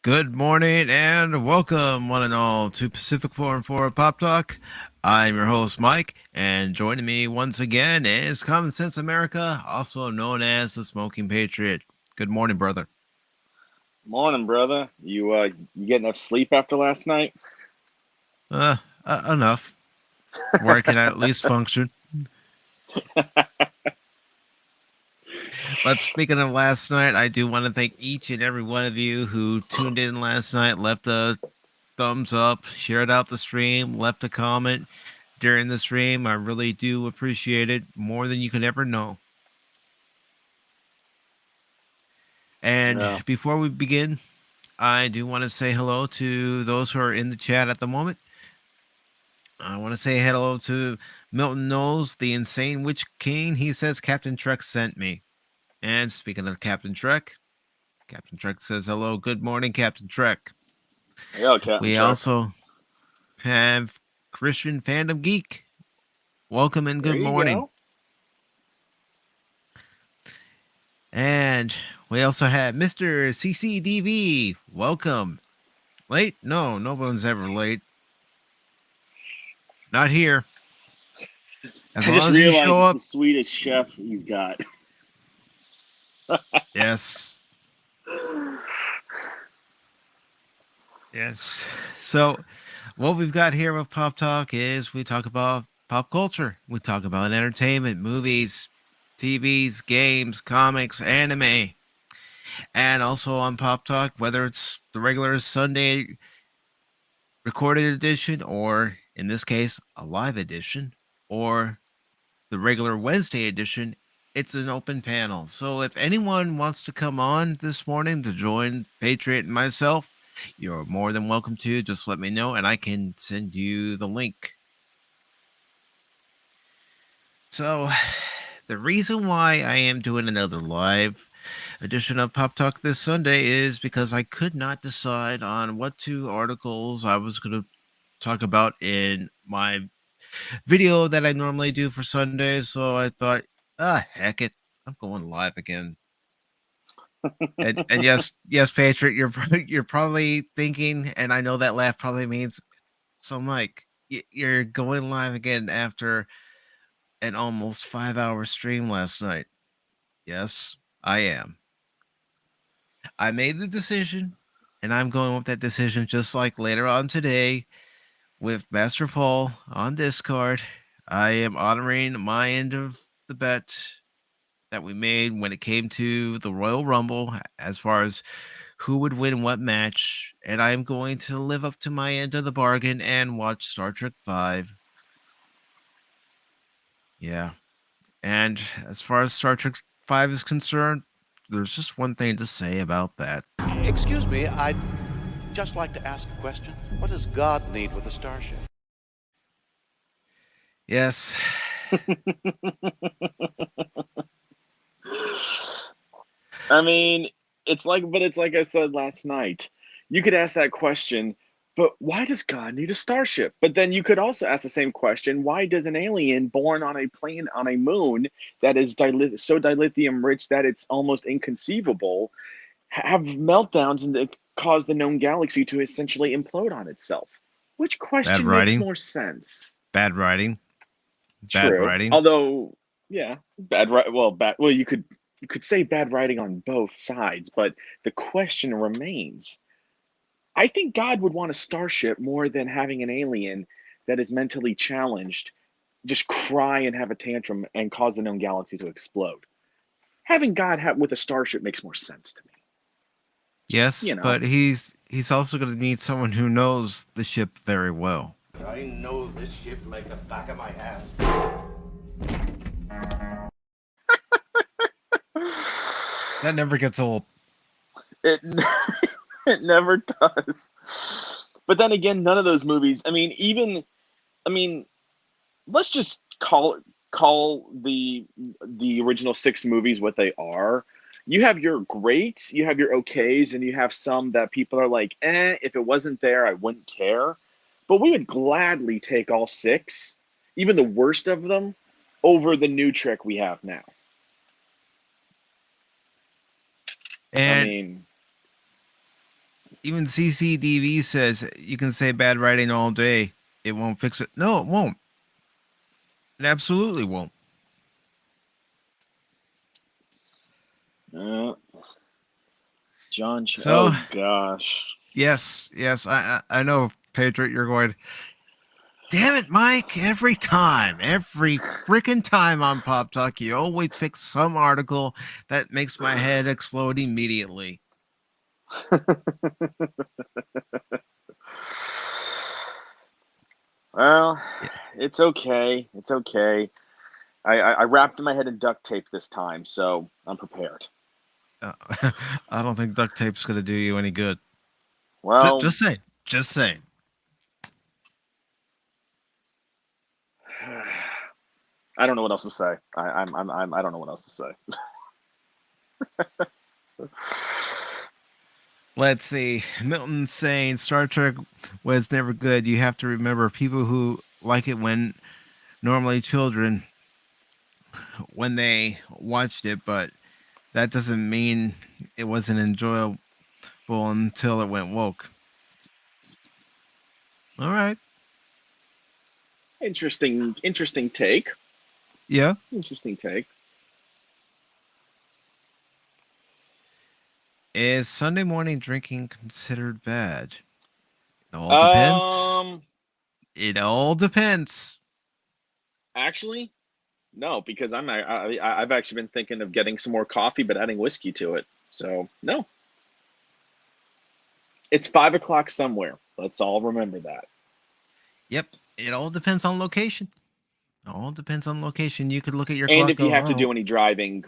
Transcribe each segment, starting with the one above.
Good morning and welcome, one and all, to PACIFIC414 Pop Talk. I'm your host, Mike, and joining me once again is Common Sense America, also known as the Smoking Patriot. Good morning, brother. Morning, brother. You get enough sleep after last night? Enough. Where I can at least function. But speaking of last night, I do want to thank each and every one of you who tuned in last night, left a thumbs up, shared out the stream, left a comment during the stream. I really do appreciate it more than you can ever know. And Yeah. before we begin, I do want to say hello to those who are in the chat at the moment. I want to say hello to Milton Knowles, the Insane Witch King. He says Captain Trek sent me. And speaking of Captain Trek says hello. Good morning, Captain Trek. Yeah, Captain We Trek. also have Christian Fandom Geek. Welcome and good morning. Go. And we also have Mr. CCDV. Welcome. Late? No one's ever late. Not here. I just realized it's the sweetest chef he's got. Yes. Yes. So what we've got here with Pop Talk is we talk about pop culture. We talk about entertainment, movies, TVs, games, comics, anime. And also on Pop Talk, whether it's the regular Sunday recorded edition or, in this case, a live edition, or the regular Wednesday edition, it's an open panel. So if anyone wants to come on this morning to join Patriot and myself, you're more than welcome to. Just let me know and I can send you the link. So the reason why I am doing another live edition of Pop Talk this Sunday is because I could not decide on what two articles I was going to talk about in my video that I normally do for Sundays. So I thought, heck it, I'm going live again. and yes, Patriot, you're probably thinking, and I know that laugh probably means, so Mike, you're going live again after an almost 5-hour stream last night. Yes, I am. I made the decision, and I'm going with that decision just like later on today with Master Paul on Discord. I am honoring my end of the bet that we made when it came to the Royal Rumble as far as who would win what match, and I am going to live up to my end of the bargain and watch Star Trek V. Yeah. And as far as Star Trek V is concerned, there's just one thing to say about that. Excuse me, I'd just like to ask a question. What does God need with a starship? Yes. I mean, it's like I said last night. You could ask that question, but why does God need a starship? But then you could also ask the same question: why does an alien born on a plane on a moon that is so dilithium rich that it's almost inconceivable have meltdowns and cause the known galaxy to essentially implode on itself? Which question makes more sense? Bad writing. True. Bad writing. Although, yeah, well, you could say bad writing on both sides, but the question remains. I think God would want a starship more than having an alien that is mentally challenged just cry and have a tantrum and cause the known galaxy to explode. Having God with a starship makes more sense to me. Yes, but he's also going to need someone who knows the ship very well. I know this ship like the back of my hand. That never gets old. It never does. But then again, none of those movies. Let's just call the original 6 movies what they are. You have your greats, you have your okays, and you have some that people are like, if it wasn't there, I wouldn't care. But we would gladly take all 6, even the worst of them, over the new trick we have now. And Even CCDV says you can say bad writing all day. It won't fix it. No, it won't. It absolutely won't. Uh, So, oh gosh. yes, I know, Patriot. You're going. Damn it, Mike! Every freaking time on Pop Talk, you always pick some article that makes my head explode immediately. Well, Yeah. it's okay. It's okay. I wrapped my head in duct tape this time, so I'm prepared. Uh, I don't think duct tape's gonna do you any good. Well, Just saying. Just saying. I don't know what else to say. I don't know what else to say. Let's see. Milton saying Star Trek was never good. You have to remember people who like it when normally children when they watched it, but that doesn't mean it wasn't enjoyable until it went woke. All right. Interesting take. Yeah. Interesting take. Is Sunday morning drinking considered bad? It all depends. Um, It all depends. actually, no, because I've actually been thinking of getting some more coffee, but adding whiskey to it. So no, it's 5 o'clock somewhere. Let's all remember that. Yep. It all depends on location. It all depends on location. You could look at your And clock if you go, have to oh, do any driving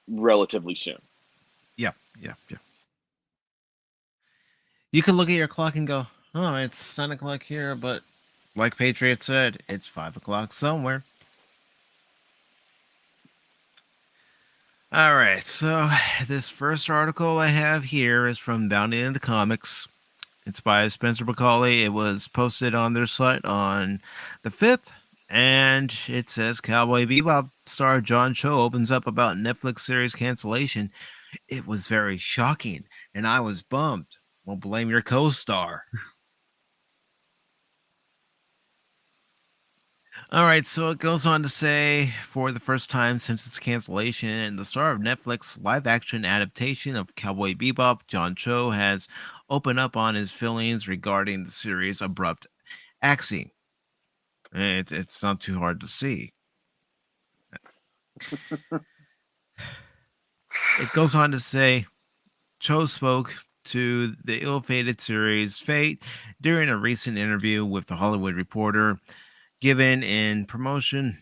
relatively soon. yeah. You could look at your clock and go, oh, it's 9 o'clock here, but like Patriot said, it's 5 o'clock somewhere. All right, so this first article I have here is from Bound in the Comics. It's by Spencer Macaulay. It was posted on their site on the 5th, and it says Cowboy Bebop star John Cho opens up about Netflix series cancellation. It was very shocking, and I was bummed. Won't blame your co-star. All right, so it goes on to say, for the first time since its cancellation, the star of Netflix live-action adaptation of Cowboy Bebop, John Cho, has opened up on his feelings regarding the series' abrupt axing. It's not too hard to see. It goes on to say, Cho spoke to the ill-fated series' fate during a recent interview with The Hollywood Reporter, given in promotion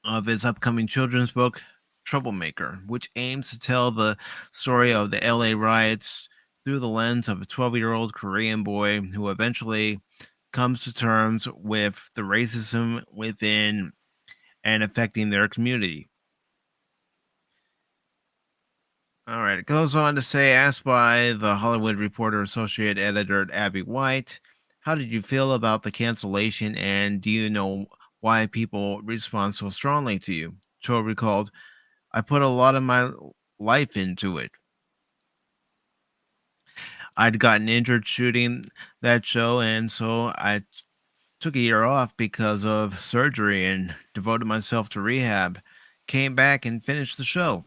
of his upcoming children's book, Troublemaker, which aims to tell the story of the LA riots through the lens of a 12-year-old Korean boy who eventually comes to terms with the racism within and affecting their community. All right, it goes on to say, asked by the Hollywood Reporter associate editor Abby White, how did you feel about the cancellation and do you know why people respond so strongly to you? Cho recalled, I put a lot of my life into it. I'd gotten injured shooting that show, and so I took a year off because of surgery and devoted myself to rehab. Came back and finished the show.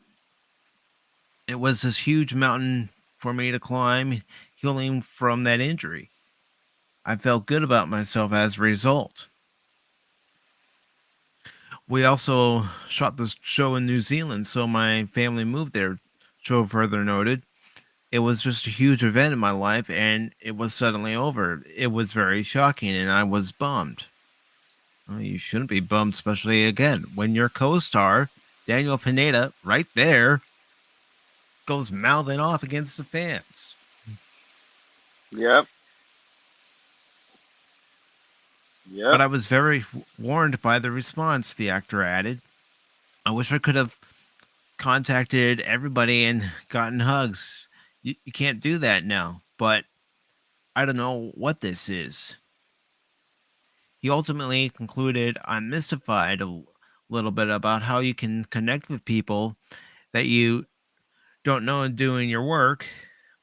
It was this huge mountain for me to climb, healing from that injury. I felt good about myself as a result. We also shot this show in New Zealand, so my family moved there. Cho further noted, it was just a huge event in my life and it was suddenly over. It was very shocking and I was bummed. Well, you shouldn't be bummed, especially again when your co-star, Daniel Pineda, right there, goes mouthing off against the fans. Yep. But Yep. I was very warned by the response, the actor added. I wish I could have contacted everybody and gotten hugs. You can't do that now, but I don't know what this is. He ultimately concluded, I'm mystified a little bit about how you can connect with people that you don't know and doing your work.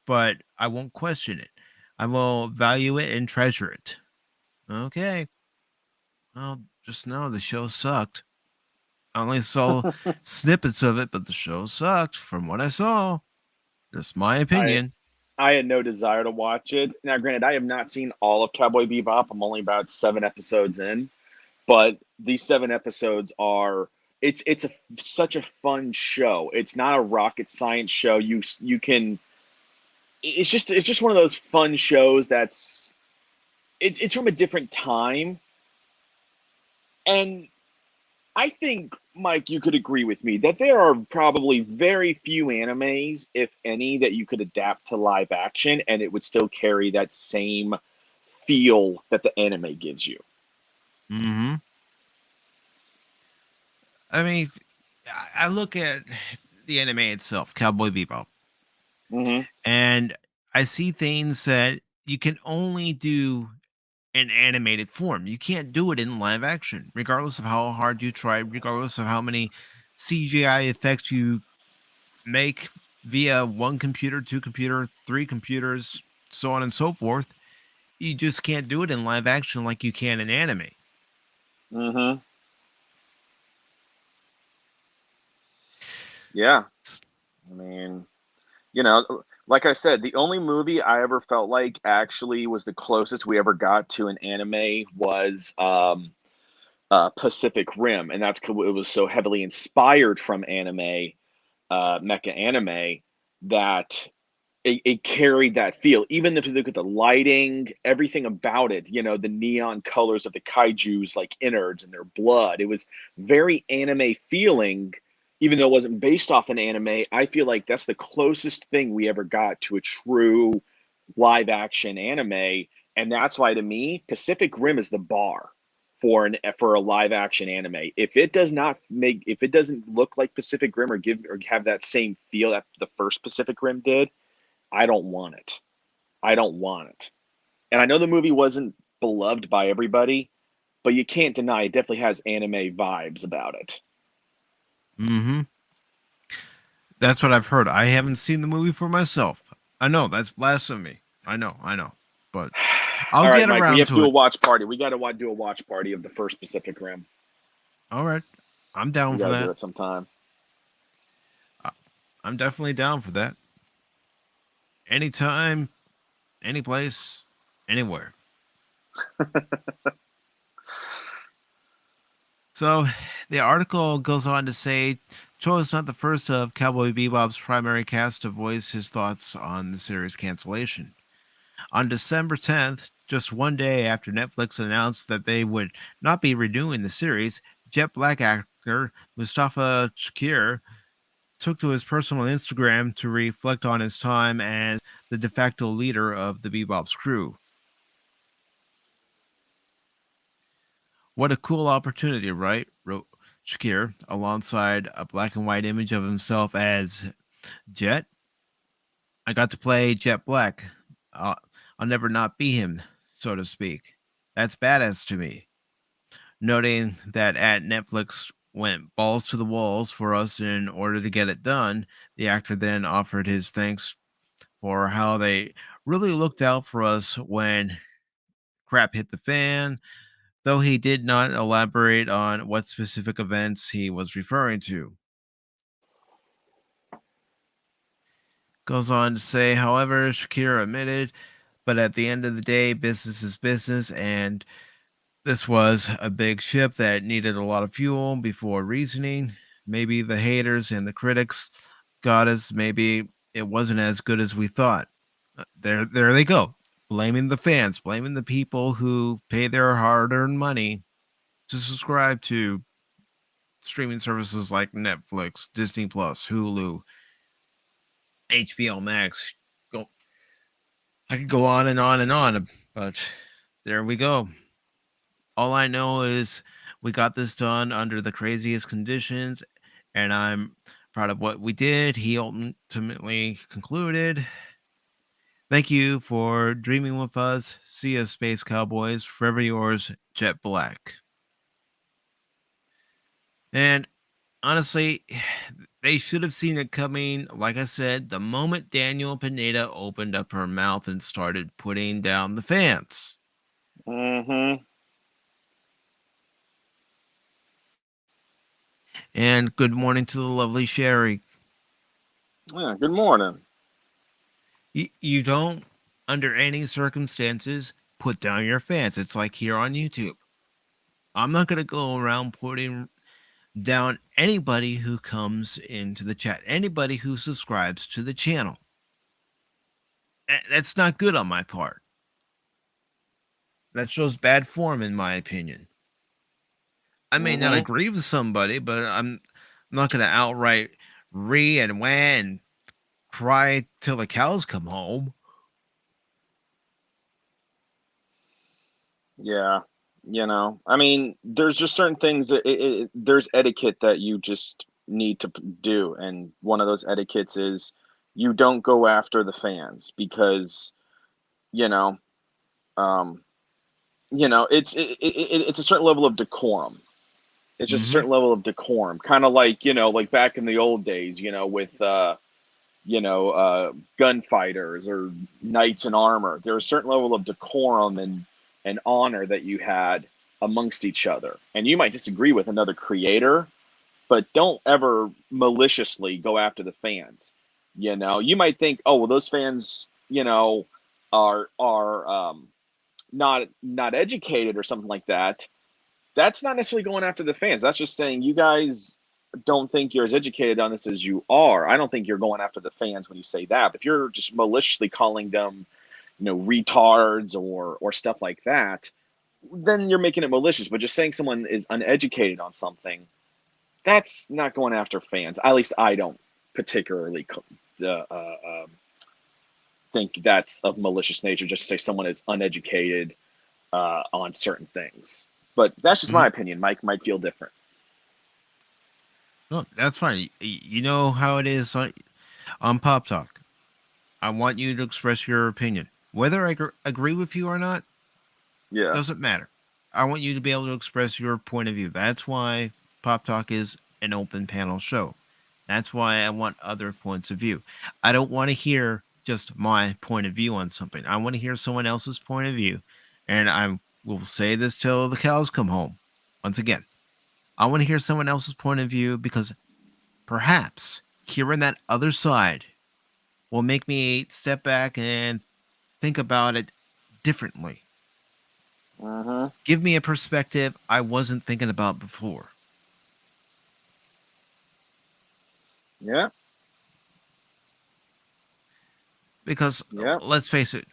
but I won't question it. I will value it and treasure it. Okay. Well, just know the show sucked. I only saw snippets of it, but the show sucked from what I saw. Just my I opinion. I had no desire to watch it. Now, granted, I have not seen all of Cowboy Bebop. I'm only about 7 episodes in, but these 7 episodes are it's such a fun show. It's not a rocket science show. You can it's just one of those fun shows that's it's from a different time, and I think, Mike, you could agree with me that there are probably very few animes, if any, that you could adapt to live action and it would still carry that same feel that the anime gives you. Hmm. I mean, I look at the anime itself, Cowboy Bebop, Mm-hmm. and I see things that you can only do in animated form. You can't do it in live action, regardless of how hard you try, regardless of how many CGI effects you make via one computer, two computer, three computers, so on and so forth. You just can't do it in live action like you can in anime. Mm-hmm. Yeah. I mean, like I said, the only movie I ever felt like actually was the closest we ever got to an anime was Pacific Rim, and that's 'cause it was so heavily inspired from anime, mecha anime, that it carried that feel. Even if you look at the lighting, everything about it, the neon colors of the kaiju's like innards and their blood, it was very anime feeling. Even though it wasn't based off an anime, I feel like that's the closest thing we ever got to a true live action anime. And that's why, to me, Pacific Rim is the bar for a live action anime. If it doesn't look like Pacific Rim or have that same feel that the first Pacific Rim did, I don't want it. I don't want it. And I know the movie wasn't beloved by everybody, but you can't deny it definitely has anime vibes about it. Hmm. That's what I've heard. I haven't seen the movie for myself. I know that's blasphemy. I know, but I'll All right, get Mike, we around have to to do a it. watch party. We got to do a watch party of the first Pacific Rim. All right, I'm We down for got to do that. it sometime. I- I'm definitely down for that. Anytime, any place, anywhere. So the article goes on to say Cho is not the first of Cowboy Bebop's primary cast to voice his thoughts on the series cancellation. On December 10th, just one day after Netflix announced that they would not be renewing the series, Jet Black actor Mustafa Shakir took to his personal Instagram to reflect on his time as the de facto leader of the Bebop's crew. What a cool opportunity, right? Wrote Shakir alongside a black and white image of himself as Jet. I got to play Jet Black. I'll, I'll never not be him, so to speak. That's badass to me. Noting that at Netflix went balls to the walls for us in order to get it done, the actor then offered his thanks for how they really looked out for us when crap hit the fan, though he did not elaborate on what specific events he was referring to. Goes on to say, however, Shakira admitted, but at the end of the day, business is business, and this was a big ship that needed a lot of fuel before reasoning. Maybe the haters and the critics got us. Maybe it wasn't as good as we thought. There they go, blaming the fans, blaming the people who pay their hard-earned money to subscribe to streaming services like Netflix, Disney Plus, Hulu, HBO Max. Go, I could go on and on and on, but there we go. All I know is we got this done under the craziest conditions, and I'm proud of what we did. He ultimately concluded, thank you for dreaming with us. See us, Space Cowboys. Forever yours, Jet Black. And honestly, They should have seen it coming. Like I said, the moment Daniel Pineda opened up her mouth and started putting down the fans. Mm-hmm. And good morning to the lovely Sherry. Yeah, good morning. You don't, under any circumstances, put down your fans. It's like here on YouTube. I'm not going to go around putting down anybody who comes into the chat, anybody who subscribes to the channel. That's not good on my part. That shows bad form, in my opinion. I may not agree with somebody, but I'm not going to outright and wah and cry till the cows come home. Yeah, I mean, there's just certain things that there's etiquette that you just need to do, and one of those etiquettes is you don't go after the fans because, you know, um, it's a certain level of decorum. It's just a certain level of decorum, kind of like like back in the old days, with gunfighters or knights in armor. There's a certain level of decorum and honor that you had amongst each other. And you might disagree with another creator, but don't ever maliciously go after the fans. You might think, oh, well, those fans, are not educated or something like that. That's not necessarily going after the fans. That's just saying you guys don't think you're as educated on this as you are. I don't think you're going after the fans when you say that. But if you're just maliciously calling them, retards or stuff like that, then you're making it malicious. But just saying someone is uneducated on something, that's not going after fans. At least I don't particularly think that's of malicious nature. Just to say someone is uneducated on certain things. But that's just my opinion. Mike might feel different. No, that's fine. You know how it is on Pop Talk. I want you to express your opinion. Whether I agree with you or not, doesn't matter. I want you to be able to express your point of view. That's why Pop Talk is an open panel show. That's why I want other points of view. I don't want to hear just my point of view on something. I want to hear someone else's point of view. And I will say this till the cows come home. Once again, I want to hear someone else's point of view because perhaps hearing that other side will make me step back and think about it differently. Give me a perspective I wasn't thinking about before. Yeah. Because let's face it,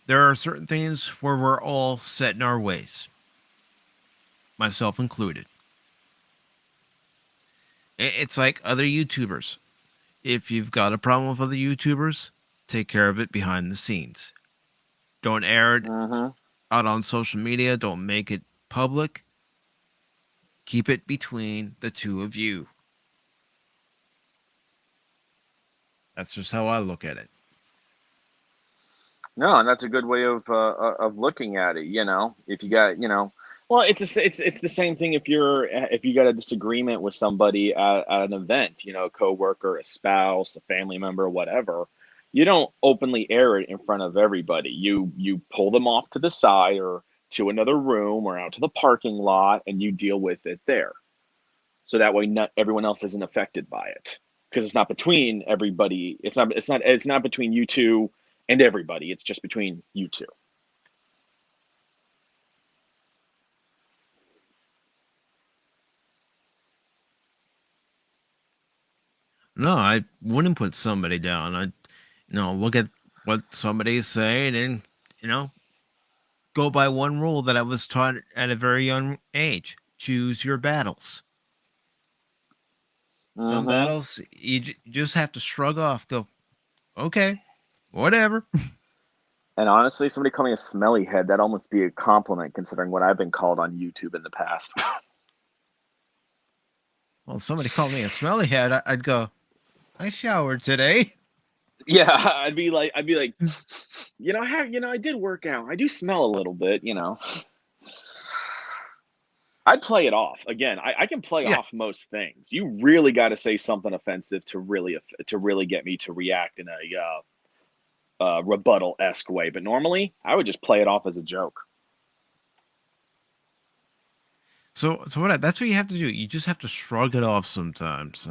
there are certain things where we're all set in our ways, myself included. It's like other YouTubers. If you've got a problem with other YouTubers, take care of it behind the scenes. Don't air it out on social media. Don't make it public. Keep it between the two of you. That's just how I look at it. No, and that's a good way of looking at it. If you got, well, it's the same thing if you got a disagreement with somebody at an event, a coworker, a spouse, a family member, whatever. You don't openly air it in front of everybody. You pull them off to the side or to another room or out to the parking lot, and you deal with it there. So that way, not everyone else isn't affected by it, because it's not between everybody. It's not between you two and everybody. It's just between you two. No, I wouldn't put somebody down. I look at what somebody's saying and go by one rule that I was taught at a very young age. Choose your battles. Some battles you just have to shrug off, go, okay, whatever. And honestly, somebody calling me a smelly head, that'd almost be a compliment considering what I've been called on YouTube in the past. Well, if somebody called me a smelly head, I'd go, I showered today. Yeah, I'd be like, I did work out. I do smell a little bit, I'd play it off. Again, I can play Yeah. off most things. You really got to say something offensive to really get me to react in a rebuttal esque way. But normally, I would just play it off as a joke. So what? That's what you have to do. You just have to shrug it off sometimes.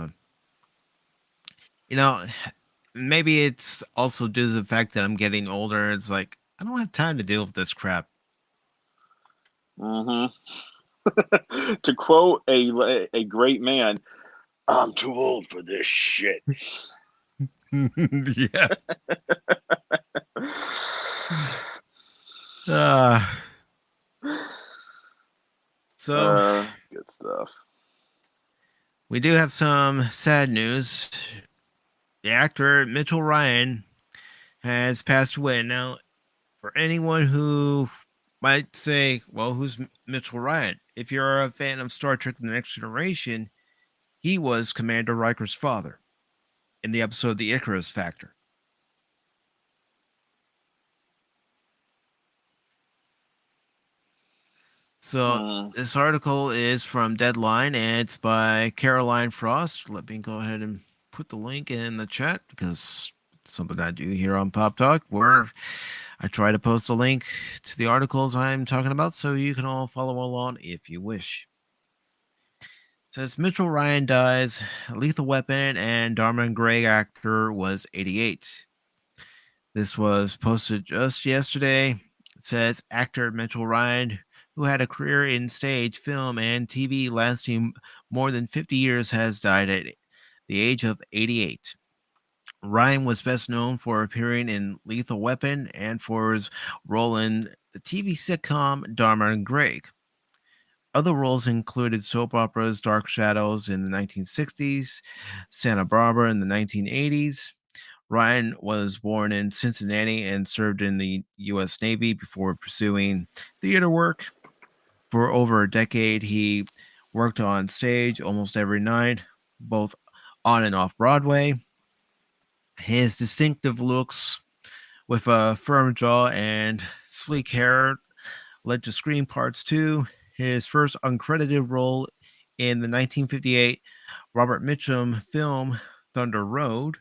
You know, maybe it's also due to the fact that I'm getting older. It's like I don't have time to deal with this crap. Hmm To quote a great man, I'm too old for this shit. Yeah. Uh, so Good stuff. we do have some sad news. The actor Mitchell Ryan has passed away. Now, for anyone who might say, well, who's Mitchell Ryan? If you're a fan of Star Trek The Next Generation, he was Commander Riker's father in the episode The Icarus Factor. So this article is from Deadline and it's by Caroline Frost. Let me go ahead and put the link in the chat because it's something I do here on Pop Talk where I try to post a link to the articles I'm talking about so you can all follow along if you wish. It says Mitchell Ryan dies, Lethal Weapon and Dharma Grey actor was 88. This was posted just yesterday. It says actor Mitchell Ryan, who had a career in stage, film, and TV lasting more than 50 years, has died at the age of 88. Ryan was best known for appearing in Lethal Weapon and for his role in the TV sitcom Dharma and Greg. Other roles included soap operas Dark Shadows in the 1960s, Santa Barbara in the 1980s. Ryan was born in Cincinnati and served in the U.S. Navy before pursuing theater work. For over a decade, he worked on stage almost every night, both on and off Broadway. His distinctive looks with a firm jaw and sleek hair led to screen parts too. His first uncredited role in the 1958 Robert Mitchum film Thunder Road.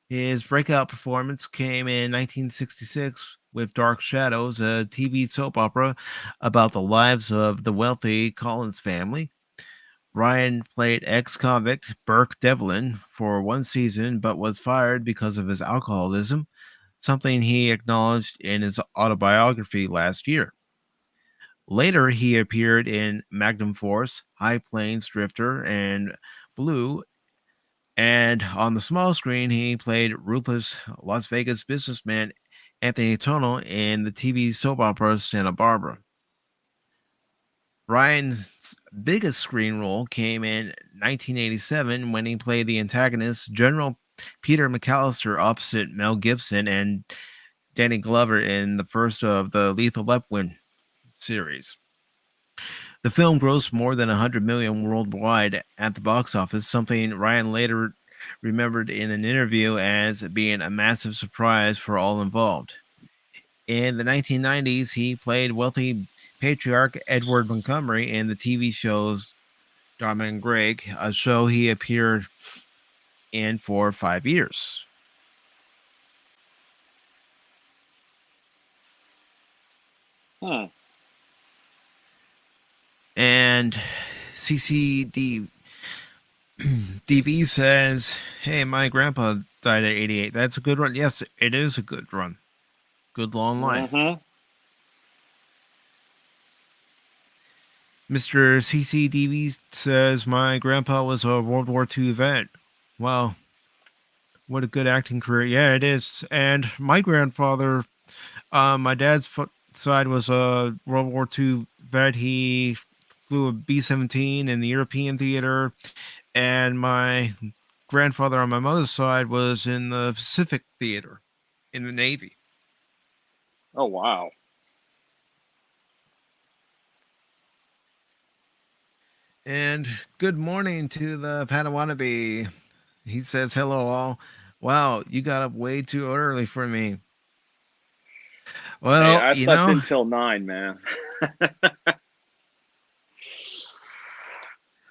His breakout performance came in 1966 with Dark Shadows, a TV soap opera about the lives of the wealthy Collins family. Ryan played ex-convict Burke Devlin for one season, but was fired because of his alcoholism, something he acknowledged in his autobiography last year. Later, he appeared in Magnum Force, High Plains Drifter, and Blue. And on the small screen, he played ruthless Las Vegas businessman Anthony Tono in the TV soap opera Santa Barbara. Ryan's biggest screen role came in 1987 when he played the antagonist General Peter McAllister opposite Mel Gibson and Danny Glover in the first of the Lethal Weapon series. The film grossed more than 100 million worldwide at the box office, something Ryan later remembered in an interview as being a massive surprise for all involved. In the 1990s, he played wealthy patriarch Edward Montgomery in the TV shows Dharma and Greg, a show he appeared in for 5 years. And CCD DV says, "Hey, my grandpa died at 88. That's a good run." Yes, it is a good run. Good long life. Mr. CCDV says, "My grandpa was a World War II vet." Wow. What a good acting career. Yeah, it is. And my grandfather, my dad's side was a World War II vet. He flew a B-17 in the European theater. And my grandfather on my mother's side was in the Pacific theater in the Navy. Oh, wow. And good morning to the Padawannabe. He says, "Hello, all. Wow, you got up way too early for me." Hey, Well, I you slept know, until 9, man.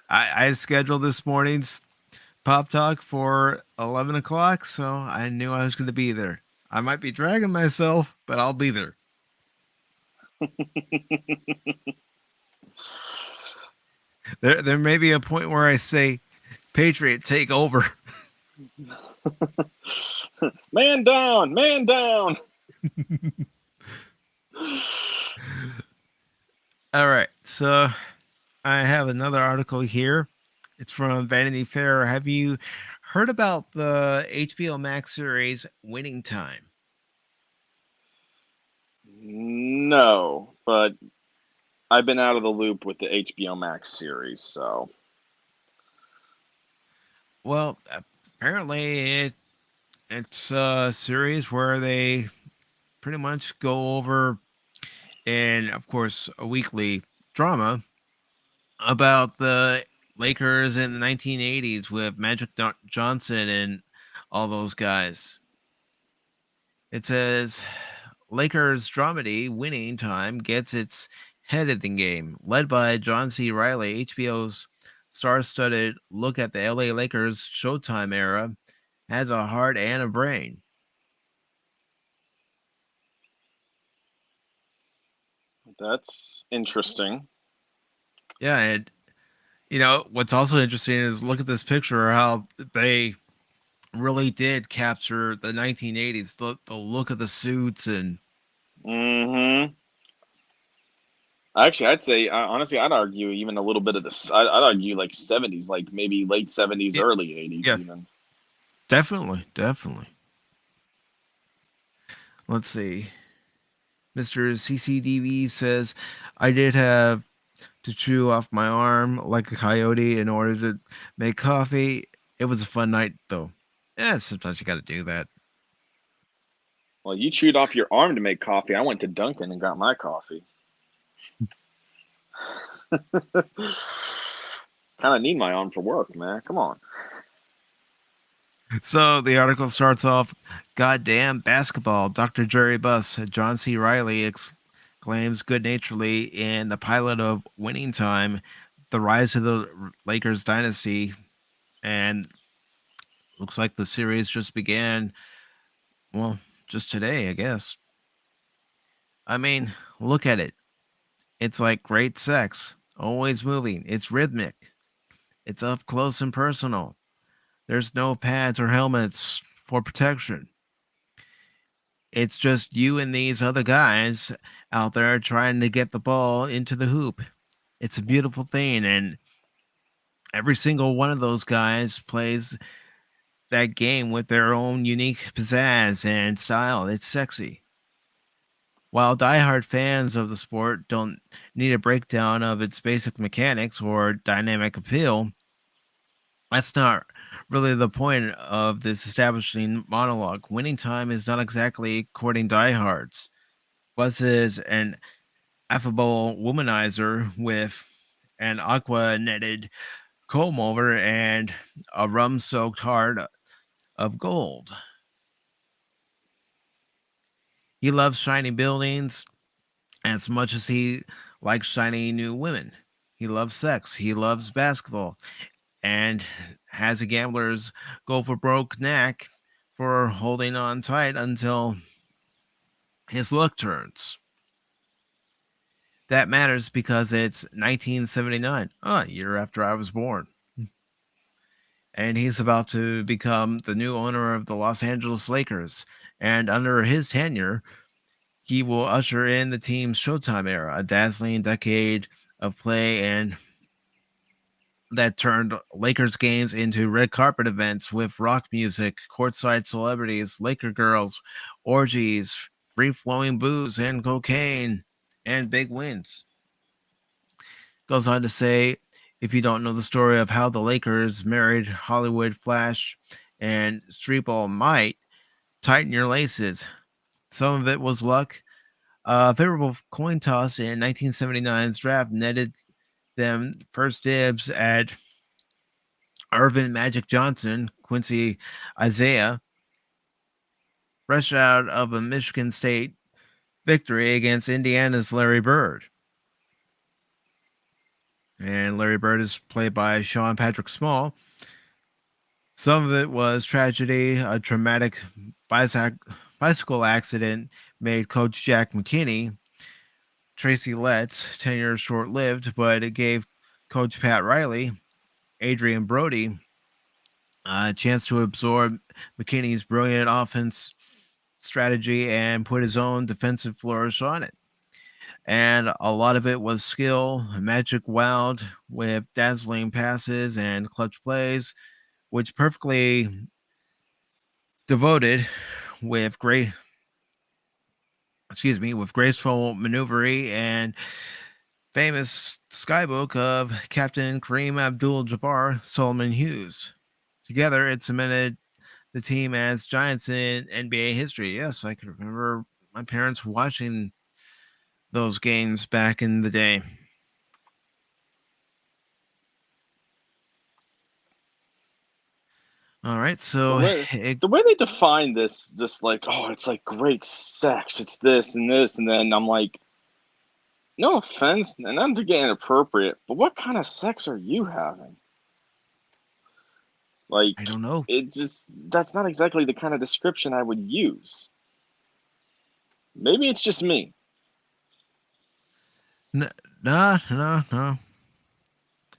I scheduled this morning's Pop Talk for 11 o'clock, so I knew I was going to be there. I might be dragging myself, but I'll be there. There may be a point where I say, Patriot, take over. Man down, man down. All right, so I have another article here. It's from Vanity Fair. Have you heard about the HBO Max series Winning Time? No, but I've been out of the loop with the HBO Max series, so. Well, apparently it's a series where they pretty much go over, and of course, a weekly drama about the Lakers in the 1980s with Magic Johnson and all those guys. It says Lakers dramedy Winning Time gets its head in the game. Led by John C. Reilly, HBO's star-studded look at the LA Lakers Showtime era has a heart and a brain. That's interesting. Yeah, and what's also interesting is look at this picture, how they really did capture the 1980s, the look of the suits and Mm-hmm. Actually, I'd say honestly, I'd argue even a little bit of this. I'd argue like 70s, like maybe late 70s, yeah, early 80s, yeah, even. definitely. Let's see. Mr. CCDV says, I did have to chew off my arm like a coyote in order to make coffee. It was a fun night, though. Yeah, sometimes you got to do that. Well, you chewed off your arm to make coffee. I went to Dunkin' and got my coffee. Kind of need my arm for work, man. Come on. So the article starts off, goddamn basketball. Dr. Jerry Buss, John C. Reilly exclaims good naturedly in the pilot of Winning Time, the rise of the Lakers dynasty. And looks like the series just began, well, just today, I guess. I mean, look at it. It's like great sex, always moving. It's rhythmic. It's up close and personal. There's no pads or helmets for protection. It's just you and these other guys out there trying to get the ball into the hoop. It's a beautiful thing, and every single one of those guys plays that game with their own unique pizzazz and style. It's sexy. While diehard fans of the sport don't need a breakdown of its basic mechanics or dynamic appeal, that's not really the point of this establishing monologue. Winning Time is not exactly courting diehards. Buzz is an affable womanizer with an aqua netted comb over and a rum soaked heart of gold. He loves shiny buildings as much as he likes shiny new women. He loves sex. He loves basketball and has a gambler's go for broke knack for holding on tight until his luck turns. That matters because it's 1979, a year after I was born. And he's about to become the new owner of the Los Angeles Lakers. And under his tenure, he will usher in the team's Showtime era, a dazzling decade of play and that turned Lakers games into red carpet events with rock music, courtside celebrities, Laker girls, orgies, free flowing booze and cocaine, and big wins. Goes on to say, if you don't know the story of how the Lakers married Hollywood Flash and Streetball might, tighten your laces. Some of it was luck. A favorable coin toss in 1979's draft netted them first dibs at Irvin Magic Johnson, Quincy Isaiah, fresh out of a Michigan State victory against Indiana's Larry Bird. and Larry Bird is played by Sean Patrick Small. Some of it was tragedy. A traumatic bicycle accident made Coach Jack McKinney, Tracy Letts, tenure short lived, but it gave Coach Pat Riley, Adrian Brody, a chance to absorb McKinney's brilliant offense strategy and put his own defensive flourish on it. And a lot of it was skill, magic wild with dazzling passes and clutch plays, which perfectly devoted with with graceful maneuvery and famous skybook of Captain Kareem Abdul-Jabbar Solomon Hughes. Together, it cemented the team as giants in NBA history. Yes, I can remember my parents watching those games back in the day. All right, The so way the way they define this, just like, oh, it's like great sex, it's this, and then I'm like, no offense, and not to get inappropriate, but what kind of sex are you having? Like, I don't know. it just that's not exactly the kind of description I would use. Maybe it's just me. No, no.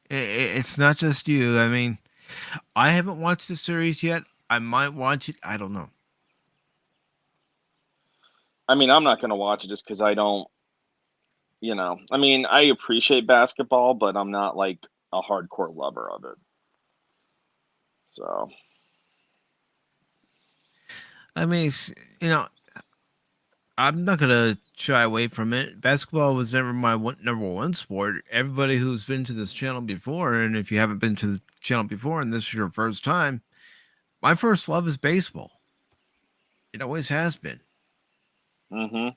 It's not just you. I mean, I haven't watched the series yet. I might watch it. I don't know. I mean, I'm not gonna watch it just because I don't, I mean, I appreciate basketball, but I'm not like a hardcore lover of it. So, I mean, you know, I'm not gonna shy away from it. Basketball was never my number one sport. Everybody who's been to this channel before, and if you haven't been to the channel before and this is your first time, my first love is baseball. It always has been. mm-hmm.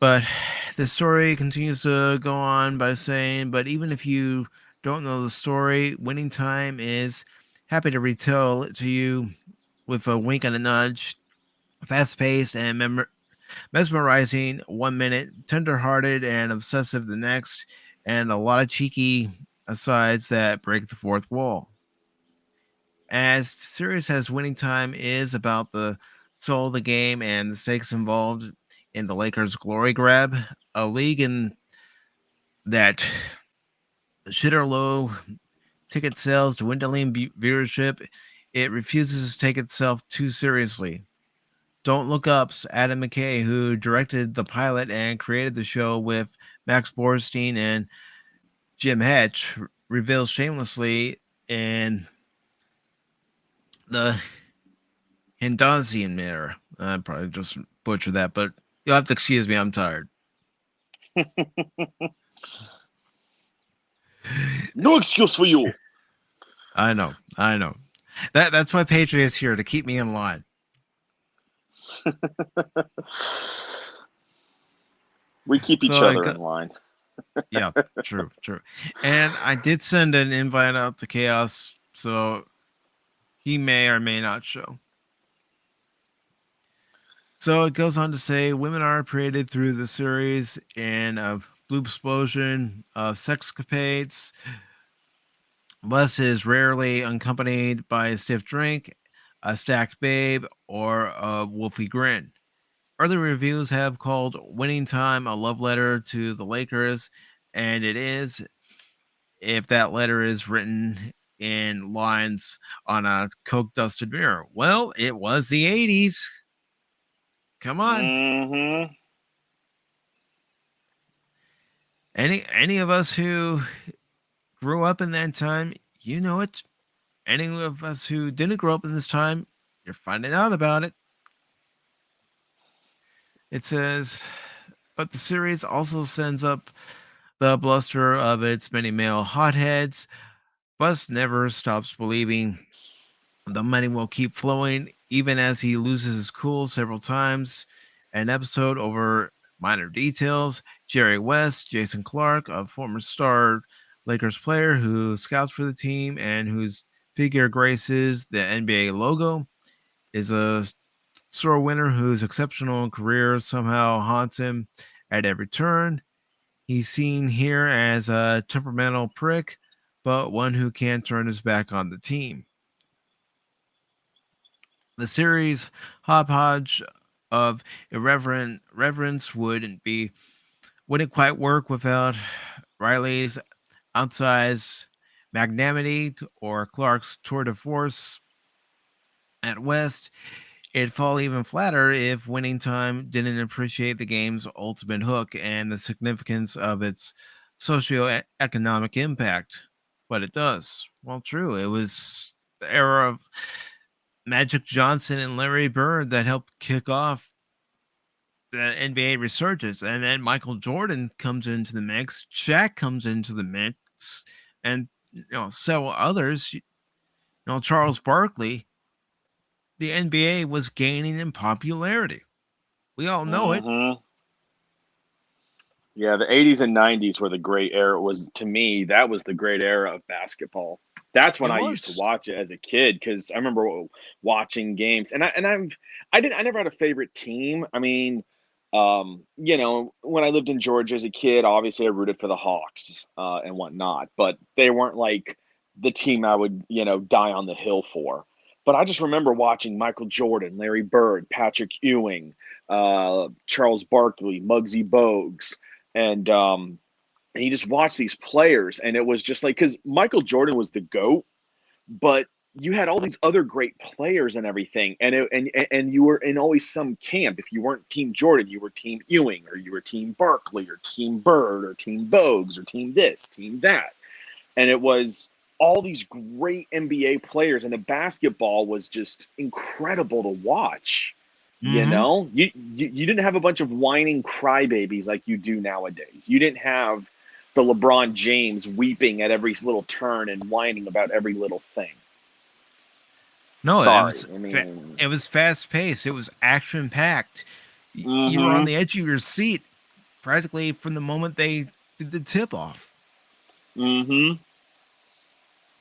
But the story continues to go on by saying, but even if you don't know the story, Winning Time is happy to retell it to you with a wink and a nudge. Fast paced and mesmerizing 1 minute, tender hearted and obsessive the next, and a lot of cheeky asides that break the fourth wall. As serious as Winning Time is about the soul of the game and the stakes involved in the Lakers' glory grab, a league in that shit or low ticket sales, dwindling viewership, it refuses to take itself too seriously. Don't Look Up's Adam McKay, who directed the pilot and created the show with Max Borstein and Jim Hatch, reveals shamelessly in the Hindazian mirror. I probably just butchered that, but you'll have to excuse me. I'm tired. No excuse for you. I know. That's why Patriot's here to keep me in line. We keep each other in line. Yeah, true. And I did send an invite out to Chaos, so he may or may not show. So it goes on to say women are created through the series in a blue explosion of sexcapades. Wes is rarely accompanied by a stiff drink, a stacked babe, or a wolfy grin. Early reviews have called Winning Time a love letter to the Lakers, and it is, if that letter is written in lines on a coke dusted mirror. Well, it was the 80s. Come on. Mm-hmm. Any of us who grew up in that time, you know it. Any of us who didn't grow up in this time, you're finding out about it. It says, but the series also sends up the bluster of its many male hotheads. Bus never stops believing the money will keep flowing, even as he loses his cool several times an episode over minor details. Jerry West, Jason Clark, a former star Lakers player who scouts for the team and whose figure graces the NBA logo, is a store winner whose exceptional career somehow haunts him at every turn. He's seen here as a temperamental prick, but one who can't turn his back on the team. The series hodgepodge of irreverent reverence wouldn't quite work without Riley's outsized magnanimity or Clark's tour de force at West. It'd fall even flatter if winning time didn't appreciate the game's ultimate hook and the significance of its socio-economic impact. But it does. Well, true. It was the era of Magic Johnson and Larry Bird that helped kick off the NBA resurgence. And then Michael Jordan comes into the mix, Shaq comes into the mix, and several others. Charles Barkley. The NBA was gaining in popularity. We all know it. Mm-hmm. Yeah, the 80s and 90s were the great era. To me, that was the great era of basketball. That's when It I used to was. watch it as a kid because I remember watching games. I never had a favorite team. I mean, when I lived in Georgia as a kid, obviously I rooted for the Hawks and whatnot, but they weren't like the team I would, die on the hill for. But I just remember watching Michael Jordan, Larry Bird, Patrick Ewing, Charles Barkley, Muggsy Bogues, and you just watch these players, and it was just like because Michael Jordan was the GOAT, but you had all these other great players and everything, and you were in always some camp. If you weren't Team Jordan, you were Team Ewing, or you were Team Barkley, or Team Bird, or Team Bogues, or Team this, Team that, and it was all these great NBA players, and the basketball was just incredible to watch. Mm-hmm. You didn't have a bunch of whining crybabies like you do nowadays. You didn't have the LeBron James weeping at every little turn and whining about every little thing. No, Sorry, I mean, it was fast paced. It was action packed. You were on mm-hmm, the edge of your seat practically from the moment they did the tip off. mm-hmm,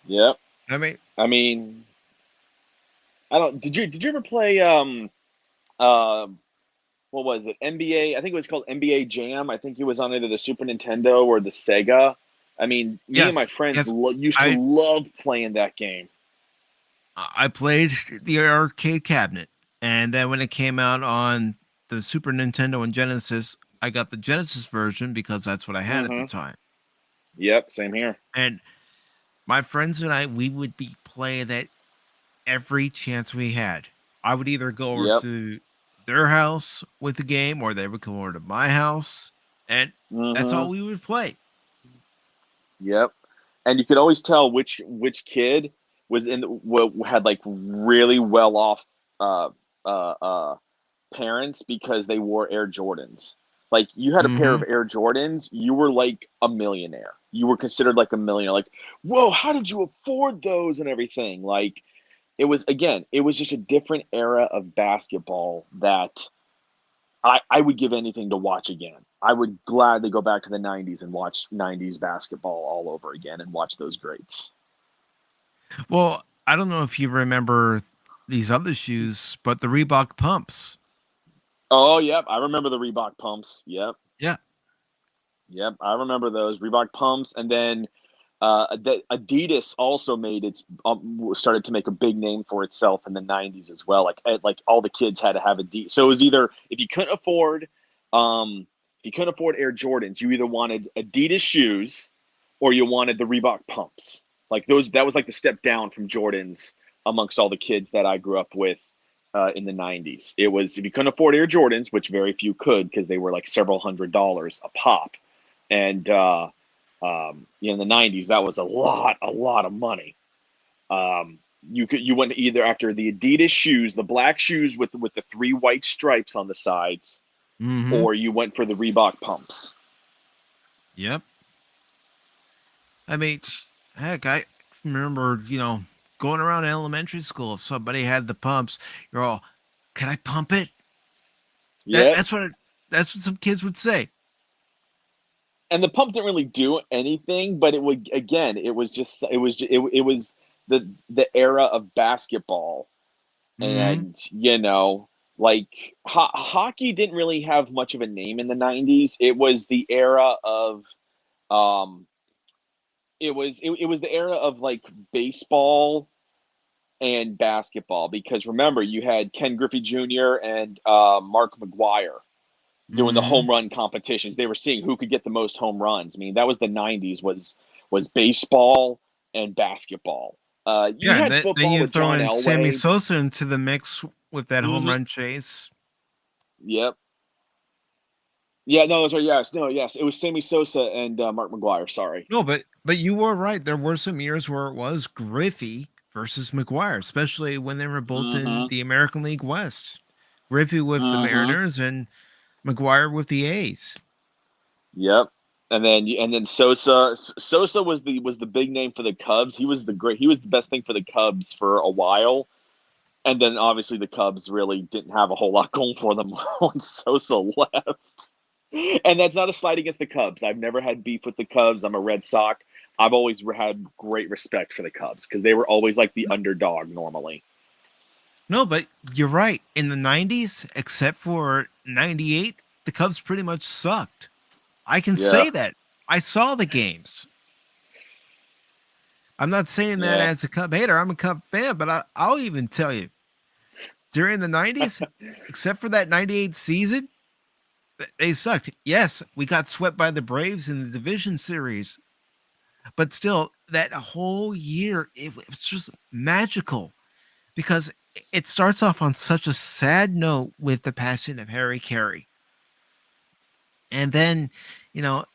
yep. I mean, I mean, I don't. Did you ever play uh what was it? NBA. I think it was called NBA Jam. I think it was on either the Super Nintendo or the Sega. I mean, me and my yes, friends yes. used to I love playing that game. I played the arcade cabinet, and then when it came out on the Super Nintendo and Genesis, I got the Genesis version because that's what I had at the Mm-hmm. time. Yep, same here. And my friends and I, we would be playing that every chance we had. I would either go over Yep. to their house with the game, or they would come over to my house, and that's all Mm-hmm. we would play. Yep. And you could always tell which kid was had like really well off uh, uh, parents because they wore Air Jordans. Like you had a pair Mm-hmm. of Air Jordans, you were like a millionaire. You were considered like a millionaire. Like, whoa, how did you afford those and everything? Like it was just a different era of basketball that I would give anything to watch again. I would gladly go back to the 90s and watch 90s basketball all over again and watch those greats. Well, I don't know if you remember these other shoes, but the Reebok pumps. Oh, yep. I remember the Reebok pumps. Yep. Yeah. Yep. I remember those Reebok pumps. And then Adidas also made started to make a big name for itself in the 90s as well. Like all the kids had to have Adidas. So it was either um, if you couldn't afford Air Jordans, you either wanted Adidas shoes or you wanted the Reebok pumps. Like that was like the step down from Jordans amongst all the kids that I grew up with in the 90s. It was if you couldn't afford Air Jordans, which very few could because they were like several $100s a pop. And in the 90s, that was a lot of money. You went either after the Adidas shoes, the black shoes with the three white stripes on the sides, Mm-hmm. or you went for the Reebok pumps. Yep. I mean, heck, I remember, going around elementary school. If somebody had the pumps, you're all, "Can I pump it?" That, Yep. that's what some kids would say. And the pump didn't really do anything, but it would again. It was the era of basketball, Mm-hmm. and like hockey didn't really have much of a name in the 90s. It was the era of um it was the era of like baseball and basketball, because remember, you had Ken Griffey Jr. and Mark McGuire doing the Mhm. home run competitions. They were seeing who could get the most home runs. I mean, that was the 90s, was baseball and basketball. You Yeah, and had then football you with throw John in Sammy Elway. Sosa into the mix with that home Hmm. run chase. Yep. Yeah, no, that's right. Yes, no, yes. It was Sammy Sosa and Mark McGuire. Sorry. No, but you were right. There were some years where it was Griffey versus McGuire, especially when they were both in Hmm. the American League West. Griffey with the Hmm. Mariners and McGuire with the A's. Yep. And then Sosa was the big name for the Cubs. He was the best thing for the Cubs for a while. And then obviously the Cubs really didn't have a whole lot going for them once Sosa left. And that's not a slight against the Cubs. I've never had beef with the Cubs. I'm a Red Sox. I've always had great respect for the Cubs because they were always like the underdog normally. No, but you're right. In the 90s, except for 98, the Cubs pretty much sucked. I can Yeah, say that. I saw the games. I'm not saying that yeah. as a Cub hater. I'm a Cub fan, but I'll even tell you during the 90s, except for that 98 season, they sucked. Yes, we got swept by the Braves in the division series, but still, that whole year, it was just magical because it starts off on such a sad note with the passing of Harry Carey. And then,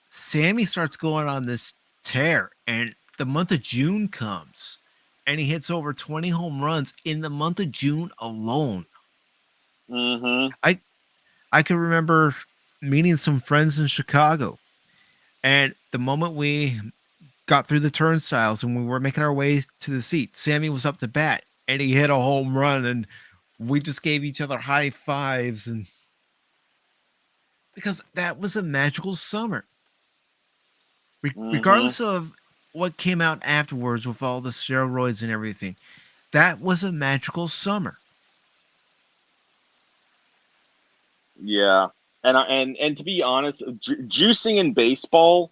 Sammy starts going on this tear, and the month of June comes, and he hits over 20 home runs in the month of June alone. Mm-hmm. I I can remember meeting some friends in Chicago, and the moment we got through the turnstiles and we were making our way to the seat, Sammy was up to bat, and he hit a home run, and we just gave each other high fives, and because that was a magical summer. Mm-hmm. Regardless of what came out afterwards with all the steroids and everything, that was a magical summer. Yeah. And to be honest, juicing in baseball,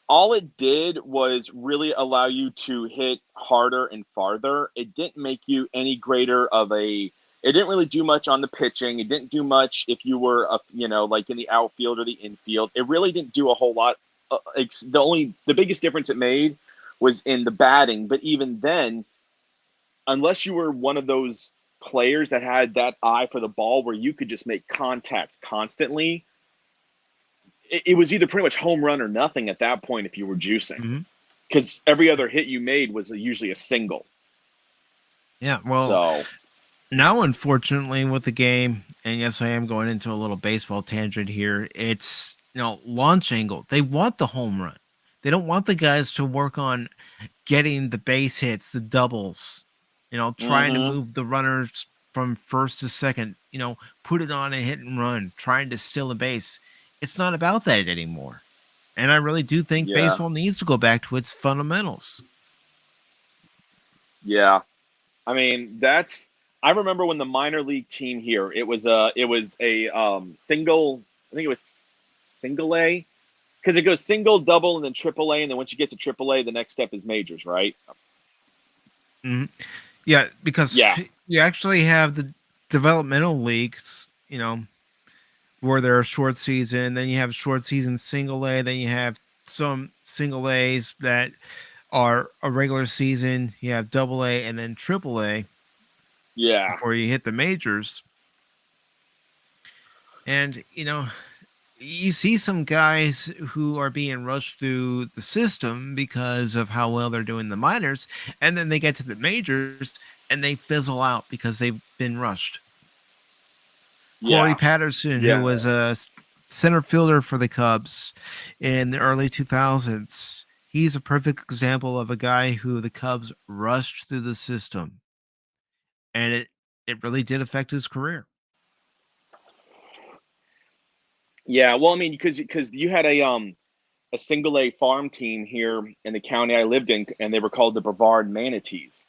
all it did was really allow you to hit harder and farther. It didn't make you any greater of a. It didn't really do much on the pitching. It didn't do much if you were, like in the outfield or the infield. It really didn't do a whole lot. The biggest difference it made was in the batting. But even then, unless you were one of those players that had that eye for the ball where you could just make contact constantly, it was either pretty much home run or nothing at that point if you were juicing, Mhm. because every other hit you made was usually a single. Yeah, well, So now unfortunately with the game, and yes, I am going into a little baseball tangent here. It's launch angle. They want the home run. They don't want the guys to work on getting the base hits, the doubles. Trying to mm-hmm. move the runners from first to second. Put it on a hit and run, trying to steal a base. It's not about that anymore. And I really do think Yeah, baseball needs to go back to its fundamentals. yeah. I mean, I remember when the minor league team here, it was a single. I think it was single A, because it goes single, double, and then triple A, and then once you get to triple A, the next step is majors, right? Mhm. Yeah, because Yeah, you actually have the developmental leagues, where they're a short season, then you have short season single A, then you have some single A's that are a regular season, you have double A and then triple A yeah, before you hit the majors. And, you see some guys who are being rushed through the system because of how well they're doing the minors, and then they get to the majors and they fizzle out because they've been rushed. Corey yeah, Patterson, who yeah. was a center fielder for the Cubs in the early 2000s, he's a perfect example of a guy who the Cubs rushed through the system, and it really did affect his career. Yeah, well, I mean, because you had a single A farm team here in the county I lived in, and they were called the Brevard Manatees,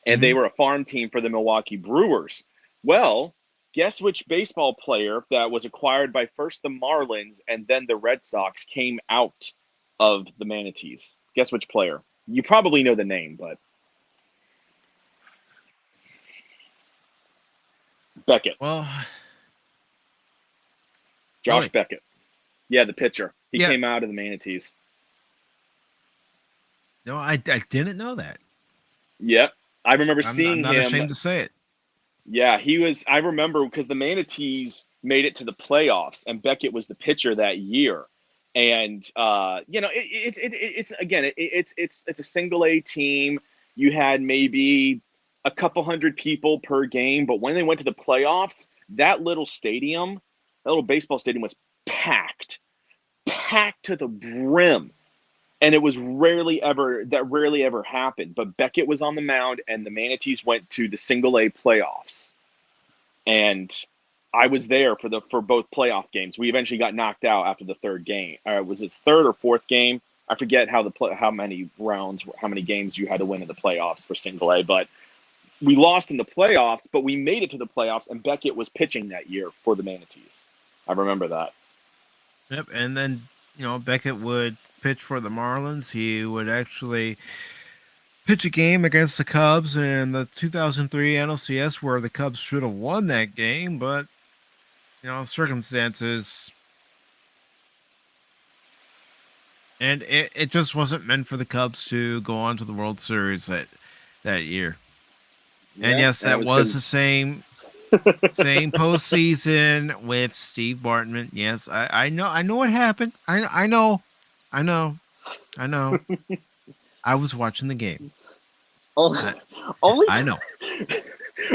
and they Mhm. were a farm team for the Milwaukee Brewers. Well, Guess which baseball player that was acquired by first the Marlins and then the Red Sox came out of the Manatees? Guess which player? You probably know the name, but Beckett. Well, Josh really? Beckett. Yeah, the pitcher. He Yeah. came out of the Manatees. No, I didn't know that. Yep. I remember I'm seeing not him. ashamed to say it. Yeah, he was. I remember because the Manatees made it to the playoffs, and Beckett was the pitcher that year. And it's again, it's a single A team. You had maybe a couple hundred people per game, but when they went to the playoffs, that little stadium, that little baseball stadium, was packed to the brim. And it was rarely ever happened. But Beckett was on the mound, and the Manatees went to the single A playoffs. And I was there for both playoff games. We eventually got knocked out after the third game. Was it third or fourth game? I forget how many games you had to win in the playoffs for single A. But we lost in the playoffs, but we made it to the playoffs, and Beckett was pitching that year for the Manatees. I remember that. Yep, and then Beckett would pitch for the Marlins. He would actually pitch a game against the Cubs in the 2003 NLCS where the Cubs should have won that game, but circumstances, and it just wasn't meant for the Cubs to go on to the World Series that year. Yeah, and yes, that was the same postseason with Steve Bartman. Yes, I know what happened. I know. I was watching the game. I know.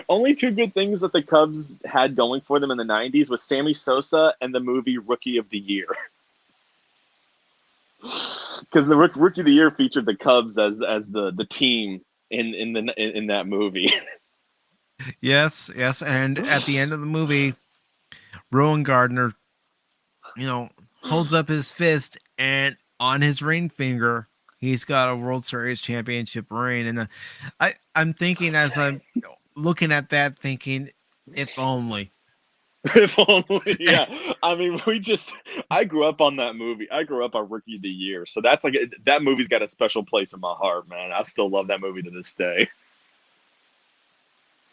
Only two good things that the Cubs had going for them in the 90s was Sammy Sosa and the movie Rookie of the Year. Because the Rookie of the Year featured the Cubs as the team in that movie. Yes, and at the end of the movie, Rowan Gardner, holds up his fist, and on his ring finger, he's got a World Series championship ring. And I'm thinking, as I'm looking at that, thinking, if only. If only, yeah. I mean, I grew up on that movie. I grew up on Rookie of the Year. So that's that movie's got a special place in my heart, man. I still love that movie to this day.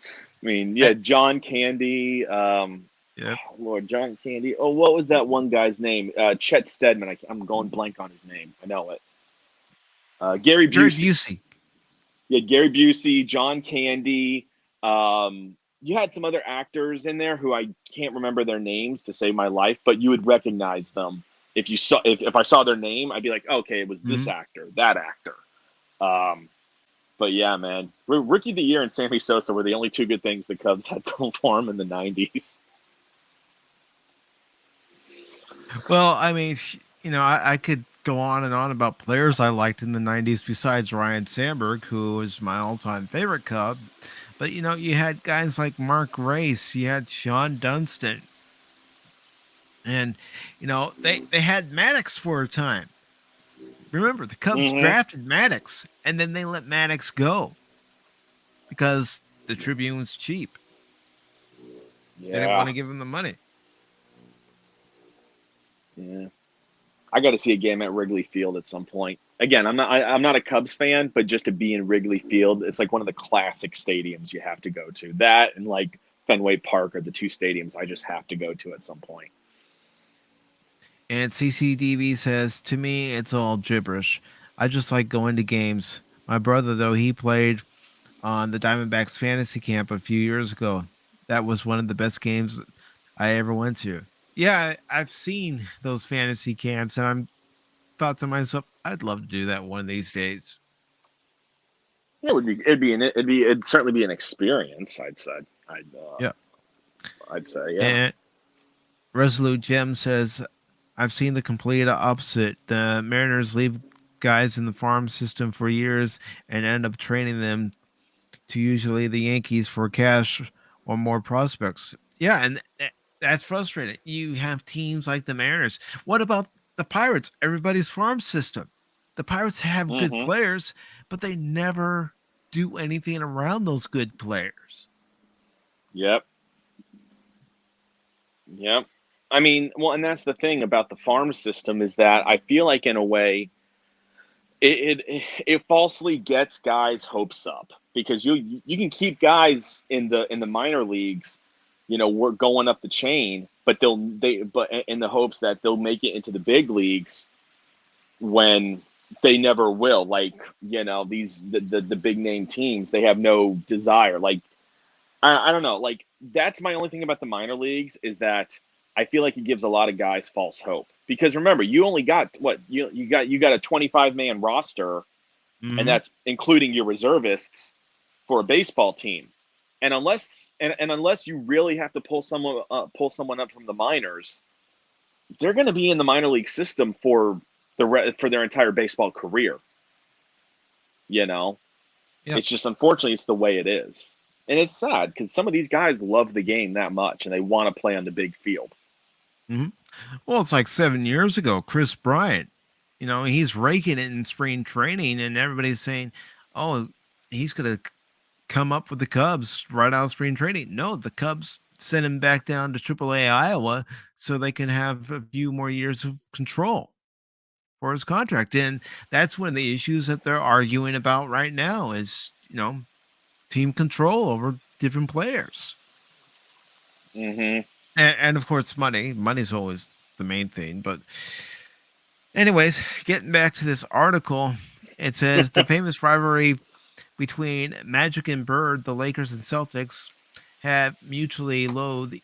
I mean, yeah, John Candy. Yep. Lord, John Candy. Oh, what was that one guy's name? Chet Stedman. I'm going blank on his name. I know it. Gary Busey. Yeah, Gary Busey, John Candy. You had some other actors in there who I can't remember their names to save my life, but you would recognize them if I saw their name. I'd be like, okay, it was this actor, that actor. But yeah, man, Rookie of the Year and Sammy Sosa were the only two good things the Cubs had going for them in the 90s. Well, I mean, I could go on and on about players I liked in the 90s besides Ryan Sandberg, who was my all-time favorite Cub. But, you had guys like Mark Race, you had Sean Dunston. And, they had Maddox for a time. Remember, the Cubs drafted Maddox, and then they let Maddox go because the Tribune's cheap. Yeah. They didn't want to give him the money. Yeah. I got to see a game at Wrigley Field at some point. Again, I'm not a Cubs fan, but just to be in Wrigley Field, it's like one of the classic stadiums you have to go to. That and like Fenway Park are the two stadiums I just have to go to at some point. And CCDV says, to me, it's all gibberish. I just like going to games. My brother, though, he played on the Diamondbacks fantasy camp a few years ago. That was one of the best games I ever went to. Yeah, I've seen those fantasy camps, and I'm thought to myself, I'd love to do that one of these days. Yeah, it'd certainly be an experience. I'd say. I'd say, yeah. And Resolute Gem says, I've seen the complete opposite. The Mariners leave guys in the farm system for years and end up trading them to usually the Yankees for cash or more prospects. Yeah, and that's frustrating. You have teams like the Mariners. What about the Pirates? Everybody's farm system. The Pirates have good players, but they never do anything around those good players. Yep. Yep. I mean, well, and that's the thing about the farm system is that I feel like in a way it falsely gets guys' hopes up because you can keep guys in the minor leagues, we're going up the chain, but but in the hopes that they'll make it into the big leagues when they never will. Like, these the big name teams, they have no desire. Like, I don't know. Like, that's my only thing about the minor leagues is that I feel like it gives a lot of guys false hope because remember, you only got what you got a 25-man roster, and Hmm. that's including your reservists for a baseball team. And unless you really have to pull someone up from the minors, they're going to be in the minor league system for for their entire baseball career. You know, Yep. it's just unfortunately it's the way it is, and it's sad because some of these guys love the game that much and they want to play on the big field. Hmm. Well, it's like 7 years ago, Chris Bryant. He's raking it in spring training, and everybody's saying, "Oh, he's gonna come up with the Cubs right out of spring training." No, the Cubs sent him back down to AAA Iowa so they can have a few more years of control for his contract. And that's one of the issues that they're arguing about right now is, team control over different players. Hmm. And of course, money. Money's always the main thing. But, anyways, getting back to this article, it says the famous rivalry between Magic and Bird, the Lakers and Celtics, have mutually loathed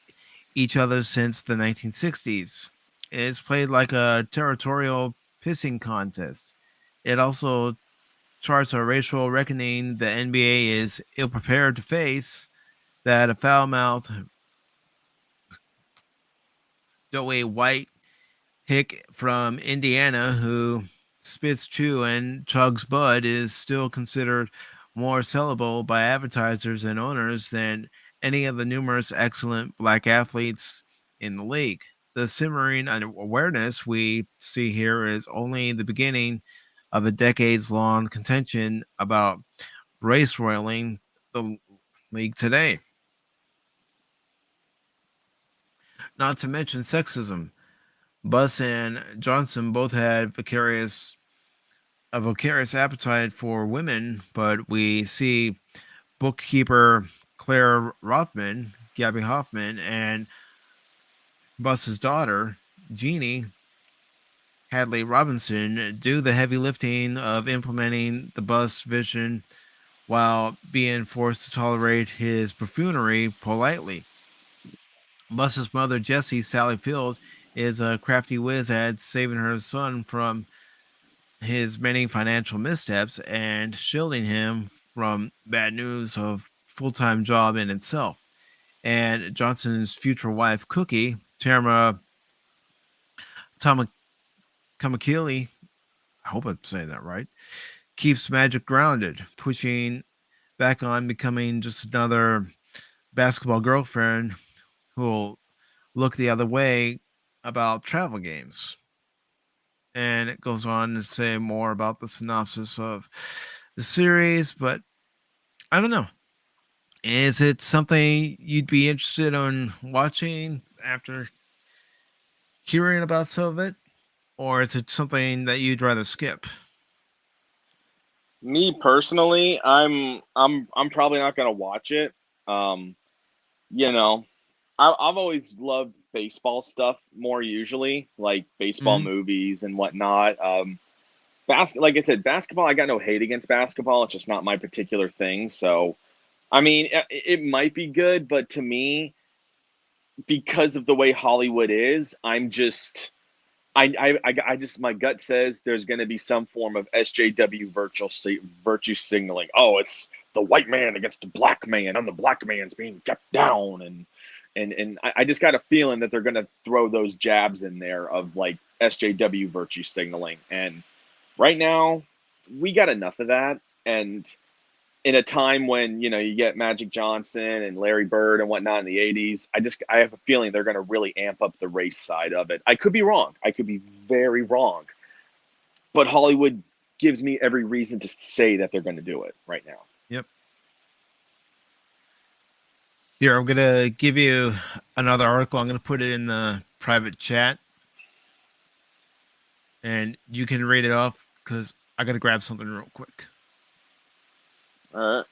each other since the 1960s. It's played like a territorial pissing contest. It also charts a racial reckoning the NBA is ill prepared to face, that a foul mouthed Joey White hick from Indiana who spits chew and chugs bud is still considered more sellable by advertisers and owners than any of the numerous excellent black athletes in the league. The simmering awareness we see here is only the beginning of a decades long contention about race roiling the league today. Not to mention sexism. Buss and Johnson both had a vicarious appetite for women, but we see bookkeeper Claire Rothman, Gabby Hoffman, and Buss's daughter, Jeannie Hadley Robinson, do the heavy lifting of implementing the Buss vision while being forced to tolerate his buffoonery politely. Buss's mother, Jessie Sally Field, is a crafty whiz at saving her son from his many financial missteps and shielding him from bad news of full-time job in itself. And Johnson's future wife, Cookie, Tamara Kamakili, I hope I'm saying that right, keeps Magic grounded, pushing back on becoming just another basketball girlfriend who'll look the other way about travel games. And it goes on to say more about the synopsis of the series, but I don't know. Is it something you'd be interested in watching after hearing about some of it, or is it something that you'd rather skip? Me personally, I'm probably not gonna watch it. Um, you know, I've always loved baseball stuff more usually, like baseball Hmm. movies and whatnot. Like I said, basketball. I got no hate against basketball. It's just not my particular thing. So, I mean, it might be good, but to me, because of the way Hollywood is, I'm just I just my gut says there's going to be some form of SJW virtue signaling. Oh, it's the white man against the black man, and the black man's being kept down, and I just got a feeling that they're going to throw those jabs in there of like SJW virtue signaling. And right now, we got enough of that, and in a time when you get Magic Johnson and Larry Bird and whatnot in the '80s, I have a feeling they're going to really amp up the race side of it. I could be wrong. I could be very wrong, but Hollywood gives me every reason to say that they're going to do it right now. Yep. Here, I'm gonna give you another article. I'm going to put it in the private chat, and you can read it off because I got to grab something real quick. All right.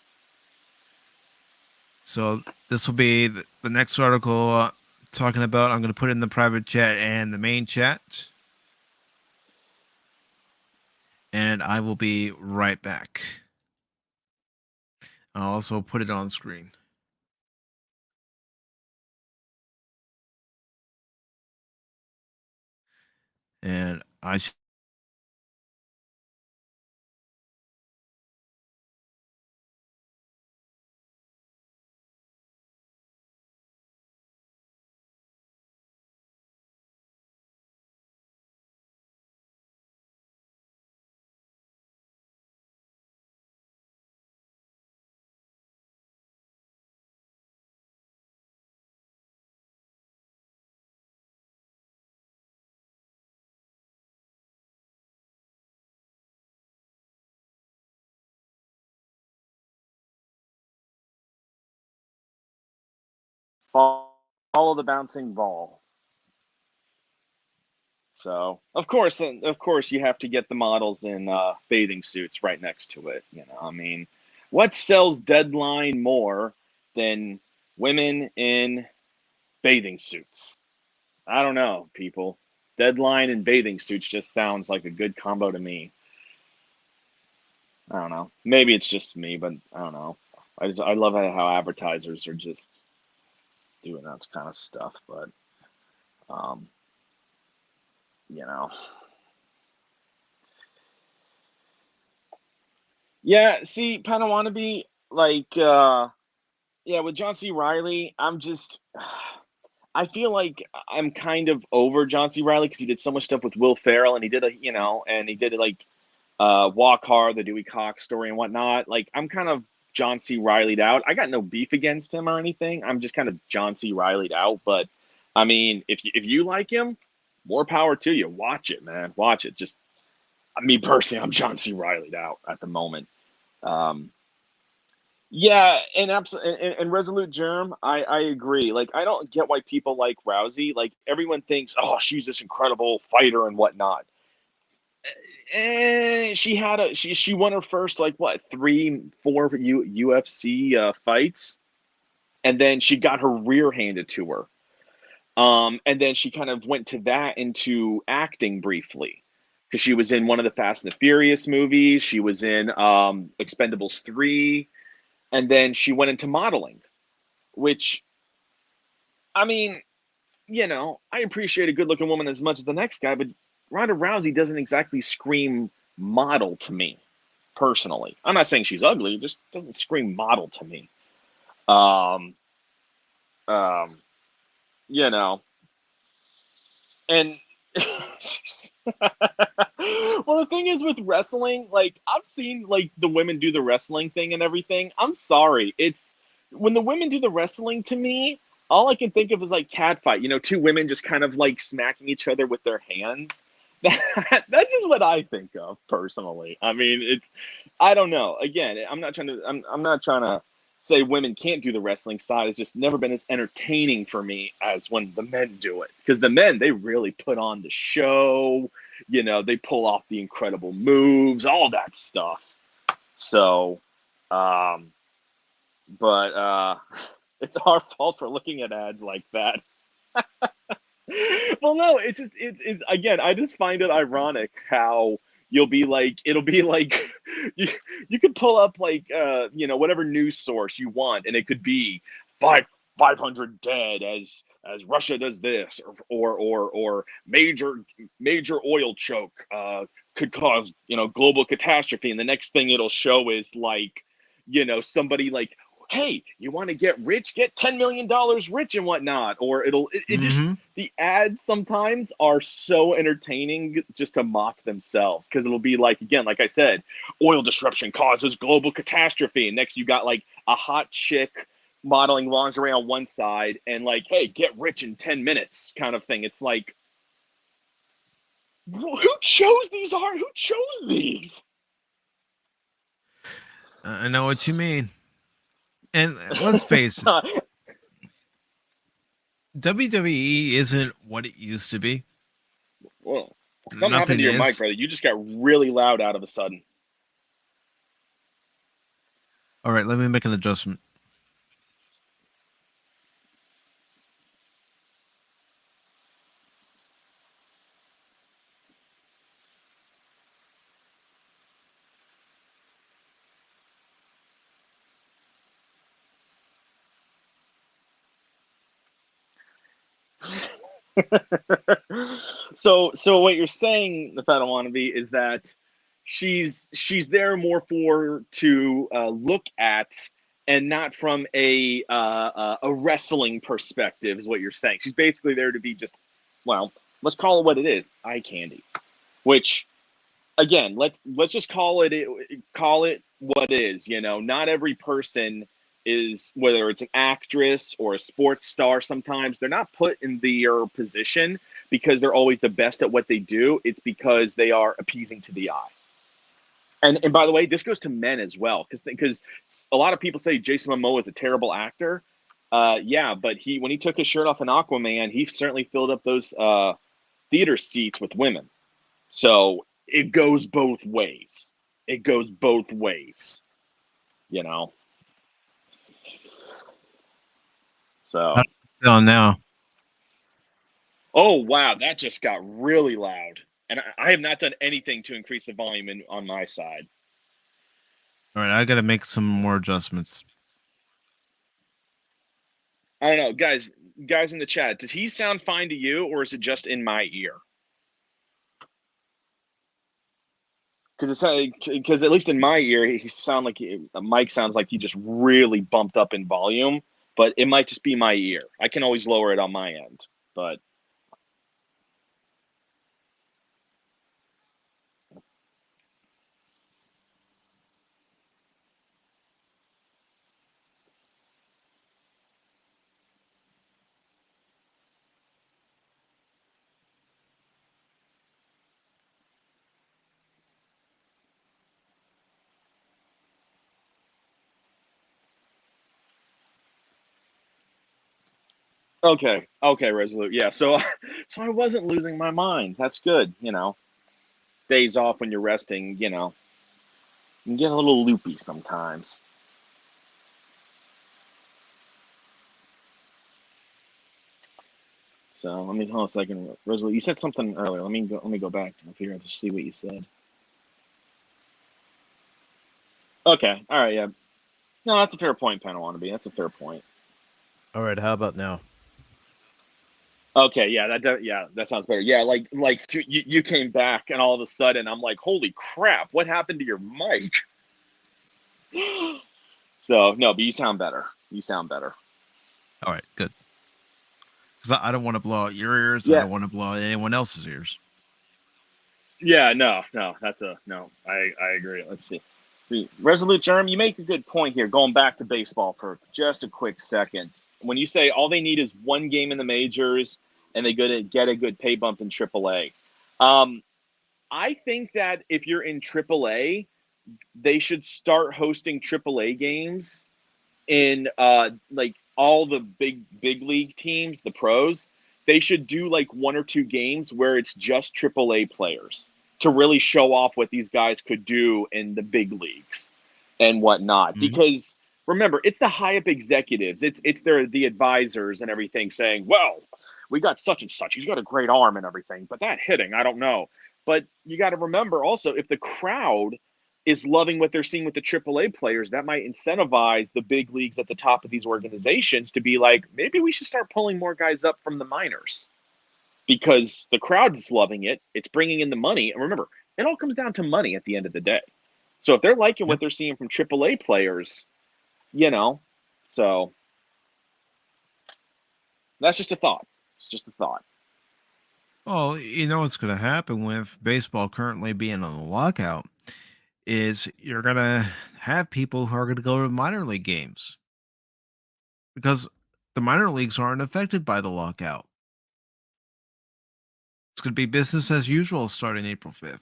So this will be the next article talking about. I'm going to put it in the private chat and the main chat, and I will be right back. I'll also put it on screen. And I Follow the bouncing ball. So of course, you have to get the models in bathing suits right next to it. You know, I mean, what sells Deadline more than women in bathing suits? I don't know, people. Deadline and bathing suits just sounds like a good combo to me. I don't know. Maybe it's just me, but I don't know. I love how advertisers are just doing that kind of stuff, but um, you know. Yeah, see, Panawannabe, like, yeah, with John C. Riley, I feel like I'm kind of over John C. Riley because he did so much stuff with Will Ferrell, and he did Walk Hard, the Dewey Cox story and whatnot. Like, I'm kind of John C. Riley'd out. I got no beef against him or anything. I'm just kind of John C. Riley'd out. But I mean, if you like him, more power to you. Watch it, man. Watch it. Just me personally, I'm John C. Riley'd out at the moment. Yeah, and Resolute Germ, I agree. Like, I don't get why people like Rousey. Like, everyone thinks, oh, she's this incredible fighter and whatnot. She won her first like what 3-4 UFC fights, and then she got her rear handed to her. And then she kind of went to that into acting briefly because she was in one of the Fast and the Furious movies. She was in Expendables 3. And then she went into modeling, which, I mean, I appreciate a good-looking woman as much as the next guy, but Ronda Rousey doesn't exactly scream model to me, personally. I'm not saying she's ugly; it just doesn't scream model to me. Um, um, you know, and well, the thing is with wrestling, like I've seen like the women do the wrestling thing and everything. I'm sorry, it's when the women do the wrestling to me, all I can think of is like catfight. Two women just kind of like smacking each other with their hands. That's just what I think of personally. I mean, I don't know. Again, I'm not trying to say women can't do the wrestling side. It's just never been as entertaining for me as when the men do it. Because the men, they really put on the show. They pull off the incredible moves, all that stuff. So, but it's our fault for looking at ads like that. Well, no, it's again, I just find it ironic how it'll be like you could pull up like whatever news source you want, and it could be 500 dead as Russia does this, or major oil choke could cause global catastrophe, and the next thing it'll show is like somebody like, hey, you want to get rich, get $10 million rich and whatnot, or it just, the ads sometimes are so entertaining just to mock themselves, because it'll be like, again, like I said, oil disruption causes global catastrophe, and next you got like a hot chick modeling lingerie on one side and like, hey, get rich in 10 minutes kind of thing. It's like, who chose these? I know what you mean. And let's face it. WWE isn't what it used to be. Whoa. Something happened Nothing to your mic, is. brother. You just got really loud out of a sudden. All right, let me make an adjustment. So what you're saying, the Fat Wannabe, is that she's there more for to look at and not from a wrestling perspective, is what you're saying. She's basically there to be just, well, let's call it what it is, eye candy. Which, again, let's just call it what it is. Not every person is, whether it's an actress or a sports star, sometimes they're not put in their position because they're always the best at what they do. It's because they are appeasing to the eye. And by the way, this goes to men as well, because a lot of people say Jason Momoa is a terrible actor. Yeah, but when he took his shirt off in Aquaman, he certainly filled up those theater seats with women. So it goes both ways. It goes both ways, you know. So, So now, oh wow, that just got really loud, and I have not done anything to increase the volume on my side. all right, I got to make some more adjustments. I don't know, guys in the chat. Does he sound fine to you, or is it just in my ear? Because at least in my ear, Mike sounds like he just really bumped up in volume, but it might just be my ear. I can always lower it on my end, but. Okay, Resolute. Yeah, so I wasn't losing my mind. That's good. Days off when you're resting. You can get a little loopy sometimes. So let me hold on a second, Resolute. You said something earlier. Let me go back up here to see what you said. Okay, all right, yeah. No, that's a fair point, Panawannabe. That's a fair point. All right, how about now? Okay, yeah, that sounds better. Yeah, like you came back and all of a sudden I'm like, holy crap, what happened to your mic? So no, but you sound better. You sound better. All right, good. Because I don't want to blow out your ears. I Yeah. don't want to blow out anyone else's ears. Yeah, no, that's no. I agree. Let's see. Resolute Germ, you make a good point here. Going back to baseball for just a quick second, when you say all they need is one game in the majors and they get a good pay bump in AAA, I think that if you're in AAA, they should start hosting AAA games in like all the big league teams, the pros. They should do like one or two games where it's just AAA players to really show off what these guys could do in the big leagues and whatnot. Mm-hmm. Because remember, it's the high up executives, it's the advisors and everything saying, well, we got such and such, he's got a great arm and everything, but that hitting, I don't know. But you got to remember also, if the crowd is loving what they're seeing with the AAA players, that might incentivize the big leagues at the top of these organizations to be like, maybe we should start pulling more guys up from the minors because the crowd is loving it. It's bringing in the money. And remember, it all comes down to money at the end of the day. So if they're liking what Yep. they're seeing from AAA players, so that's just a thought. It's just a thought. Well, you know what's going to happen with baseball currently being on the lockout is you're going to have people who are going to go to minor league games because the minor leagues aren't affected by the lockout. It's going to be business as usual starting April 5th.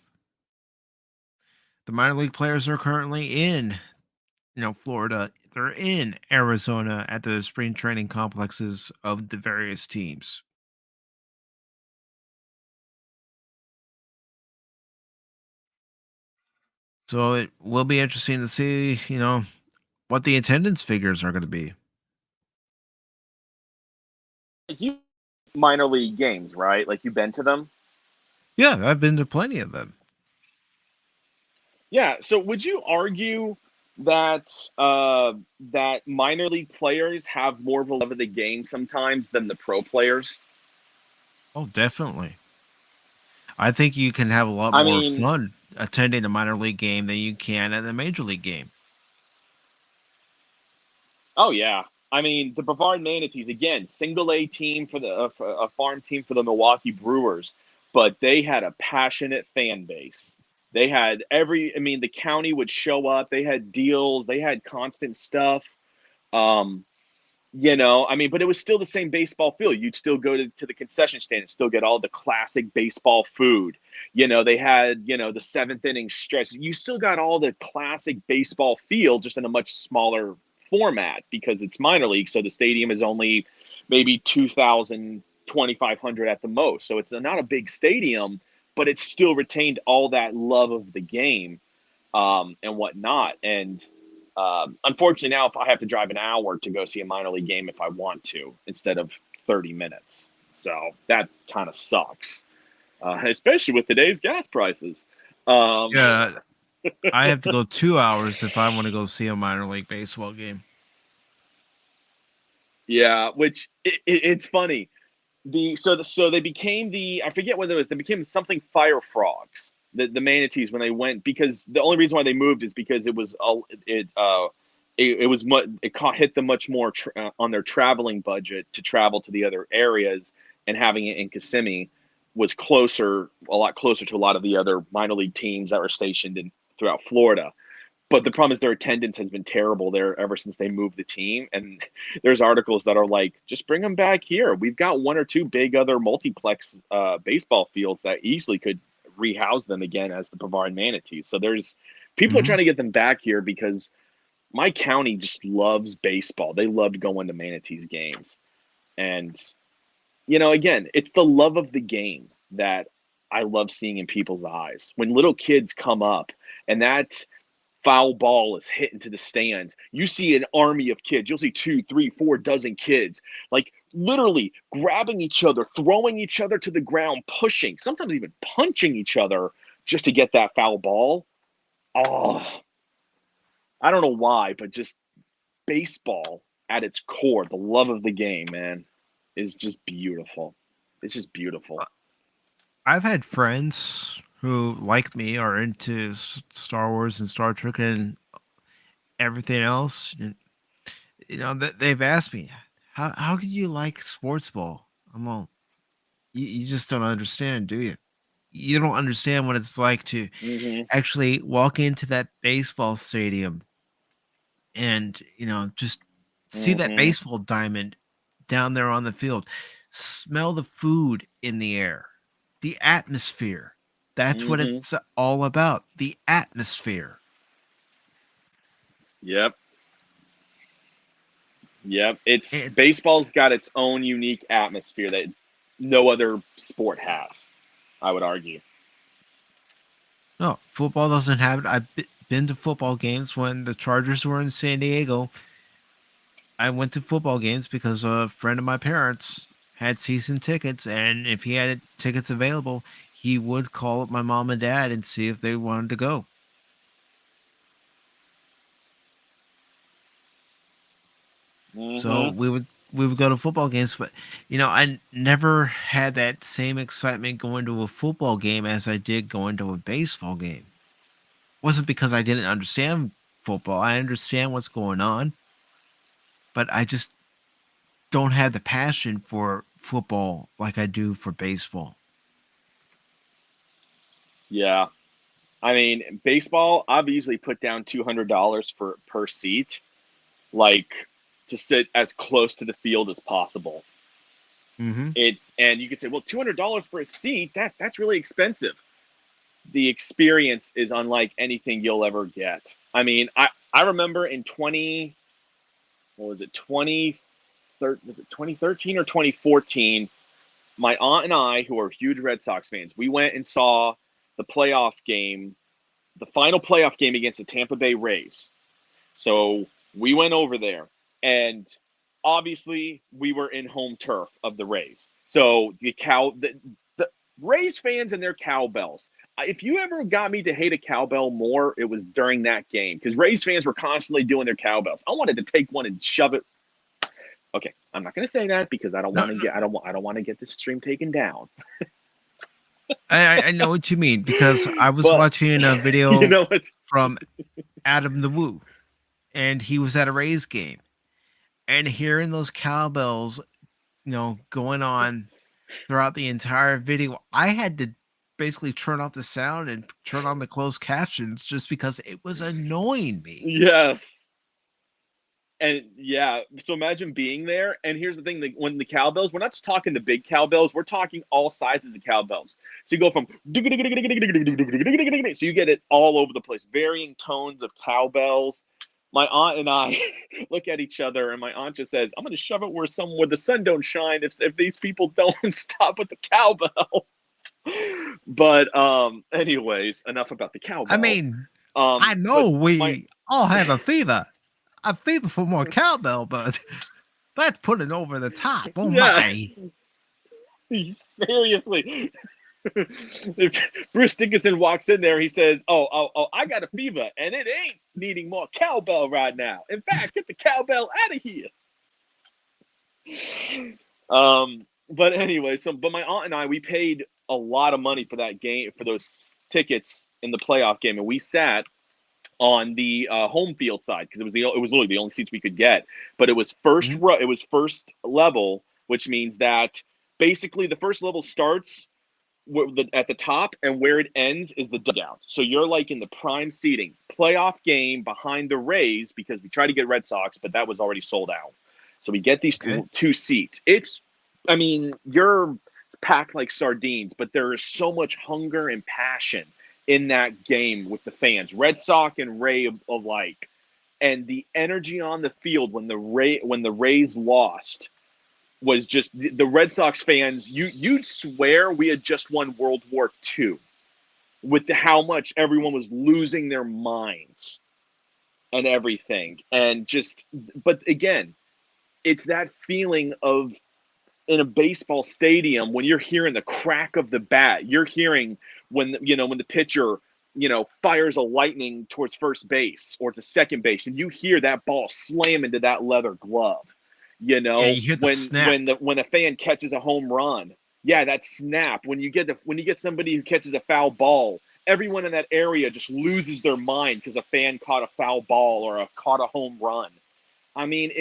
The minor league players are currently in Florida. They're in Arizona at the spring training complexes of the various teams. So it will be interesting to see, what the attendance figures are going to be. You minor league games, right? Like you've been to them. Yeah, I've been to plenty of them. Yeah. So would you argue that that minor league players have more of a love of the game sometimes than the pro players? Oh, definitely. I think you can have a lot I more mean, fun attending a minor league game than you can at a major league game. oh yeah. I mean, the Brevard Manatees again, single A team for a farm team for the Milwaukee Brewers, but they had a passionate fan base. They had I mean, the county would show up. They had deals. They had constant stuff. Um, I mean, but it was still the same baseball field. You'd still go to the concession stand and still get all the classic baseball food. They had, the seventh inning stretch. You still got all the classic baseball field, just in a much smaller format because it's minor league. So the stadium is only maybe 2,000, 2,500 at the most. So it's not a big stadium, but it still retained all that love of the game and whatnot. And unfortunately, now if I have to drive an hour to go see a minor league game if I want to instead of 30 minutes. So that kind of sucks, especially with today's gas prices. Um, Yeah, I have to go 2 hours if I want to go see a minor league baseball game. yeah, which it's funny. So they became I forget what it was. They became something Fire Frogs. The manatees when they went because the only reason why they moved is because it was it was hit them much more on their traveling budget to travel to the other areas, and having it in Kissimmee was a lot closer to a lot of the other minor league teams that were stationed throughout Florida. But the problem is their attendance has been terrible there ever since they moved the team. And there's articles that are like, just bring them back here. We've got one or two big other multiplex baseball fields that easily could rehouse them again as the Brevard Manatees. So there's people are Hmm. trying to get them back here because my county just loves baseball. They loved going to Manatees games. And, again, it's the love of the game that I love seeing in people's eyes. When little kids come up and that foul ball is hit into the stands, you see an army of kids. You'll see 2, 3, 4 dozen kids, like literally grabbing each other, throwing each other to the ground, pushing, sometimes even punching each other just to get that foul ball. Oh, I don't know why, but just baseball at its core, the love of the game, man, is just beautiful. It's just beautiful. I've had friends who, like me, are into Star Wars and Star Trek and everything else. And, they've asked me, how can you like sports ball? I'm all, you just don't understand, do you? You don't understand what it's like to Hmm. actually walk into that baseball stadium and just see that Hmm. baseball diamond down there on the field, smell the food in the air, the atmosphere. That's what Hmm. it's all about, the atmosphere. Yep. Yep. It's And baseball's got its own unique atmosphere that no other sport has, I would argue. no, football doesn't have it. I've been to football games when the Chargers were in San Diego. I went to football games because a friend of my parents had season tickets, and if he had tickets available, he would call up my mom and dad and see if they wanted to go. So Hmm. we would go to football games, but I never had that same excitement going to a football game as I did going to a baseball game. Wasn't because I didn't understand football. I understand what's going on, but I just don't have the passion for football like I do for baseball. Yeah. I mean, baseball, I've usually put down $200 for per seat, like to sit as close to the field as possible. Hmm. And you could say, well, $200 for a seat, that's really expensive. The experience is unlike anything you'll ever get. I mean, I remember in 2013 or 2014, my aunt and I, who are huge Red Sox fans, we went and saw the playoff game, the final playoff game against the Tampa Bay Rays. So we went over there, and obviously we were in home turf of the Rays. So the Rays fans and their cowbells. If you ever got me to hate a cowbell more, it was during that game, because Rays fans were constantly doing their cowbells. I wanted to take one and shove it. Okay, I'm not going to say that because I don't want to get I don't want to get this stream taken down. I know what you mean, because I was But watching a video you know what? from Adam the Woo, and he was at a Rays game, and hearing those cowbells, going on throughout the entire video, I had to basically turn off the sound and turn on the closed captions just because it was annoying me. Yes. And yeah, so imagine being there. And here's the thing: when the cowbells, we're not just talking the big cowbells, we're talking all sizes of cowbells. So you go from so you get it all over the place, varying tones of cowbells. My aunt and I look at each other, and my aunt just says, "I'm going to shove it where the sun don't shine if these people don't stop with the cowbell." But anyways, enough about the cowbell. I mean, I know we all have a fever for more cowbell, but that's putting over the top. Oh my! Seriously. If Bruce Dickinson walks in there, he says, "Oh, I got a fever, and it ain't needing more cowbell right now. In fact, get the cowbell out of here." But anyway, but my aunt and I, we paid a lot of money for that game, for those tickets in the playoff game, and we sat on the home field side because it was literally the only seats we could get. But it was first row, it was first level, which means that basically the first level starts at the top, and where it ends is the dugout. So you're like in the prime seating. Playoff game behind the Rays, because we tried to get Red Sox, but that was already sold out. So we get these two seats. You're packed like sardines, but there is so much hunger and passion in that game with the fans. Red Sox and Ray alike. And the energy on the field when the Rays lost was just the Red Sox fans. You'd swear we had just won World War II with how much everyone was losing their minds and everything. And but again, it's that feeling of in a baseball stadium when you're hearing the crack of the bat, you're hearing when the pitcher fires a lightning towards first base or to second base, and you hear that ball slam into that leather glove. You hear the snap. when a fan catches a home run, that snap. When you get somebody who catches a foul ball, everyone in that area just loses their mind because a fan caught a foul ball or caught a home run. I mean,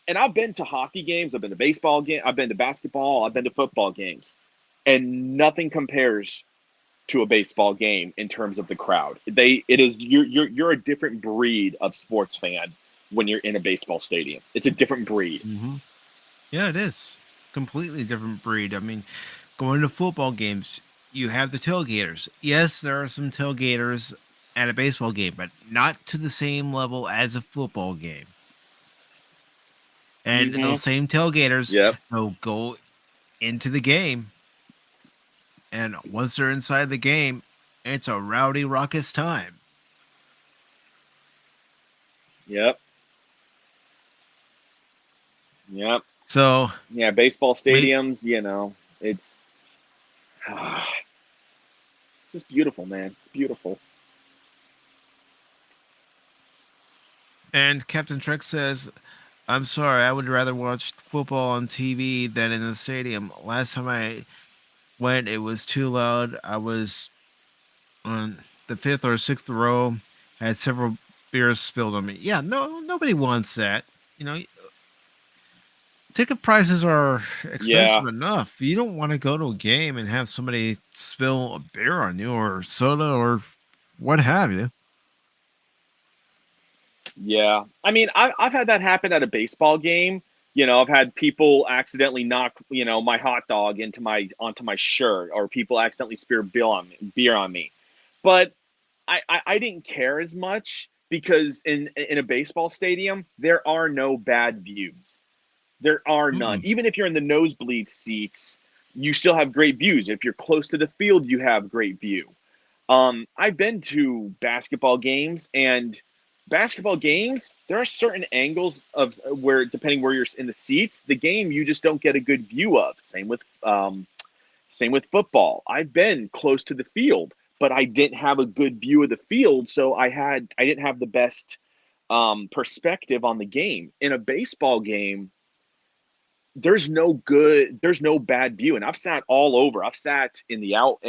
and I've been to hockey games, I've been to baseball games, I've been to basketball, I've been to football games, and nothing compares to a baseball game in terms of the crowd. You're a different breed of sports fan when you're in a baseball stadium. It's a different breed. Mm-hmm. Yeah, it is. Completely different breed. I mean, going to football games, you have the tailgaters. Yes, there are some tailgaters at a baseball game, but not to the same level as a football game. And those same tailgaters will go into the game. And once they're inside the game, it's a rowdy, raucous time. Yep. So yeah, baseball stadiums, it's just beautiful, man. It's beautiful. And Captain Trek says, "I'm sorry, I would rather watch football on TV than in the stadium. Last time I went, it was too loud. I was on the 5th or 6th row. I had several beers spilled on me." Yeah, nobody wants that. Ticket prices are expensive enough. You don't want to go to a game and have somebody spill a beer on you or soda or what have you. Yeah. I mean, I've had that happen at a baseball game. I've had people accidentally knock, my hot dog onto my shirt, or people accidentally spill beer on me. But I didn't care as much because in a baseball stadium, there are no bad views. There are none. Mm. Even if you're in the nosebleed seats, you still have great views. If you're close to the field, you have great view. I've been to basketball games, and basketball games, there are certain angles of where, depending where you're in the seats, the game you just don't get a good view of. Same with football. I've been close to the field, but I didn't have a good view of the field, so I didn't have the best perspective on the game. In a baseball game, there's no bad view, and I've sat all over. I've sat in the out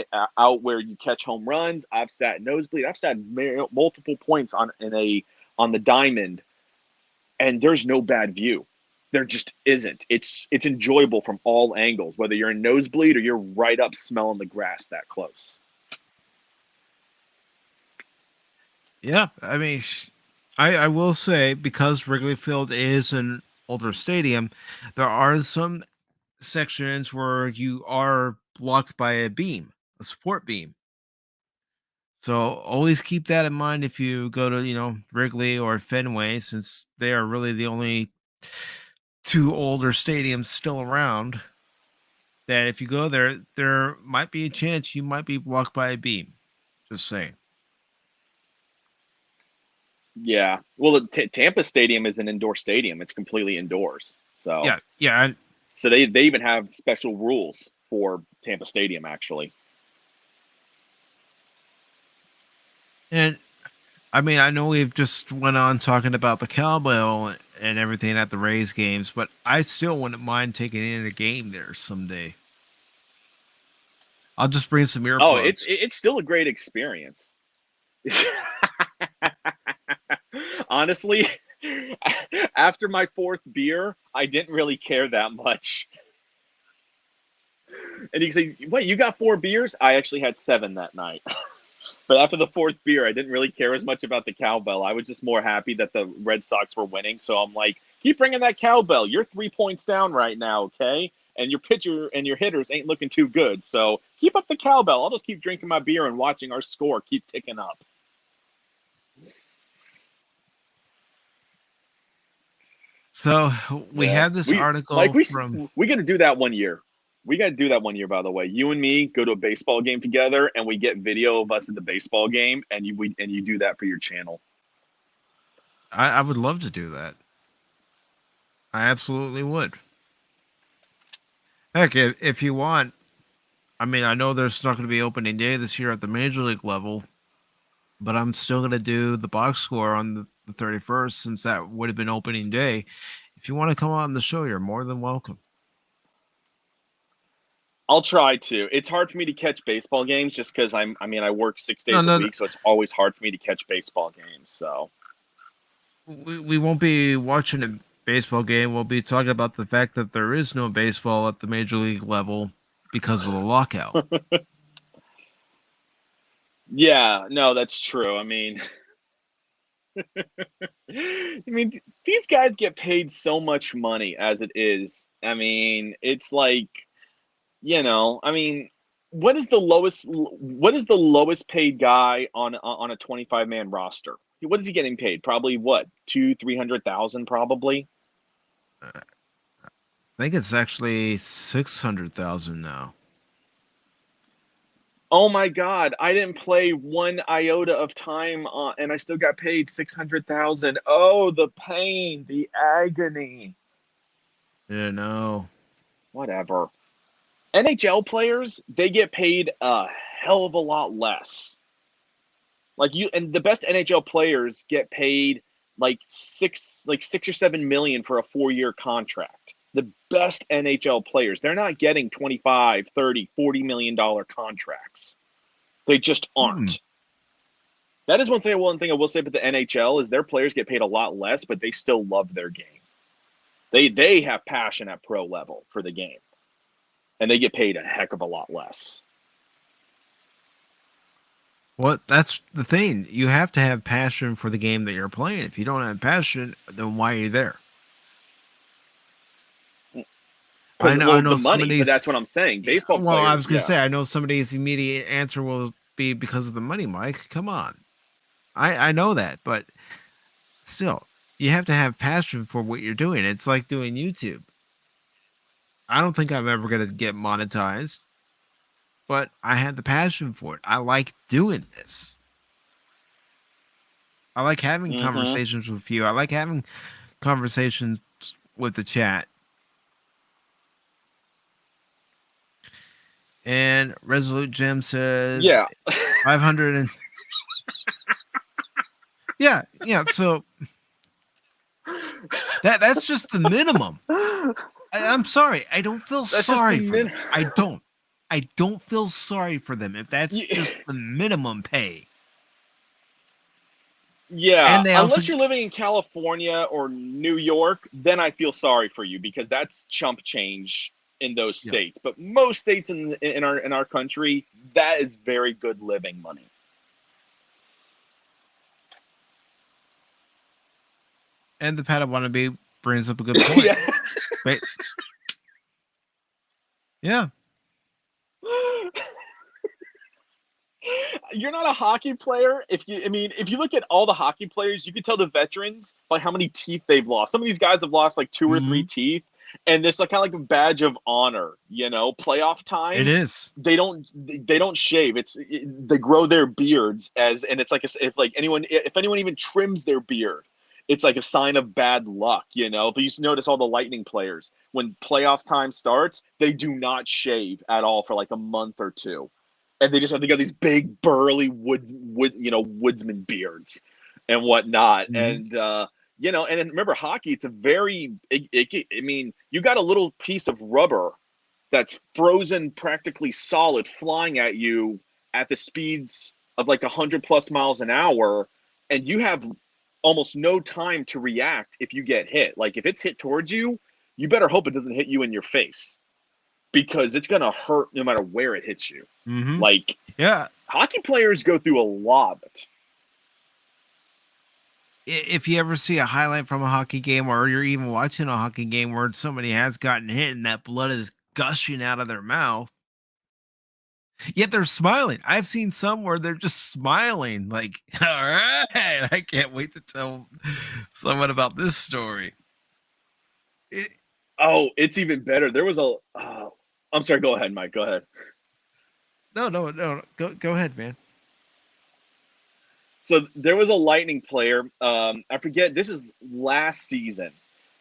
where you catch home runs. I've sat nosebleed. I've sat multiple points on the diamond, and there's no bad view. There just isn't. It's enjoyable from all angles, whether you're in nosebleed or you're right up smelling the grass that close. Yeah, I mean, I will say, because Wrigley Field is an older stadium, there are some sections where you are blocked by a beam, a support beam. So always keep that in mind if you go to, Wrigley or Fenway, since they are really the only two older stadiums still around. That if you go there, there might be a chance you might be blocked by a beam. Just saying. Yeah. Well, the Tampa Stadium is an indoor stadium. It's completely indoors. So Yeah. So they even have special rules for Tampa Stadium, actually. And I mean, I know we've just went on talking about the cowbell and everything at the Rays games, but I still wouldn't mind taking in a game there someday. I'll just bring some Oh, earplugs. it's still a great experience. Honestly, after my fourth beer, I didn't really care that much. And you say, wait, you got 4 beers? I actually had 7 that night. But after the fourth beer, I didn't really care as much about the cowbell. I was just more happy that the Red Sox were winning. So I'm like, keep bringing that cowbell. You're 3 points down right now, okay? And your pitcher and your hitters ain't looking too good. So keep up the cowbell. I'll just keep drinking my beer and watching our score keep ticking up. So we Yeah. have this article Mike, from. we got to do that one year. We got to do that one year, by the way. You and me go to a baseball game together, and we get video of us at the baseball game, and you do that for your channel. I would love to do that. I absolutely would. Heck, if you want, I mean, I know there's not going to be opening day this year at the major league level, but I'm still going to do the box score on the 31st, since that would have been opening day. If you want to come on the show, you're more than welcome. I'll try to. It's hard for me to catch baseball games just because I work 6 days a week, so it's always hard for me to catch baseball games. So we won't be watching a baseball game. We'll be talking about the fact that there is no baseball at the major league level because of the lockout. Yeah, no, that's true. I mean, these guys get paid so much money as it is. I mean, it's like, I mean, what is the lowest paid guy on a 25-man roster? What is he getting paid? Probably what, 200,000-300,000 probably. I think it's actually 600,000 now. Oh my God! I didn't play one iota of time, and I still got paid 600,000. Oh, the pain, the agony. Yeah, no. Whatever. NHL players, they get paid a hell of a lot less. And the best NHL players get paid like six or 7 million for a 4-year contract. The best NHL players, they're not getting 25, 30, 40 million dollar contracts. They just aren't. That is one thing I will say about the NHL is their players get paid a lot less, but they still love their game. They have passion at pro level for the game. And they get paid a heck of a lot less. Well, that's the thing. You have to have passion for the game that you're playing. If you don't have passion, then why are you there? I know the money, but that's what I'm saying. Baseball players. I was going to say, I know somebody's immediate answer will be because of the money, Mike. Come on. I know that, but still, you have to have passion for what you're doing. It's like doing YouTube. I don't think I'm ever gonna get monetized, but I had the passion for it. I like doing this. I like having Mm-hmm. conversations with you. I like having conversations with the chat. And Resolute Gem says Yeah. 500 and yeah, yeah. So that's just the minimum. I'm sorry. I don't feel That's just the sorry for them. minimum. I don't. I don't feel sorry for them if that's just the minimum pay. Yeah, And they also unless you're living in California or New York, then I feel sorry for you because that's chump change in those yeah. states. But most states in our country, that is very good living money. And the Padawannabe brings up a good point. Yeah. But yeah. You're not a hockey player. If you look at all the hockey players, you can tell the veterans by how many teeth they've lost. Some of these guys have lost like 2 or 3 Mm-hmm. teeth, and this like kind of like a badge of honor. Playoff It time. is. They don't shave. They grow their beards and it's like if anyone even trims their beard, it's like a sign of bad luck. If you notice all the Lightning players when playoff time starts, they do not shave at all for like a month or two and they got these big burly woodsman beards and whatnot Mm-hmm. and then remember hockey, it's a very you got a little piece of rubber that's frozen practically solid flying at you at the speeds of like 100 plus miles an hour and you have almost no time to react if you get hit. Like if it's hit towards you, you better hope it doesn't hit you in your face because it's going to hurt no matter where it hits you. Mm-hmm. Like Yeah. hockey players go through a lot of it. If you ever see a highlight from a hockey game or you're even watching a hockey game where somebody has gotten hit and that blood is gushing out of their mouth, yet they're smiling. I've seen some where they're just smiling, like, all right, I can't wait to tell someone about this story. It's even better. There was I'm sorry, go ahead, Mike. Go ahead. No. Go ahead, man. So there was a Lightning player. I forget. This is last season,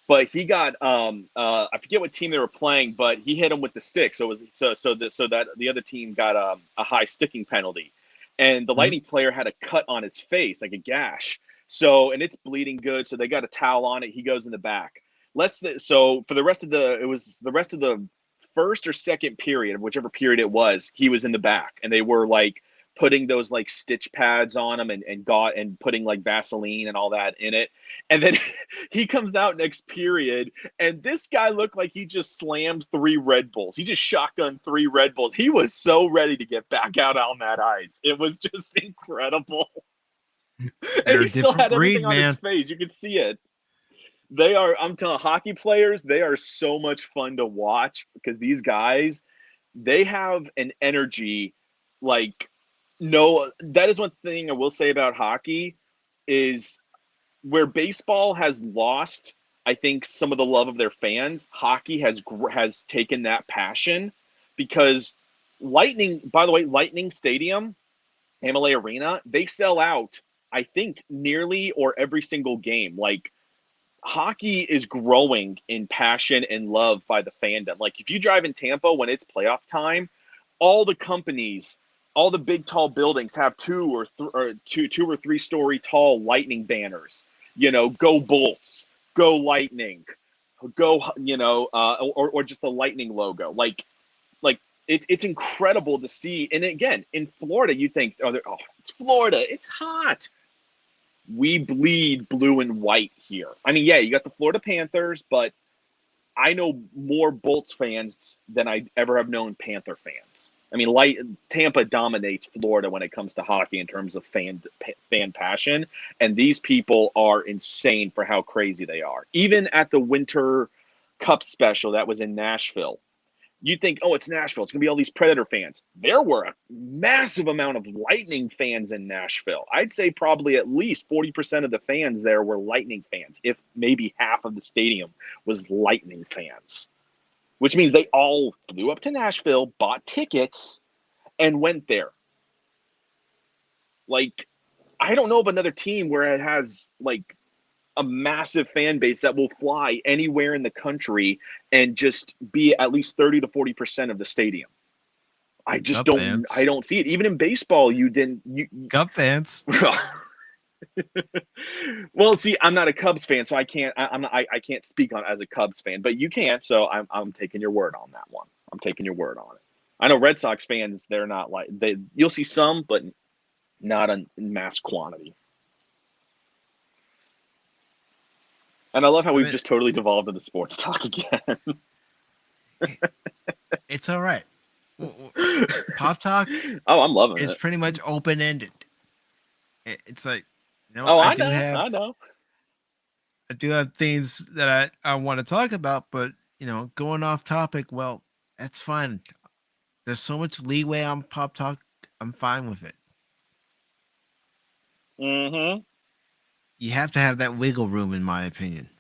but he got I forget what team they were playing, but he hit him with the stick. So it was that the other team got a high sticking penalty, and the Mhm. Lightning player had a cut on his face, like a gash. And it's bleeding good. So they got a towel on it. He goes in the back. So for the rest of the first or second period, whichever period it was, he was in the back, and they were like putting those like stitch pads on him and putting like Vaseline and all that in it. And then he comes out next period, and this guy looked like he just slammed 3 Red Bulls. He just shotgunned 3 Red Bulls. He was so ready to get back out on that ice. It was just incredible. And They're he a still different had breed, everything on his man. face. You could see it. I'm telling hockey players, they are so much fun to watch because these guys, they have an energy like no, that is one thing I will say about hockey is where baseball has lost, I think, some of the love of their fans. Hockey has taken that passion because Lightning, by the way, Lightning Stadium, Amalie Arena, they sell out, I think, nearly or every single game. Like hockey is growing in passion and love by the fandom. Like if you drive in Tampa when it's playoff time, all the companies, all the big tall buildings have 2 or 3 story tall lightning banners. Go Bolts, go Lightning, go or just the Lightning logo. Like it's incredible to see. And again, in Florida, you think, it's Florida, it's hot. We bleed blue and white here. I mean, yeah, you got the Florida Panthers, but I know more Bolts fans than I ever have known Panther fans. I mean, Tampa dominates Florida when it comes to hockey in terms of fan passion, and these people are insane for how crazy they are. Even at the Winter Cup special that was in Nashville, you'd think, oh, it's Nashville. It's going to be all these Predator fans. There were a massive amount of Lightning fans in Nashville. I'd say probably at least 40% of the fans there were Lightning fans, if maybe half of the stadium was Lightning fans, which means they all flew up to Nashville, bought tickets, and went there. Like, I don't know of another team where it has, like, a massive fan base that will fly anywhere in the country and just be at least 30 to 40% of the stadium. I just Cup don't fans. I don't see it. Even in baseball, you Cup fans. Well, see, I'm not a Cubs fan, so I can't speak on as a Cubs fan, but you can, so I'm taking your word on that one. I'm taking your word on it. I know Red Sox fans, they're not like you'll see some, but not in mass quantity. And I love how we've just totally devolved into sports talk again. It's all right. Pop Talk Oh, I'm loving is it. pretty much open-ended. It's like, I do have things that I want to talk about, but going off topic, well, that's fine. There's so much leeway on Pop Talk. I'm fine with it. Mm-hmm. You have to have that wiggle room, in my opinion.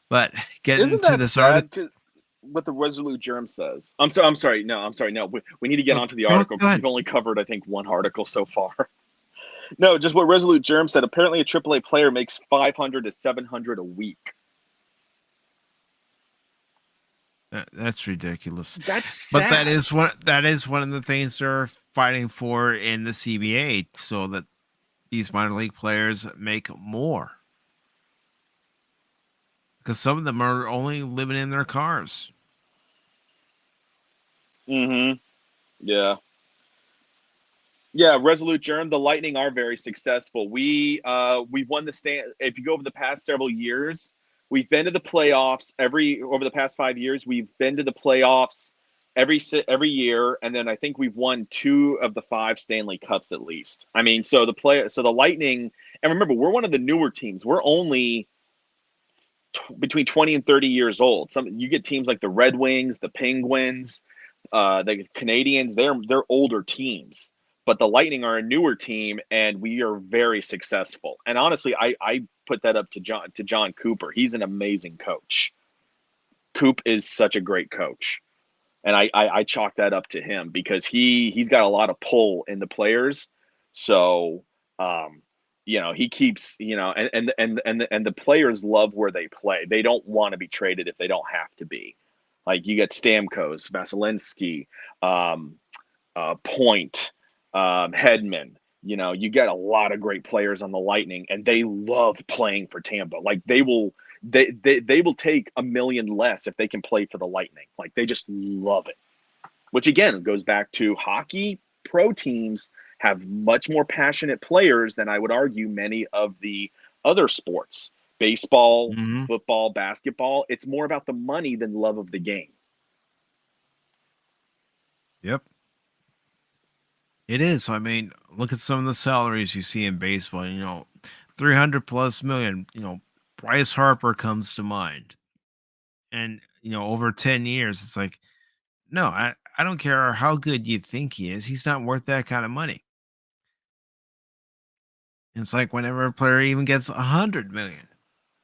But getting to this article, what the Resolute Germ says. I'm sorry. No. We need to get onto the article because we've only covered, I think, one article so far. No, just what Resolute Germ said. Apparently, a AAA player makes $500 to $700 a week. That's ridiculous. That's sad. But that is one of the things they're fighting for in the CBA, so that these minor league players make more. Because some of them are only living in their cars. Mm-hmm. Yeah. Yeah, Resolute Germ, the Lightning are very successful. We've won the stand. If you go over the past several years, we've been to the playoffs over the past 5 years. We've been to the playoffs every year, and then I think we've won 2 of the 5 Stanley Cups at least. I mean, so the Lightning, and remember, we're one of the newer teams. We're only between 20 and 30 years old. You get teams like the Red Wings, the Penguins, the Canadians. They're older teams. But the Lightning are a newer team, and we are very successful. And honestly, I put that up to John Cooper. He's an amazing coach. Coop is such a great coach. And I chalk that up to him because he's got a lot of pull in the players. So, he keeps, and the players love where they play. They don't want to be traded if they don't have to be. Like, you get Stamkos, Vasilevsky, Point, Hedman. You get a lot of great players on the Lightning, and they love playing for Tampa. Like, they will take $1 million less if they can play for the Lightning. Like, they just love it. Which again goes back to hockey. Pro teams have much more passionate players than I would argue many of the other sports. Baseball, football, basketball. It's more about the money than love of the game. Yep. It is. I mean, look at some of the salaries you see in baseball. 300 plus million. Bryce Harper comes to mind, and over 10 years, it's like, no, I don't care how good you think he is. He's not worth that kind of money. It's like whenever a player even gets 100 million,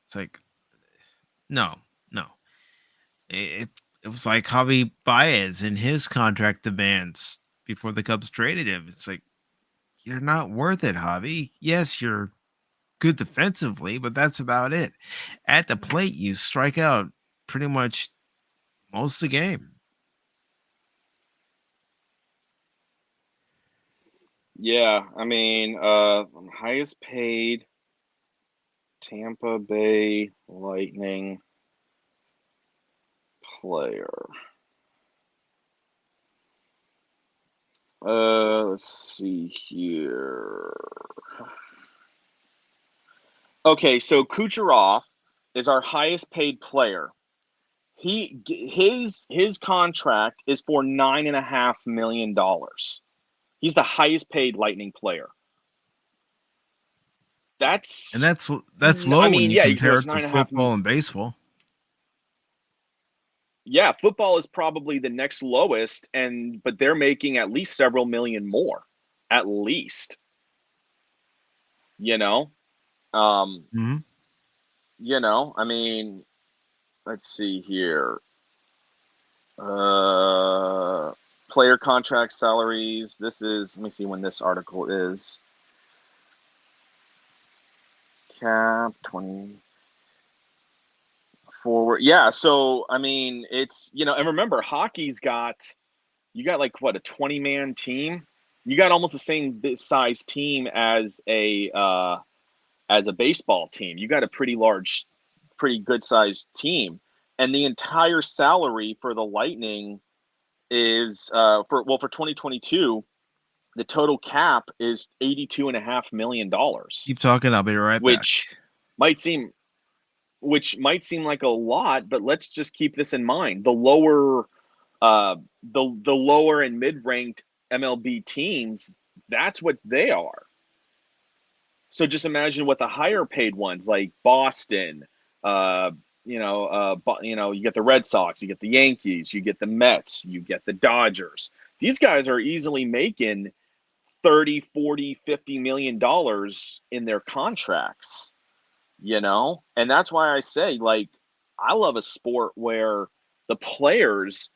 it's like, no. It was like Javi Baez in his contract demands before the Cubs traded him. It's like, you're not worth it, Javi. Yes, you're good defensively, but that's about it. At the plate, you strike out pretty much most of the game. Yeah, I mean, highest paid Tampa Bay Lightning player. Let's see here. Okay, so Kucherov is our highest paid player. His contract is for $9.5 million. He's the highest paid Lightning player. That's And that's I low when mean, you yeah, so compare it's it to 9.5. football and baseball. Yeah, football is probably the next lowest, but they're making at least several million more, at least. You know, Mhm. I mean, let's see here. Player contract salaries. This is, let me see when this article is. Cap 20 forward. Yeah, so I mean, it's, and remember, hockey's you got like what, a 20-man team? You got almost the same size team as a baseball team. You got a pretty large, pretty good sized team. And the entire salary for the Lightning is for 2022, the total cap is $82.5 million, Keep talking. I'll be right back. which might seem like a lot, but let's just keep this in mind. The lower and mid-ranked MLB teams, that's what they are. So just imagine what the higher paid ones like Boston, you get the Red Sox, you get the Yankees, you get the Mets, you get the Dodgers. These guys are easily making 30, 40, 50 million dollars in their contracts, And that's why I say, like, I love a sport where the players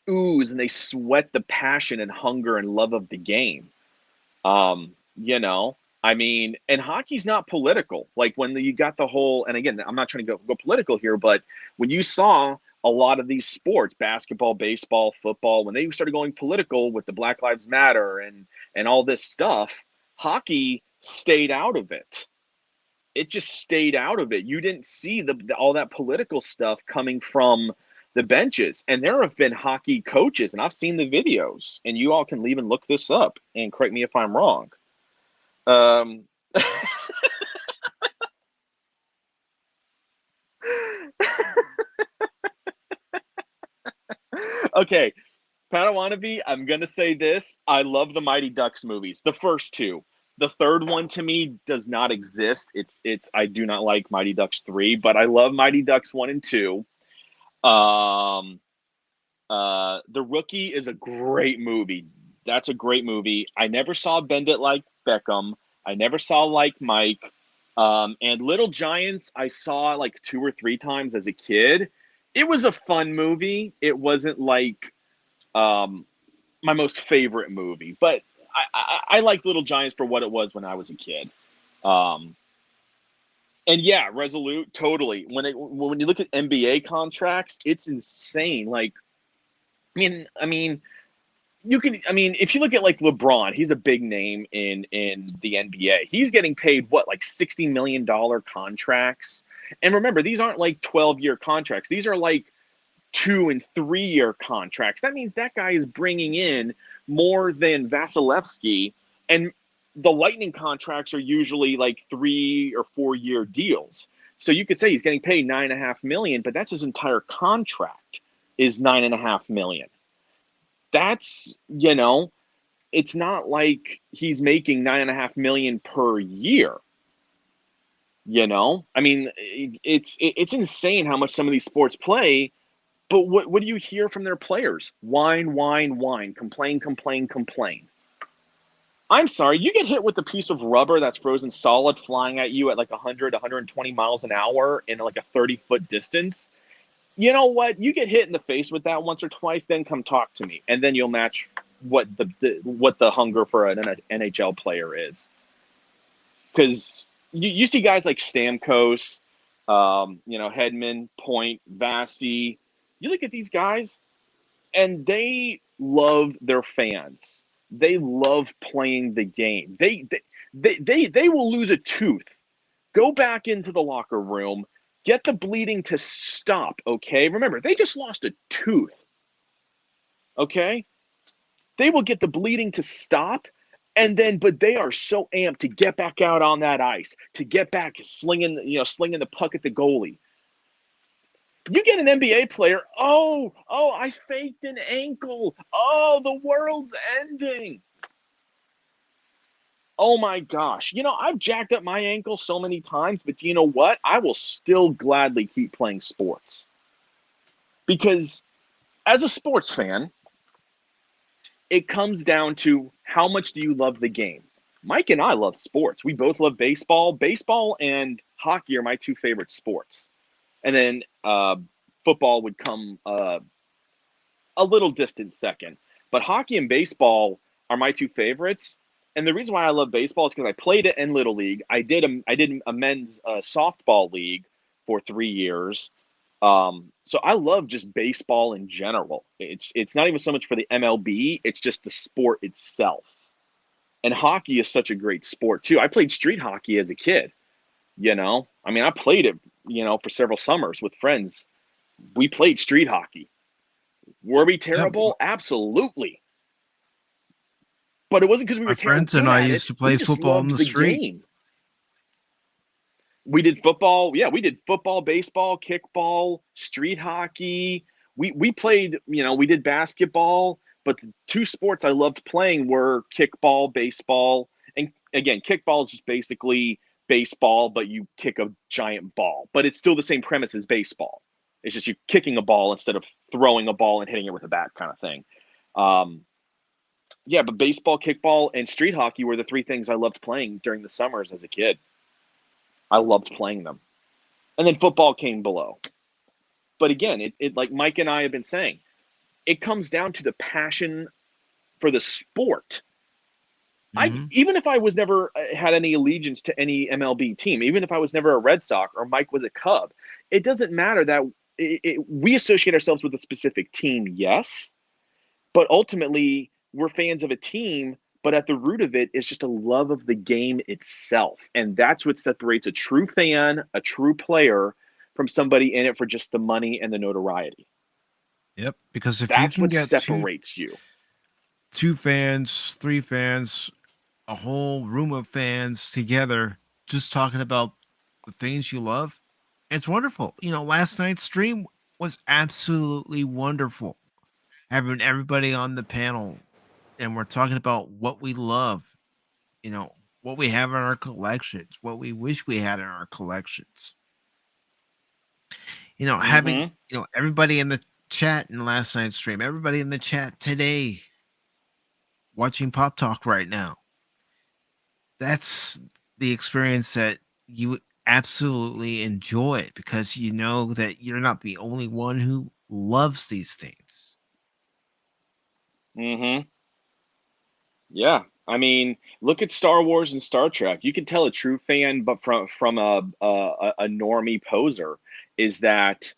ooze and they sweat the passion and hunger and love of the game. I mean, and hockey's not political. Like when you got the whole, and again, I'm not trying to go political here, but when you saw a lot of these sports, basketball, baseball, football, when they started going political with the Black Lives Matter and all this stuff, hockey stayed out of it. It just stayed out of it. You didn't see all that political stuff coming from the benches. And there have been hockey coaches, and I've seen the videos, and you all can leave and look this up and correct me if I'm wrong. Okay, Padawannabe, I'm going to say this. I love the Mighty Ducks movies, the first two. The third one to me does not exist. I do not like Mighty Ducks 3, but I love Mighty Ducks 1 and 2. The Rookie is a great movie. That's a great movie. I never saw Bend It Like Beckham. I never saw Like Mike. And Little Giants, I saw like 2 or 3 times as a kid. It was a fun movie. It wasn't like my most favorite movie, but I liked Little Giants for what it was when I was a kid. And yeah, Resolute, totally. When you look at NBA contracts, it's insane. Like, I mean, if you look at like LeBron, he's a big name in the NBA. He's getting paid what, like $60 million contracts. And remember, these aren't like 12-year contracts. These are like 2 and 3 year contracts. That means that guy is bringing in more than Vasilevsky, and the Lightning contracts are usually like 3 or 4 year deals. So you could say he's getting paid $9.5 million, but that's his entire contract is $9.5 million. That's, it's not like he's making $9.5 million per year. I mean, it's insane how much some of these sports play. But what do you hear from their players? Whine, whine, whine, complain, complain, complain. I'm sorry, you get hit with a piece of rubber that's frozen solid flying at you at like 100, 120 miles an hour in like a 30-foot distance. You know what? You get hit in the face with that once or twice, then come talk to me, and then you'll match what the hunger for an NHL player is. Because you see guys like Stamkos, Hedman, Point, Vasi. You look at these guys, and they love their fans. They love playing the game. They will lose a tooth, go back into the locker room, get the bleeding to stop. Okay, remember they just lost a tooth. Okay, they will get the bleeding to stop. But they are so amped to get back out on that ice, to get back slinging the puck at the goalie. You get an NBA player, I faked an ankle. Oh, the world's ending. Oh my gosh. I've jacked up my ankle so many times, but you know what? I will still gladly keep playing sports. Because as a sports fan, it comes down to how much do you love the game? Mike and I love sports. We both love baseball. Baseball and hockey are my two favorite sports. And then football would come a little distant second. But hockey and baseball are my two favorites. And the reason why I love baseball is because I played it in Little League. I did a men's softball league for 3 years. So I love just baseball in general. It's not even so much for the MLB. It's just the sport itself. And hockey is such a great sport too. I played street hockey as a kid. I played it, for several summers with friends. We played street hockey. Were we terrible? Absolutely. But it wasn't because we were My friends and I used to play football in the street. Game. We did football. Yeah, we did football, baseball, kickball, street hockey. We played, we did basketball. But the two sports I loved playing were kickball, baseball. And again, kickball is just basically baseball, but you kick a giant ball. But it's still the same premise as baseball. It's just you're kicking a ball instead of throwing a ball and hitting it with a bat kind of thing. Yeah, but baseball, kickball, and street hockey were the three things I loved playing during the summers as a kid. I loved playing them. And then football came below. But again, it like Mike and I have been saying, it comes down to the passion for the sport. Even if I was never had any allegiance to any MLB team, even if I was never a Red Sox or Mike was a Cub, it doesn't matter that we associate ourselves with a specific team, yes, but ultimately we're fans of a team, but at the root of it is just a love of the game itself. And that's what separates a true fan, a true player, from somebody in it for just the money and the notoriety. Yep, because if that's you can what get separates you. 2 fans, 3 fans, a whole room of fans together just talking about the things you love, it's wonderful. Last night's stream was absolutely wonderful. Having everybody on the panel and we're talking about what we love, what we have in our collections, what we wish we had in our collections. Having, everybody in the chat in last night's stream, everybody in the chat today watching Pop Talk right now. That's the experience that you absolutely enjoy because you know that you're not the only one who loves these things. Yeah. Look at Star Wars and Star Trek. You can tell a true fan, but from a normie poser, is that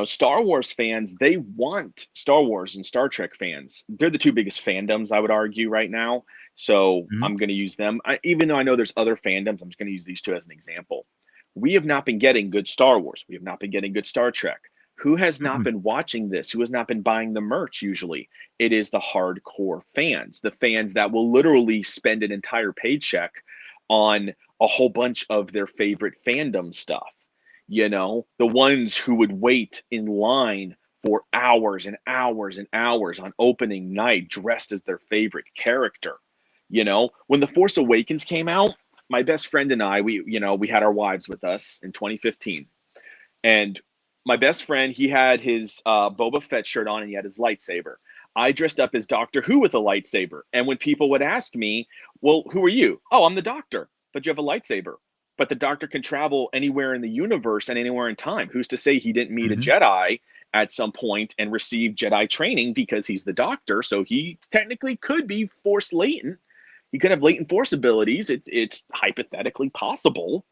Star Wars fans, they want Star Wars and Star Trek fans. They're the two biggest fandoms, I would argue, right now. So I'm going to use them. Even though I know there's other fandoms, I'm just going to use these two as an example. We have not been getting good Star Wars. We have not been getting good Star Trek. Who has not been watching this? Who has not been buying the merch usually? It is the hardcore fans, the fans that will literally spend an entire paycheck on a whole bunch of their favorite fandom stuff. The ones who would wait in line for hours and hours and hours on opening night dressed as their favorite character. When The Force Awakens came out, my best friend and I, we had our wives with us in 2015. And my best friend, he had his Boba Fett shirt on and he had his lightsaber. I dressed up as Doctor Who with a lightsaber. And when people would ask me, well, who are you? Oh, I'm the Doctor, but you have a lightsaber. But the Doctor can travel anywhere in the universe and anywhere in time. Who's to say he didn't meet a Jedi at some point and receive Jedi training because he's the Doctor? So he technically could be Force latent. He could have latent Force abilities. It's hypothetically possible,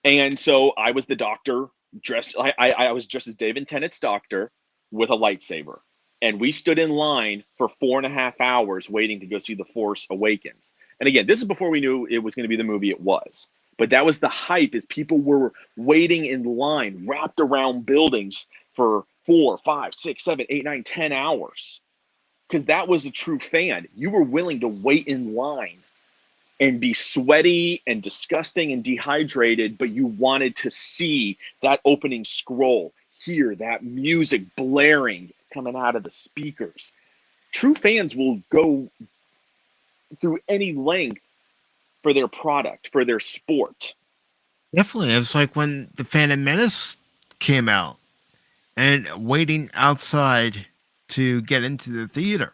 And so I was the Doctor dressed. I was dressed as David Tennant's Doctor with a lightsaber. And we stood in line for 4.5 hours waiting to go see The Force Awakens. And again, this is before we knew it was going to be the movie it was. But that was the hype, as people were waiting in line, wrapped around buildings for 4, 5, 6, 7, 8, 9, 10 hours. Because that was a true fan. You were willing to wait in line and be sweaty and disgusting and dehydrated, but you wanted to see that opening scroll, hear that music blaring coming out of the speakers. True fans will go through any length for their product, for their sport. Definitely. It's like when the Phantom Menace came out and waiting outside to get into the theater.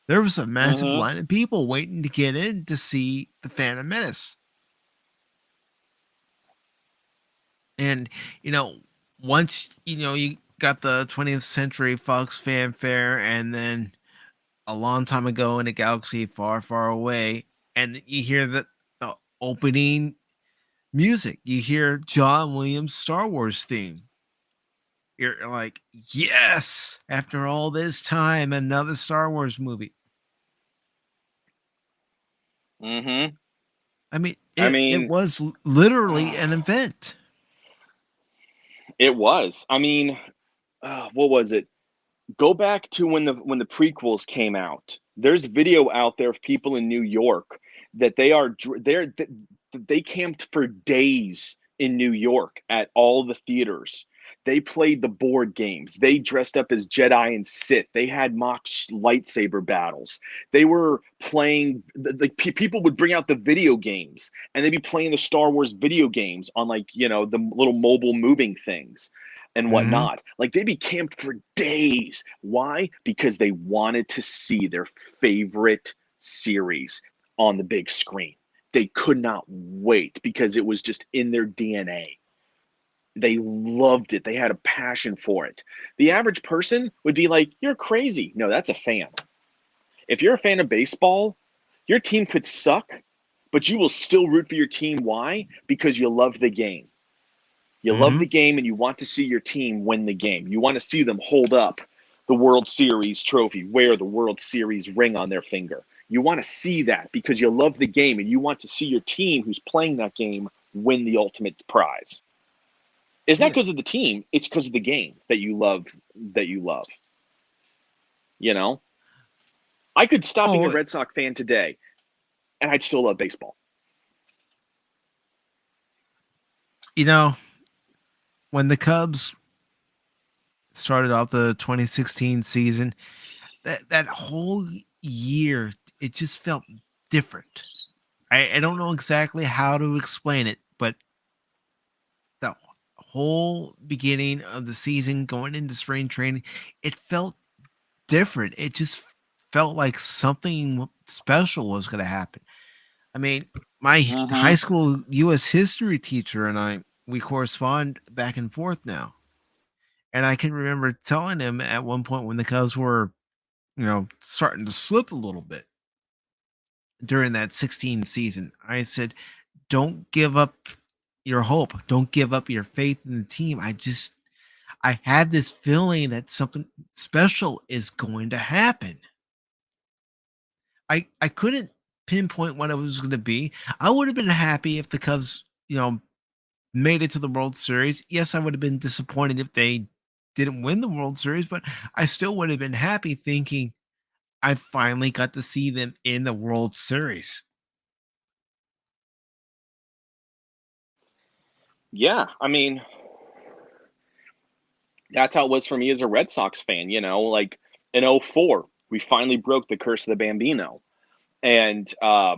There was a massive Mm-hmm. line of people waiting to get in to see the Phantom Menace. And, you know, once, you got the 20th Century Fox fanfare, and then a long time ago in a galaxy far, far away, and you hear the opening music. You hear John Williams' Star Wars theme. You're like, yes, after all this time, another Star Wars movie. Mm-hmm. I mean, I it mean, was literally an event. it was. I mean, what was it? Go back to when the prequels came out. There's video out there of people in New York that they camped for days in New York at all the theaters. They played the board games. They dressed up as Jedi and Sith. They had mock lightsaber battles. They were playing, like, people would bring out the video games and they'd be playing the Star Wars video games on, like, the little mobile moving things and Mm-hmm. whatnot. Like, they'd be camped for days. Why? Because they wanted to see their favorite series on the big screen. They could not wait because it was just in their DNA. They loved it. They had a passion for it. The average person would be like, "You're crazy." No, that's a fan. If you're a fan of baseball, your team could suck, but you will still root for your team. Why? Because you love the game. You love Mm-hmm. the game and you want to see your team win the game. You want to see them hold up the World Series trophy, wear the World Series ring on their finger. You want to see that because you love the game and you want to see your team who's playing that game win the ultimate prize. It's not Yeah. because of the team, it's because of the game that you love that you love. You know? I could stop being a Oh, Red Sox fan today and I'd still love baseball. you know, when the Cubs started off the 2016 season, that whole year, it just felt different. I don't know exactly how to explain it, but the whole beginning of the season going into spring training, it felt different. It just felt like something special was going to happen. I mean, my high Mm-hmm. school US history teacher and I, we correspond back and forth now. And I can remember telling him at one point when the Cubs were, starting to slip a little bit during that 16 season, I said, don't give up your hope. Don't give up your faith in the team. I have this feeling that something special is going to happen. I couldn't pinpoint what it was going to be. I would have been happy if the Cubs, made it to the World Series. Yes, I would have been disappointed if they didn't win the World Series, but I still would have been happy thinking I finally got to see them in the World Series. Yeah, I mean, that's how it was for me as a Red Sox fan, like in '04, we finally broke the curse of the Bambino. And I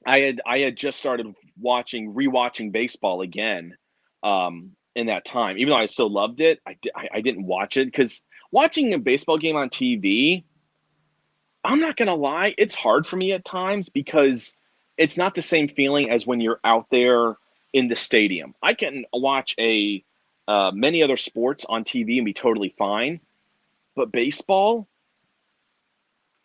had just started rewatching baseball again in that time. Even though I still loved it, I didn't watch it because watching a baseball game on TV, I'm not gonna lie, it's hard for me at times because it's not the same feeling as when you're out there in the stadium. I can watch a many other sports on TV and be totally fine, but baseball,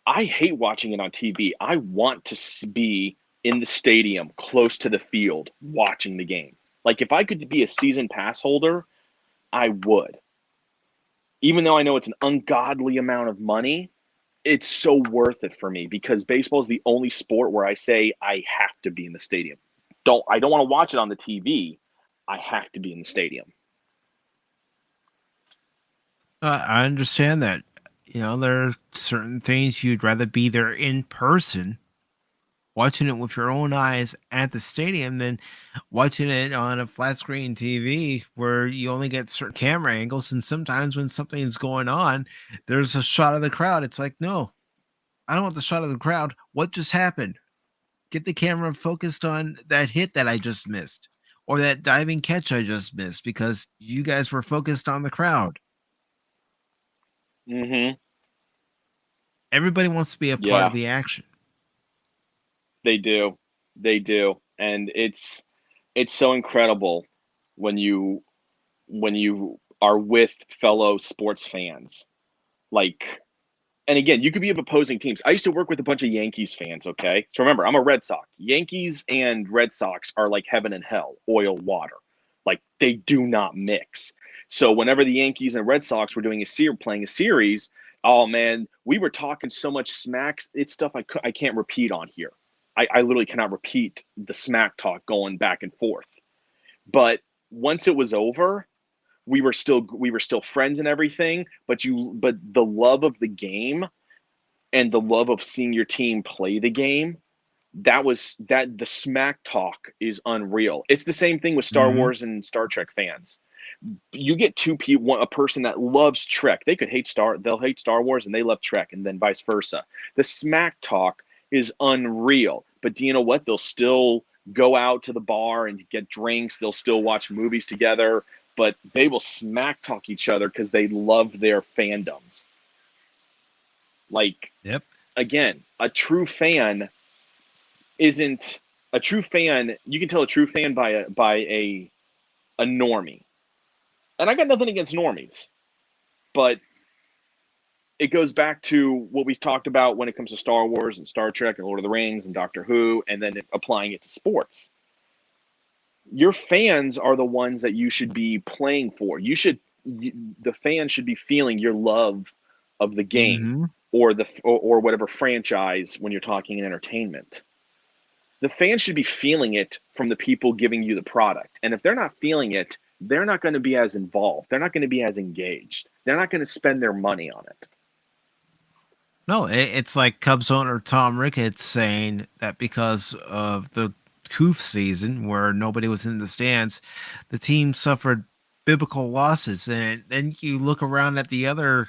I hate watching it on TV. I want to be in the stadium, close to the field, watching the game. Like, if I could be a season pass holder, I would. Even though I know it's an ungodly amount of money, it's so worth it for me because baseball is the only sport where I say I have to be in the stadium. I don't want to watch it on the TV. I have to be in the stadium. I understand that. There are certain things you'd rather be there in person, watching it with your own eyes at the stadium than watching it on a flat screen TV where you only get certain camera angles. And sometimes when something's going on, there's a shot of the crowd. It's like, no, I don't want the shot of the crowd. What just happened? get the camera focused on that hit that I just missed or that diving catch I just missed because you guys were focused on the crowd. Mm-hmm. Everybody wants to be a part Yeah, of the action. they do. They do. And it's so incredible when you are with fellow sports fans. Like, and again, you could be of opposing teams. I used to work with a bunch of Yankees fans, okay? So remember, I'm a Red Sox. Yankees and Red Sox are like heaven and hell, oil, water. Like, they do not mix. So whenever the Yankees and Red Sox were playing a series, oh man, we were talking so much smack. It's stuff I can't repeat on here. I literally cannot repeat the smack talk going back and forth. But once it was over, we were still friends and everything, but the love of the game and the love of seeing your team play the game, the smack talk is unreal. It's the same thing with Star Mhm. Wars and Star Trek fans. You get two people, a person that loves Trek, they'll hate Star Wars and they love Trek, and then vice versa. The smack talk is unreal. But do you know what? They'll still go out to the bar and get drinks. They'll still watch movies together, but they will smack talk each other because they love their fandoms. Like, Yep. again, a true fan isn't a true fan. You can tell a true fan by a normie. And I got nothing against normies, but it goes back to what we've talked about when it comes to Star Wars and Star Trek and Lord of the Rings and Doctor Who, and then applying it to sports. Your fans are the ones that you should be playing for. The fans should be feeling your love of the game Mhm. or whatever franchise when you're talking in entertainment. The fans should be feeling it from the people giving you the product. And if they're not feeling it, they're not going to be as involved. They're not going to be as engaged. They're not going to spend their money on it. No, it's like Cubs owner Tom Ricketts saying that because of the Coof season where nobody was in the stands, the team suffered biblical losses. And then you look around at the other,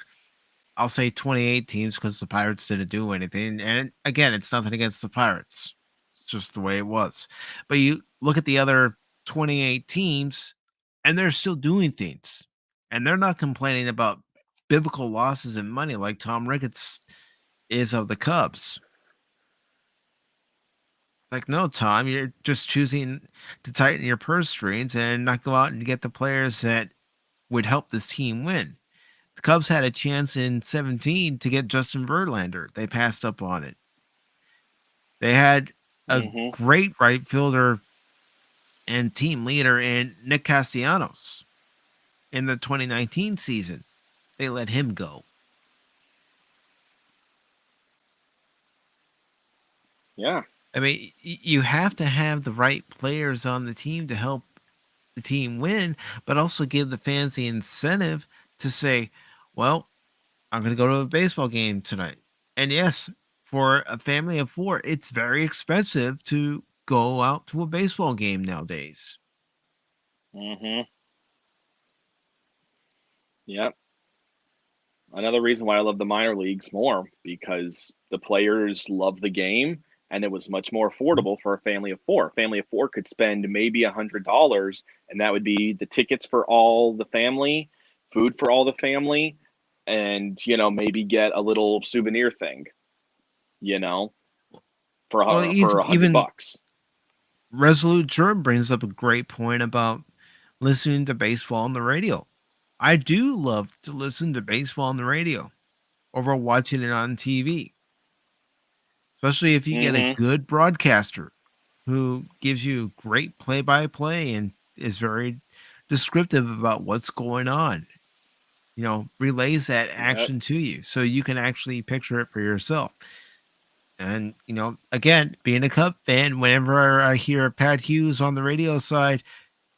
I'll say 28 teams because the Pirates didn't do anything. And again, it's nothing against the Pirates. It's just the way it was. But you look at the other 28 teams and they're still doing things. And they're not complaining about biblical losses in money like Tom Ricketts is of the Cubs. It's like, no, Tom, you're just choosing to tighten your purse strings and not go out and get the players that would help this team win. The Cubs had a chance in 17 to get Justin Verlander. They passed up on it. They had a Mm-hmm. great right fielder and team leader in Nick Castellanos in the 2019 season. They let him go. Yeah. I mean, you have to have the right players on the team to help the team win, but also give the fans the incentive to say, well, I'm going to go to a baseball game tonight. And yes, for a family of four, it's very expensive to go out to a baseball game nowadays. Mm-hmm. Yep. Another reason why I love the minor leagues more, because the players love the game and it was much more affordable for a family of four. A family of four could spend maybe $100, and that would be the tickets for all the family, food for all the family, and maybe get a little souvenir thing, you know, Well, for $100 even bucks. Resolute Germ brings up a great point about listening to baseball on the radio. I do love to listen to baseball on the radio over watching it on TV, especially if you get a Mm-hmm. good broadcaster who gives you great play by play and is very descriptive about what's going on. Relays that Yep. action to you so you can actually picture it for yourself. And, again, being a Cub fan, whenever I hear Pat Hughes on the radio side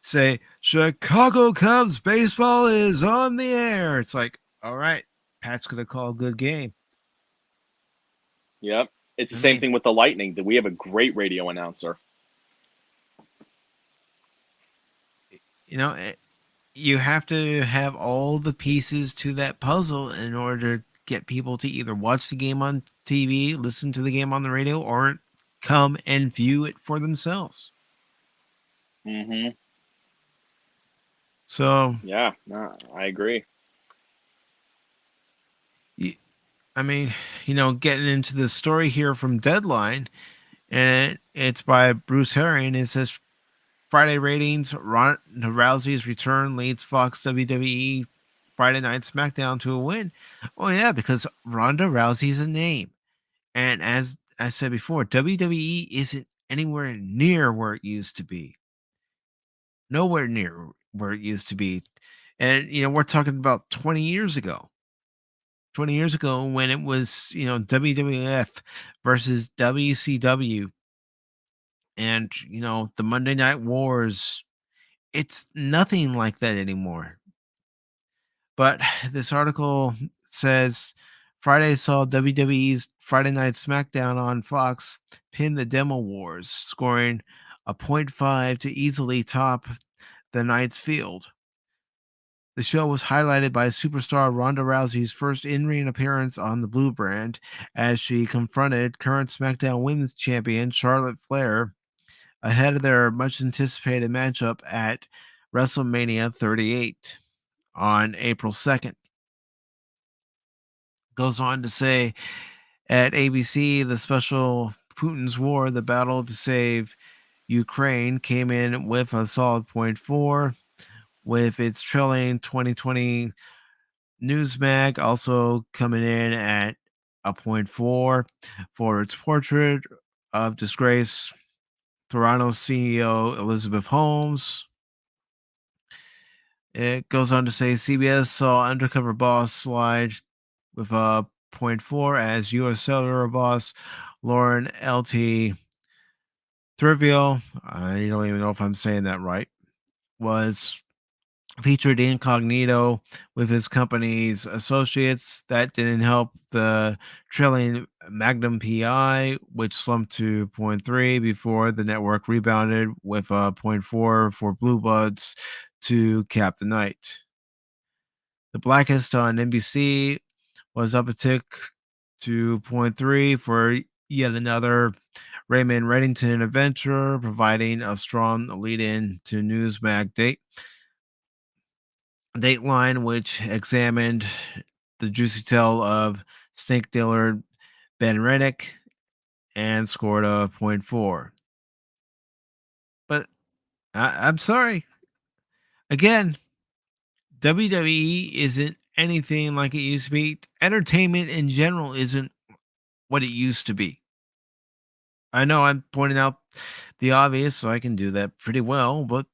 say, Chicago Cubs baseball is on the air, it's like, all right, Pat's going to call a good game. Yep. It's the I same mean, thing with the Lightning. That we have a great radio announcer. you know, eh, you have to have all the pieces to that puzzle in order to get people to either watch the game on TV, listen to the game on the radio, or come and view it for themselves. Mm-hmm. So, Yeah, no, I agree. I mean, getting into the story here from Deadline, and it's by Bruce Herring. It says Friday ratings: Ronda Rousey's return leads Fox WWE Friday Night SmackDown to a win. Oh yeah, because Ronda Rousey's a name, and as I said before, WWE isn't anywhere near where it used to be. Nowhere near where it used to be, and we're talking about 20 years ago. 20 years ago when it was, WWF versus WCW and, the Monday Night Wars. It's nothing like that anymore. But this article says Friday saw WWE's Friday Night SmackDown on Fox pin the Demo Wars, scoring a .5 to easily top the night's field. The show was highlighted by superstar Ronda Rousey's first in-ring appearance on the Blue brand as she confronted current SmackDown Women's Champion Charlotte Flair ahead of their much anticipated matchup at WrestleMania 38 on April 2nd. Goes on to say at ABC, the special Putin's War, the battle to save Ukraine, came in with a solid .4, with its trailing 2020 Newsmag also coming in at a .4 for its portrait of disgraced Toronto CEO Elizabeth Holmes. It goes on to say CBS saw undercover boss slide with a .4 as U.S. Cellular boss Lauren L.T. Trivial, I don't even know if I'm saying that right, was featured incognito with his company's associates. That didn't help the trailing Magnum PI, which slumped to .3 before the network rebounded with a .4 for Blue Bloods to cap the night. The Blackest on NBC was up a tick to .3 for yet another Raymond Reddington adventure, providing a strong lead-in to Newsmax Dateline, which examined the juicy tale of snake dealer Ben Reddick and scored a .4. But I'm sorry. Again, WWE isn't anything like it used to be. Entertainment in general isn't what it used to be. I know I'm pointing out the obvious, so I can do that pretty well, but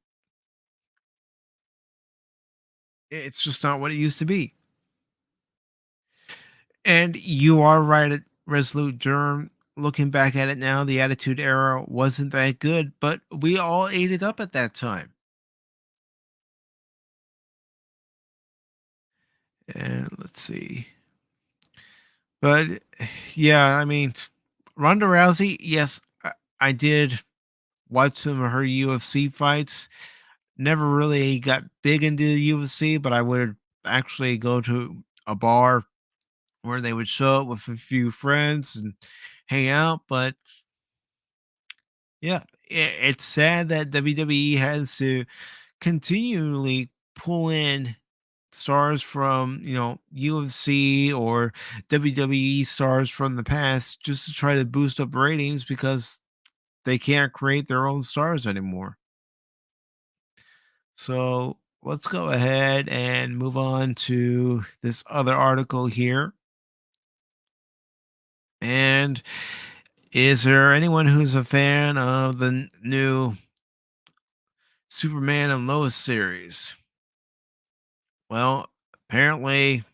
it's just not what it used to be. And you are right at Resolute Germ. Looking back at it now, the Attitude Era wasn't that good, but we all ate it up at that time. And let's see. But yeah, I mean, Ronda Rousey, yes, I did watch some of her UFC fights. Never really got big into UFC, but I would actually go to a bar where they would show up with a few friends and hang out. But yeah, it's sad that WWE has to continually pull in stars from, UFC or WWE stars from the past just to try to boost up ratings because they can't create their own stars anymore. So let's go ahead and move on to this other article here. And is there anyone who's a fan of the new Superman and Lois series? Well, apparently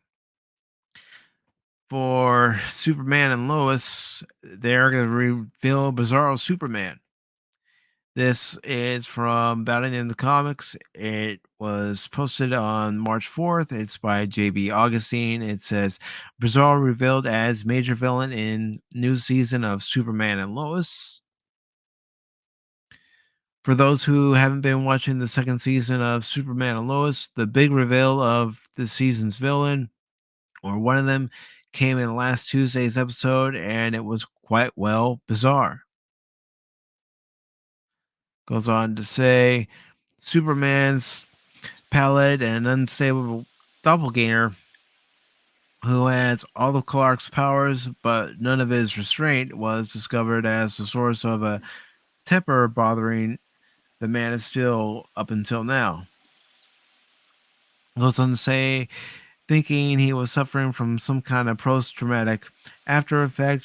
for Superman and Lois, they're going to reveal Bizzaro Superman. This is from Batman in the Comics. It was posted on March 4th. It's by JB Augustine. It says Bizzaro revealed as major villain in new season of Superman and Lois. For those who haven't been watching the second season of Superman and Lois, the big reveal of this season's villain, or one of them, came in last Tuesday's episode, and it was quite well bizarre. Goes on to say Superman's pallid and unstable doppelganger, who has all of Clark's powers but none of his restraint, was discovered as the source of a temper bothering the Man of Steel up until now. Goes on to say, thinking he was suffering from some kind of post-traumatic after effect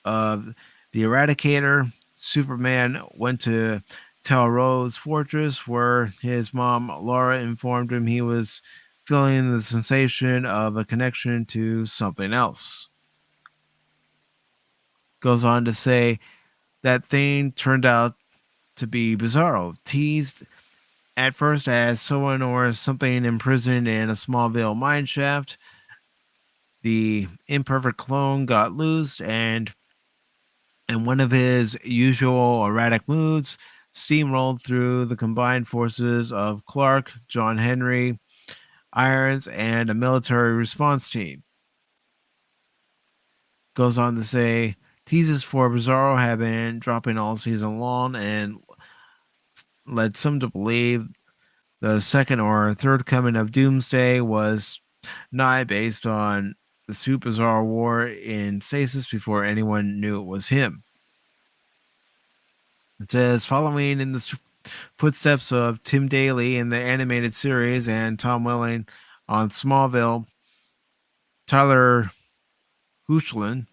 of the Eradicator, Superman went to Talro's fortress, where his mom Laura informed him he was feeling the sensation of a connection to something else. Goes on to say that thing turned out to be Bizzaro, teased at first as someone or something imprisoned in a Smallville mine shaft. The imperfect clone got loose, and in one of his usual erratic moods, steamrolled through the combined forces of Clark, John Henry, Irons, and a military response team. Goes on to say, teases for Bizzaro have been dropping all season long and led some to believe the second or third coming of Doomsday was nigh based on the Super Bizarre War in stasis before anyone knew it was him. It says, following in the footsteps of Tim Daly in the animated series and Tom Welling on Smallville, Tyler Hoechlin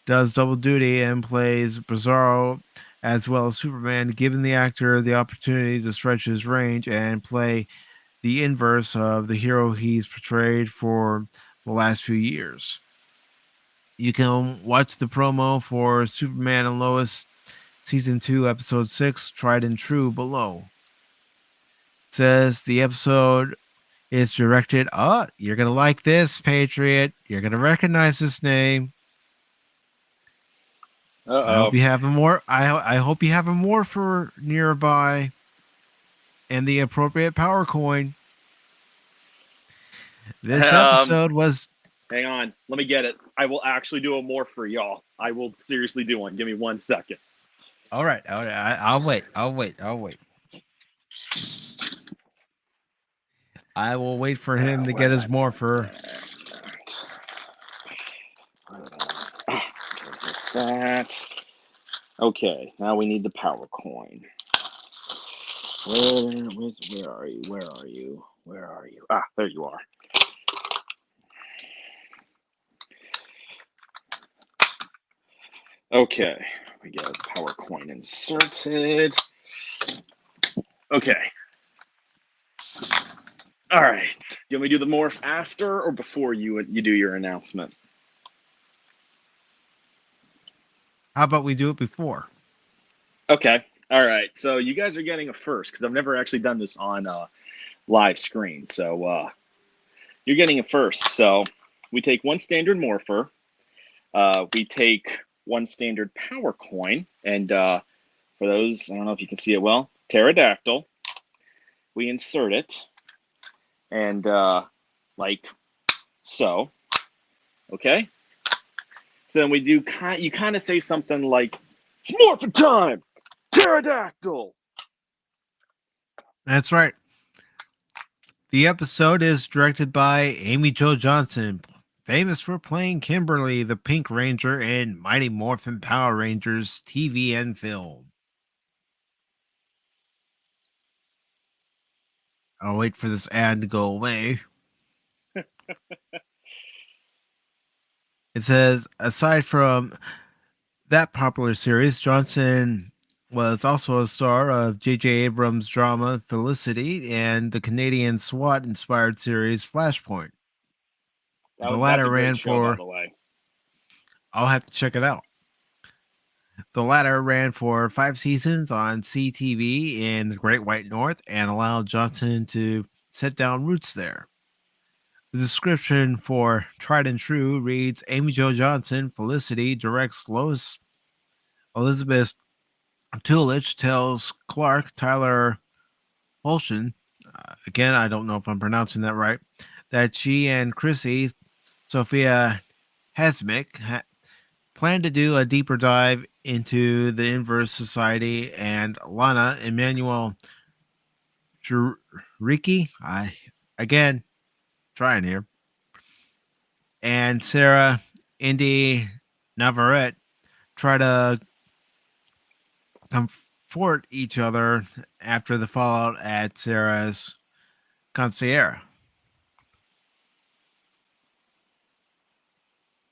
does double duty and plays Bizzaro as well as Superman, giving the actor the opportunity to stretch his range and play the inverse of the hero he's portrayed for the last few years. You can watch the promo for Superman and Lois Season 2, Episode 6, Tried and True, below. It says the episode is directed. Oh, you're going to like this, Patriot. You're going to recognize this name. Uh-oh. I hope you have a more. I hope you have a morpher nearby, and the appropriate power coin. This episode was. Hang on, let me get it. I will actually do a morph for y'all. I will seriously do one. Give me 1 second. All right. I'll wait. I will wait for him to get his morpher. That. Okay, now we need the power coin. Where are you? Where are you? Where are you? Ah, there you are. Okay, we got power coin inserted. Okay. All right. Do you want me to do the morph after or before you do your announcement? How about we do it before? Okay. All right. So you guys are getting a first because I've never actually done this on live screen. So you're getting a first. So we take one standard morpher. We take one standard power coin. And for those, I don't know if you can see it well, pterodactyl. We insert it. And like so. Okay. So then we do you kind of say something like, it's morphin' time! Pterodactyl! That's right. The episode is directed by Amy Jo Johnson, famous for playing Kimberly, the Pink Ranger in Mighty Morphin Power Rangers TV and film. I'll wait for this ad to go away. It says, aside from that popular series, Johnson was also a star of J.J. Abrams' drama Felicity and the Canadian SWAT-inspired series Flashpoint. The latter that's a great ran show, for. by the way. I'll have to check it out. The latter ran for 5 seasons on CTV in the Great White North and allowed Johnson to set down roots there. The description for Tried and True reads, Amy Jo Johnson, Felicity, directs Lois. Elizabeth Tulich tells Clark, Tyler Holshin, again, I don't know if I'm pronouncing that right, that she and Sophia Hasmick, plan to do a deeper dive into the Inverse Society, and Lana Emmanuel Ricky, again trying here, and Sarah Indy Navarrete try to comfort each other after the fallout at Sarah's concierge.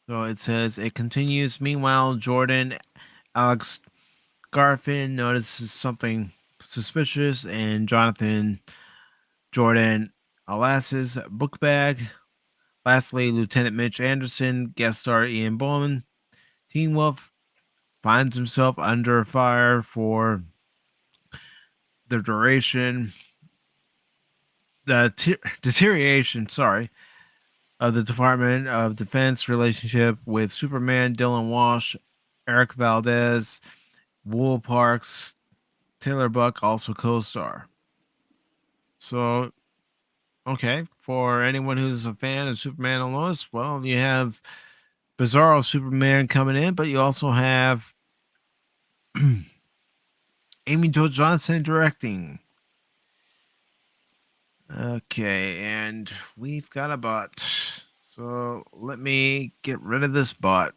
So it says it continues. Meanwhile, Jordan Alex Garfin notices something suspicious in Jonathan Jordan Alas's book bag. Lastly, Lieutenant Mitch Anderson, guest star Ian Bowman, Teen Wolf finds himself under fire for the duration, deterioration, of the Department of Defense relationship with Superman, Dylan Walsh, Eric Valdez, Wool Parks, Taylor Buck also co-star. So, okay, for anyone who's a fan of Superman and Lois, well, you have Bizzaro Superman coming in, but you also have Amy Jo Johnson directing. Okay, and we've got a bot. So let me get rid of this bot.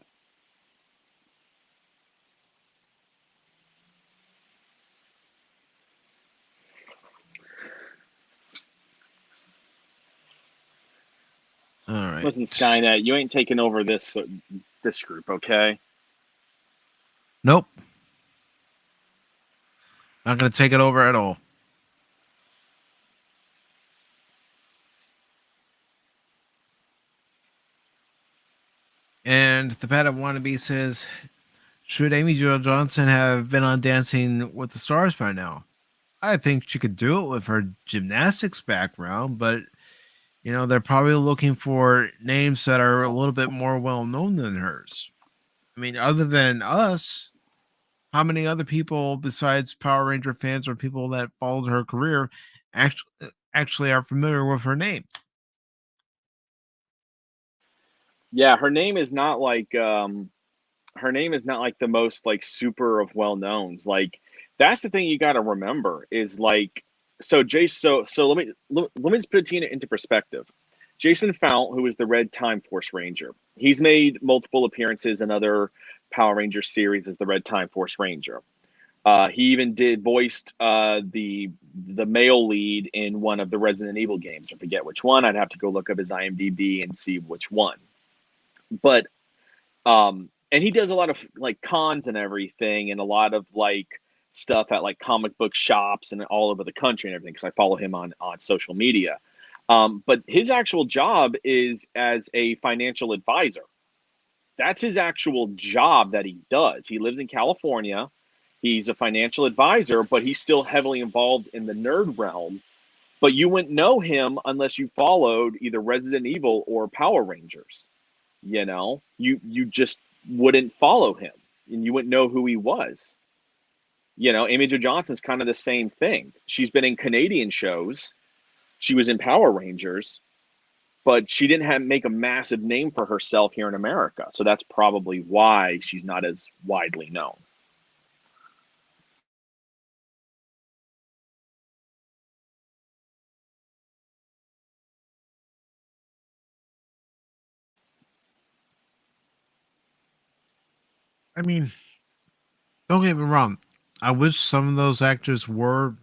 All right. Listen, Skynet, you ain't taking over this group, okay? Nope. Not going to take it over at all. And the Pat of Wannabe says, should Amy Jo Johnson have been on Dancing with the Stars by now? I think she could do it with her gymnastics background, but you know, they're probably looking for names that are a little bit more well known than hers. I mean, other than us, how many other people besides Power Ranger fans or people that followed her career actually are familiar with her name? Yeah, her name is not like the most like super of well knowns. Like that's the thing you got to remember is like so Jason. So let me just put it into perspective. Jason Fount, who is the Red Time Force Ranger, he's made multiple appearances in other Power Ranger series as the Red Time Force Ranger. He even voiced the male lead in one of the Resident Evil games. I forget which one. I'd have to go look up his IMDb and see which one. But and he does a lot of like cons and everything, and a lot of like stuff at like comic book shops and all over the country and everything. Because I follow him on social media. But his actual job is as a financial advisor. That's his actual job that he does. He lives in California. He's a financial advisor, but he's still heavily involved in the nerd realm. But you wouldn't know him unless you followed either Resident Evil or Power Rangers. You know, you just wouldn't follow him and you wouldn't know who he was. You know, Amy Jo Johnson's kind of the same thing. She's been in Canadian shows. She was in Power Rangers, but she didn't make a massive name for herself here in America. So that's probably why she's not as widely known. I mean, don't get me wrong. I wish some of those actors were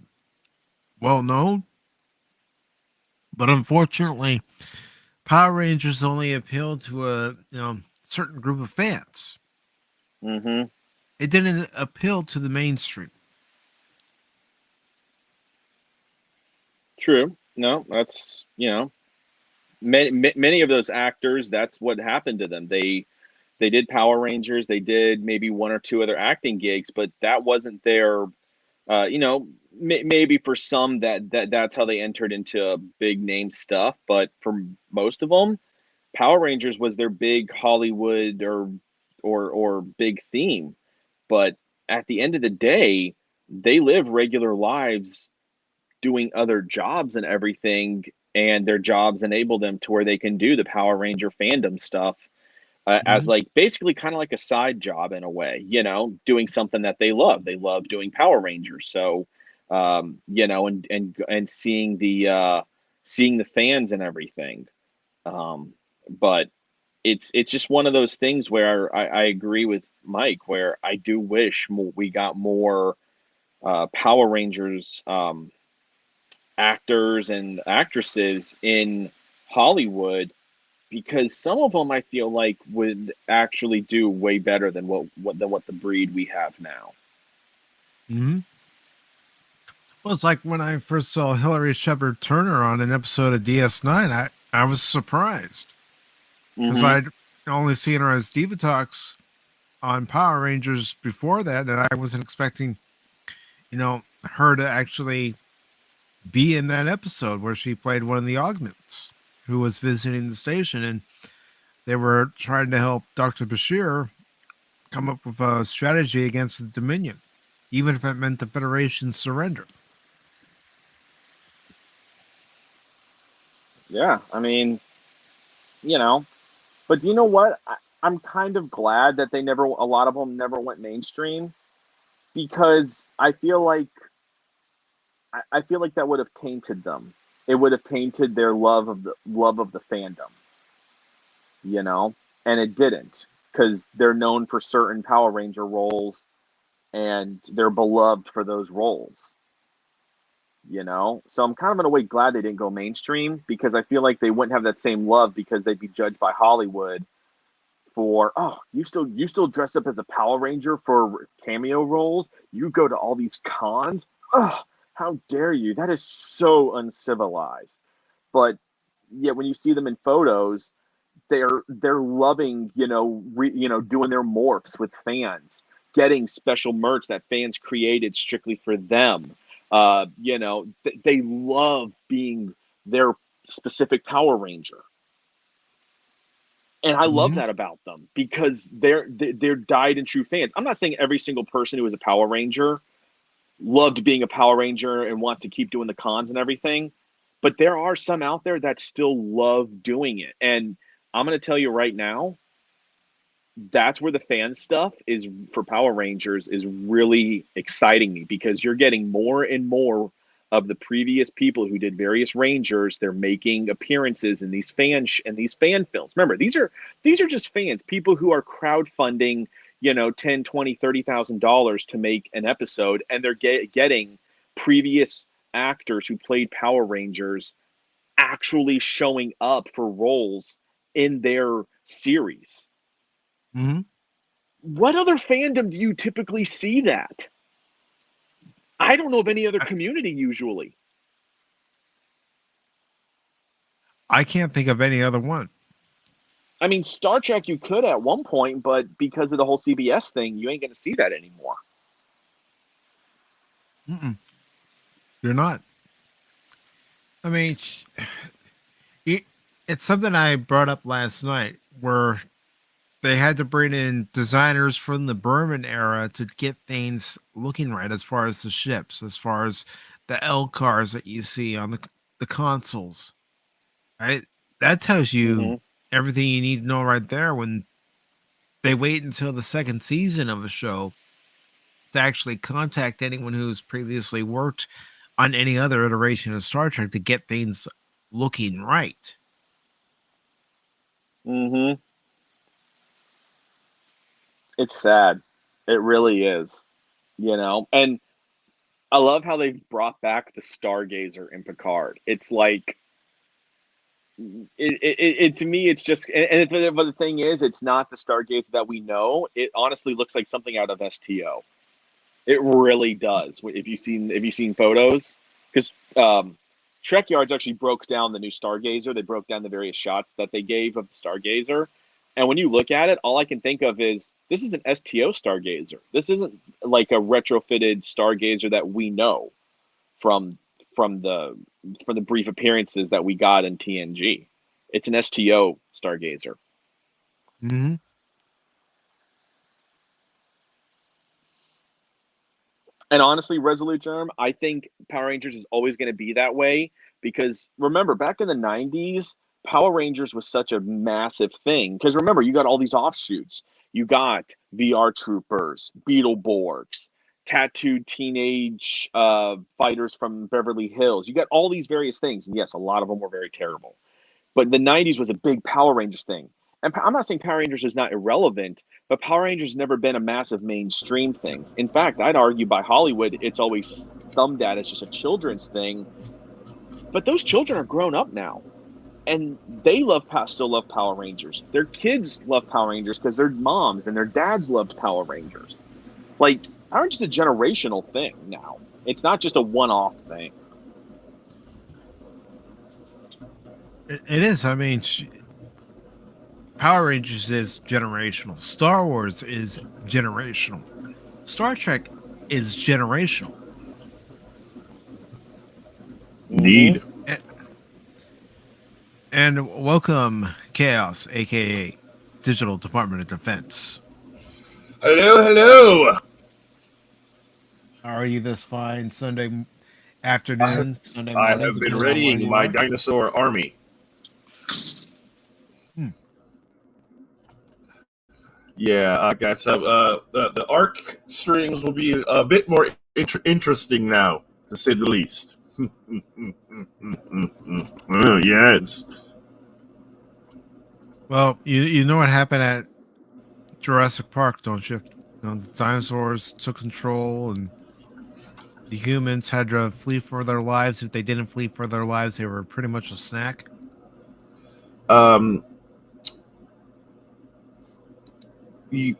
well known, but unfortunately, Power Rangers only appealed to a certain group of fans. Mm-hmm. It didn't appeal to the mainstream. True. No, that's many of those actors. That's what happened to them. They did Power Rangers. They did maybe one or two other acting gigs, but that wasn't their. Maybe for some that's how they entered into big name stuff. But for most of them, Power Rangers was their big Hollywood or big theme. But at the end of the day, they live regular lives doing other jobs and everything, and their jobs enable them to where they can do the Power Ranger fandom stuff as Mhm. like basically kind of like a side job in a way, doing something that they love. They love doing Power Rangers. So, and seeing the fans and everything. Um, but it's just one of those things where I agree with Mike, where I do wish we got more Power Rangers actors and actresses in Hollywood, because some of them I feel like would actually do way better than what the breed we have now. Mhm. Well, it's like when I first saw Hillary Shepard Turner on an episode of DS9, I was surprised because Mm-hmm. I'd only seen her as Diva Talks on Power Rangers before that, and I wasn't expecting, her to actually be in that episode where she played one of the augments who was visiting the station, and they were trying to help Dr. Bashir come up with a strategy against the Dominion, even if it meant the Federation's surrender. Yeah, I mean, but you know what? I'm kind of glad that a lot of them never went mainstream, because I feel like that would have tainted them. It would have tainted their love of the fandom, you know, and it didn't, because they're known for certain Power Ranger roles, and they're beloved for those roles. So I'm kind of in a way glad they didn't go mainstream, because I feel like they wouldn't have that same love, because they'd be judged by Hollywood for, oh, you still dress up as a Power Ranger for cameo roles, you go to all these cons, oh, how dare you, that is so uncivilized. But yet when you see them in photos, they're loving, doing their morphs with fans, getting special merch that fans created strictly for them. They love being their specific Power Ranger, and I love Mhm. that about them, because they're died and true fans. I'm not saying every single person who was a Power Ranger loved being a Power Ranger and wants to keep doing the cons and everything, but there are some out there that still love doing it. And I'm going to tell you right now, that's where the fan stuff is for Power Rangers is really exciting me, because you're getting more and more of the previous people who did various Rangers. They're making appearances in these fan films. Remember, these are just fans, people who are crowdfunding, 10, 20, $30,000 to make an episode, and they're getting previous actors who played Power Rangers actually showing up for roles in their series. Mhm. What other fandom do you typically see that? I don't know of any other I, community usually. I can't think of any other one. I mean, Star Trek you could at one point, but because of the whole CBS thing, you ain't going to see that anymore. Mm-mm, you're not. I mean, it, it's something I brought up last night where they had to bring in designers from the Berman era to get things looking right as far as the ships, as far as the L cars that you see on the consoles. Right? That tells you Mm-hmm. everything you need to know right there when they wait until the second season of a show to actually contact anyone who's previously worked on any other iteration of Star Trek to get things looking right. Mm-hmm. It's sad. It really is. And I love how they've brought back the Stargazer in Picard. It's like it to me, it's just, but the thing is, it's not the Stargazer that we know. It honestly looks like something out of STO. It really does. If you've seen photos, because Trek Yards actually broke down the new Stargazer. They broke down the various shots that they gave of the Stargazer, and when you look at it, all I can think of is this is an STO Stargazer. This isn't like a retrofitted Stargazer that we know from from the from the brief appearances that we got in TNG. It's an STO Stargazer. Hmm. And honestly, Resolute Germ, I think Power Rangers is always going to be that way, because remember, back in the 90s, Power Rangers was such a massive thing because remember, you got all these offshoots. You got VR Troopers, Beetleborgs, tattooed teenage fighters from Beverly Hills. You got all these various things, and yes, a lot of them were very terrible. But the '90s was a big Power Rangers thing. And I'm not saying Power Rangers is not irrelevant, but Power Rangers has never been a massive mainstream thing. In fact, I'd argue by Hollywood, it's always thumbed at as just a children's thing. But those children are grown up now. And they still love Power Rangers. Their kids love Power Rangers because their moms and their dads loved Power Rangers. Like, Power Rangers is a generational thing now. It's not just a one-off thing. It is. I mean, Power Rangers is generational. Star Wars is generational. Star Trek is generational. Indeed. And welcome, Chaos, aka Digital Department of Defense. Hello. How are you this fine Sunday afternoon? Sunday I morning, have been depending on where readying you my are? dinosaur army. Yeah, I got some. The arc strings will be a bit more interesting now, to say the least. Yes. Well, you know what happened at Jurassic Park, don't you? The dinosaurs took control, and the humans had to flee for their lives. If they didn't flee for their lives, they were pretty much a snack. You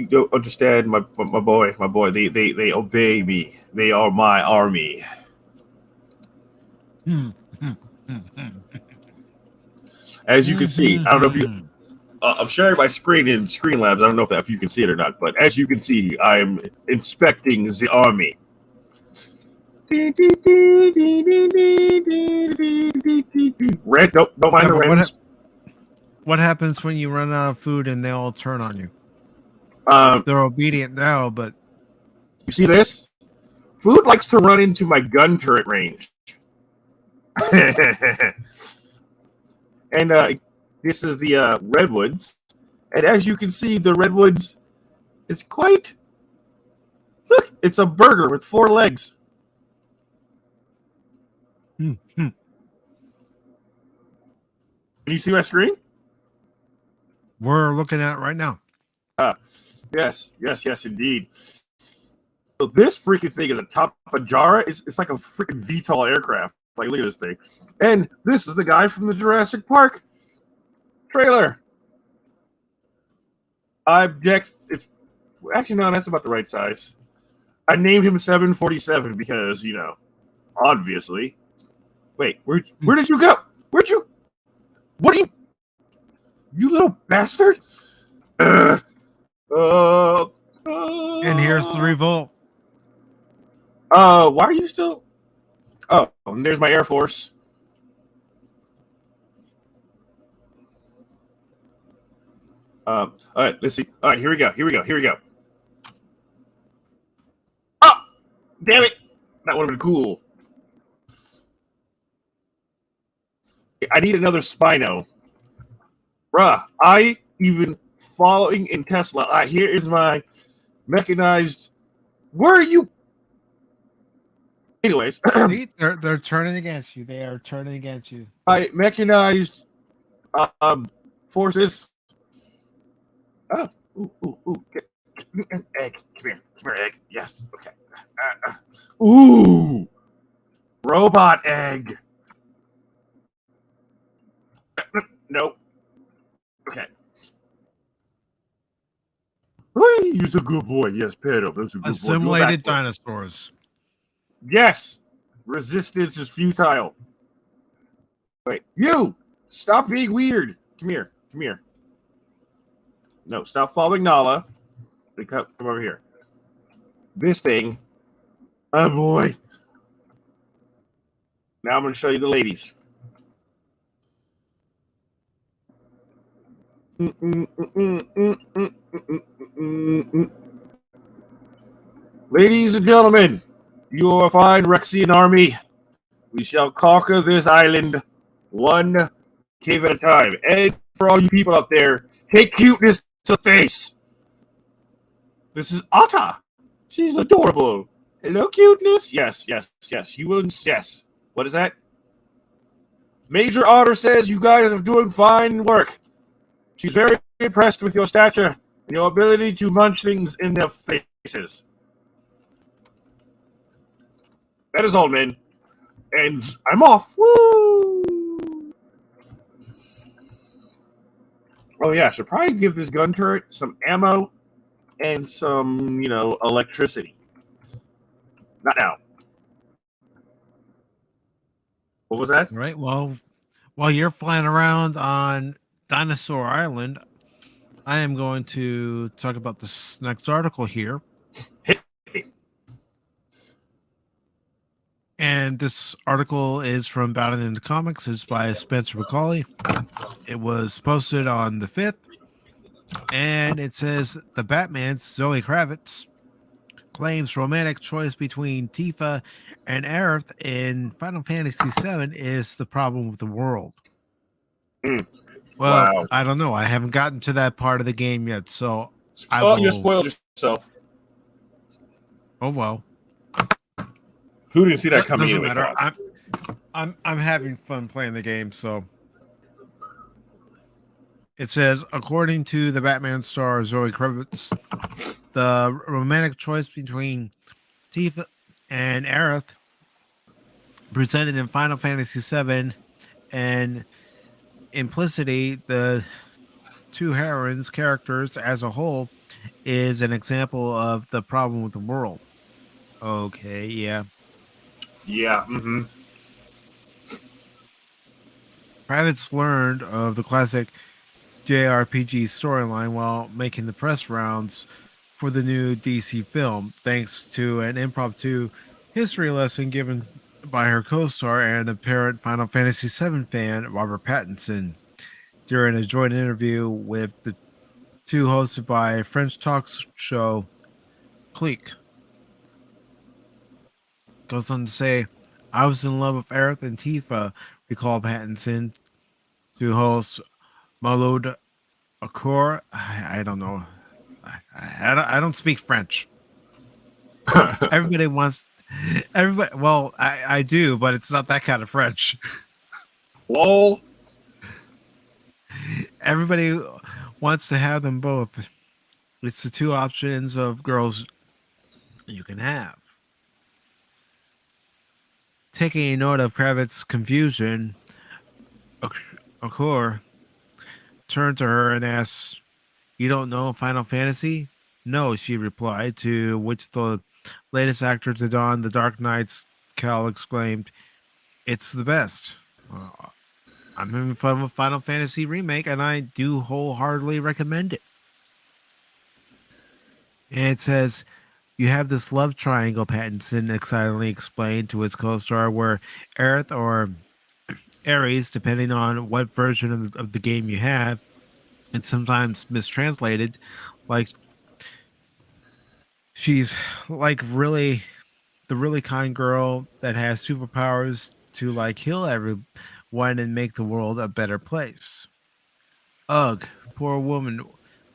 don't understand, my boy. They obey me. They are my army. As you can see, I don't know if you. I'm sharing my screen in Streamlabs. I don't know if you can see it or not, but as you can see, I am inspecting the army. Red, don't mind the reds. What happens when you run out of food and they all turn on you? They're obedient now, but you see this? Food likes to run into my gun turret range. And this is the redwoods, and as you can see, the redwoods is quite. Look, it's a burger with 4 legs. Can you see my screen? We're looking at it right now. Yes, indeed. So this freaking thing is a top Jara. It's like a freaking VTOL aircraft. Like, look at this thing. And this is the guy from the Jurassic Park trailer. Actually, no, that's about the right size. I named him 747 because, obviously. Wait, where did you go? What are you? You little bastard! And here's the revolt. Why are you still? Oh, and there's my Air Force. All right, let's see. All right, here we go. Oh, damn it! That would have been cool. I need another Spino. Bruh, I even following in Tesla. Here is my mechanized. Where are you? Anyways, See, they're turning against you. They are turning against you. my mechanized forces. Oh, ooh. Get me an egg. Come here, egg. Yes, okay. Ooh, robot egg. Nope. Okay. Hey, he's a good boy. Yes, pet him. That's a good boy. Assimilated dinosaurs. Yes. Resistance is futile. Wait, you! Stop being weird. Come here. No, stop following Nala. Come over here. This thing. Oh, boy. Now I'm going to show you the ladies. Ladies and gentlemen, your fine Rexian army, we shall conquer this island one cave at a time. And for all you people out there, take cuteness to the face. This is Atta. She's adorable. Hello, cuteness. Yes. You will. Yes. What is that? Major Otter says you guys are doing fine work. She's very impressed with your stature and your ability to munch things in their faces. That is all, men. And I'm off. Woo! Oh, yeah. I should probably give this gun turret some ammo and some, electricity. Not now. What was that? Right. Well, while you're flying around on Dinosaur Island, I am going to talk about this next article here. And this article is from Bound in the Comics. It's by Spencer McCauley. It was posted on the 5th. And it says, the Batman's Zoe Kravitz claims romantic choice between Tifa and Aerith in Final Fantasy VII is the problem with the world. Well, Wow. I don't know. I haven't gotten to that part of the game yet, so You spoiled yourself. Oh well. Who didn't see that coming? Doesn't matter. I'm having fun playing the game, so it says, according to the Batman star Zoe Kravitz, the romantic choice between Tifa and Aerith presented in Final Fantasy VII and implicitly the two heroines' characters as a whole is an example of the problem with the world. Okay, yeah. Yeah. Kravitz learned of the classic JRPG storyline while making the press rounds for the new DC film, thanks to an impromptu history lesson given by her co-star and apparent Final Fantasy VII fan, Robert Pattinson, during a joint interview with the two hosted by French talk show Clique. Goes on to say, I was in love with Aerith and Tifa, recalled Pattinson to host Malode Accor. I don't know. I don't speak French. Everybody. Well, I do, but it's not that kind of French. Lol. Everybody wants to have them both. It's the two options of girls you can have. Taking a note of Kravitz's confusion, Accor turned to her and asked, "You don't know Final Fantasy?" "No," she replied, to which the latest actor to don the Dark Knight's cowl exclaimed, "It's the best." I'm having fun with Final Fantasy Remake, and I do wholeheartedly recommend it. And it says, you have this love triangle, Pattinson excitedly explained to his co-star, where Aerith or Ares, depending on what version of the game you have, and sometimes mistranslated, like she's like the really kind girl that has superpowers to like heal everyone and make the world a better place. Ugh, poor woman.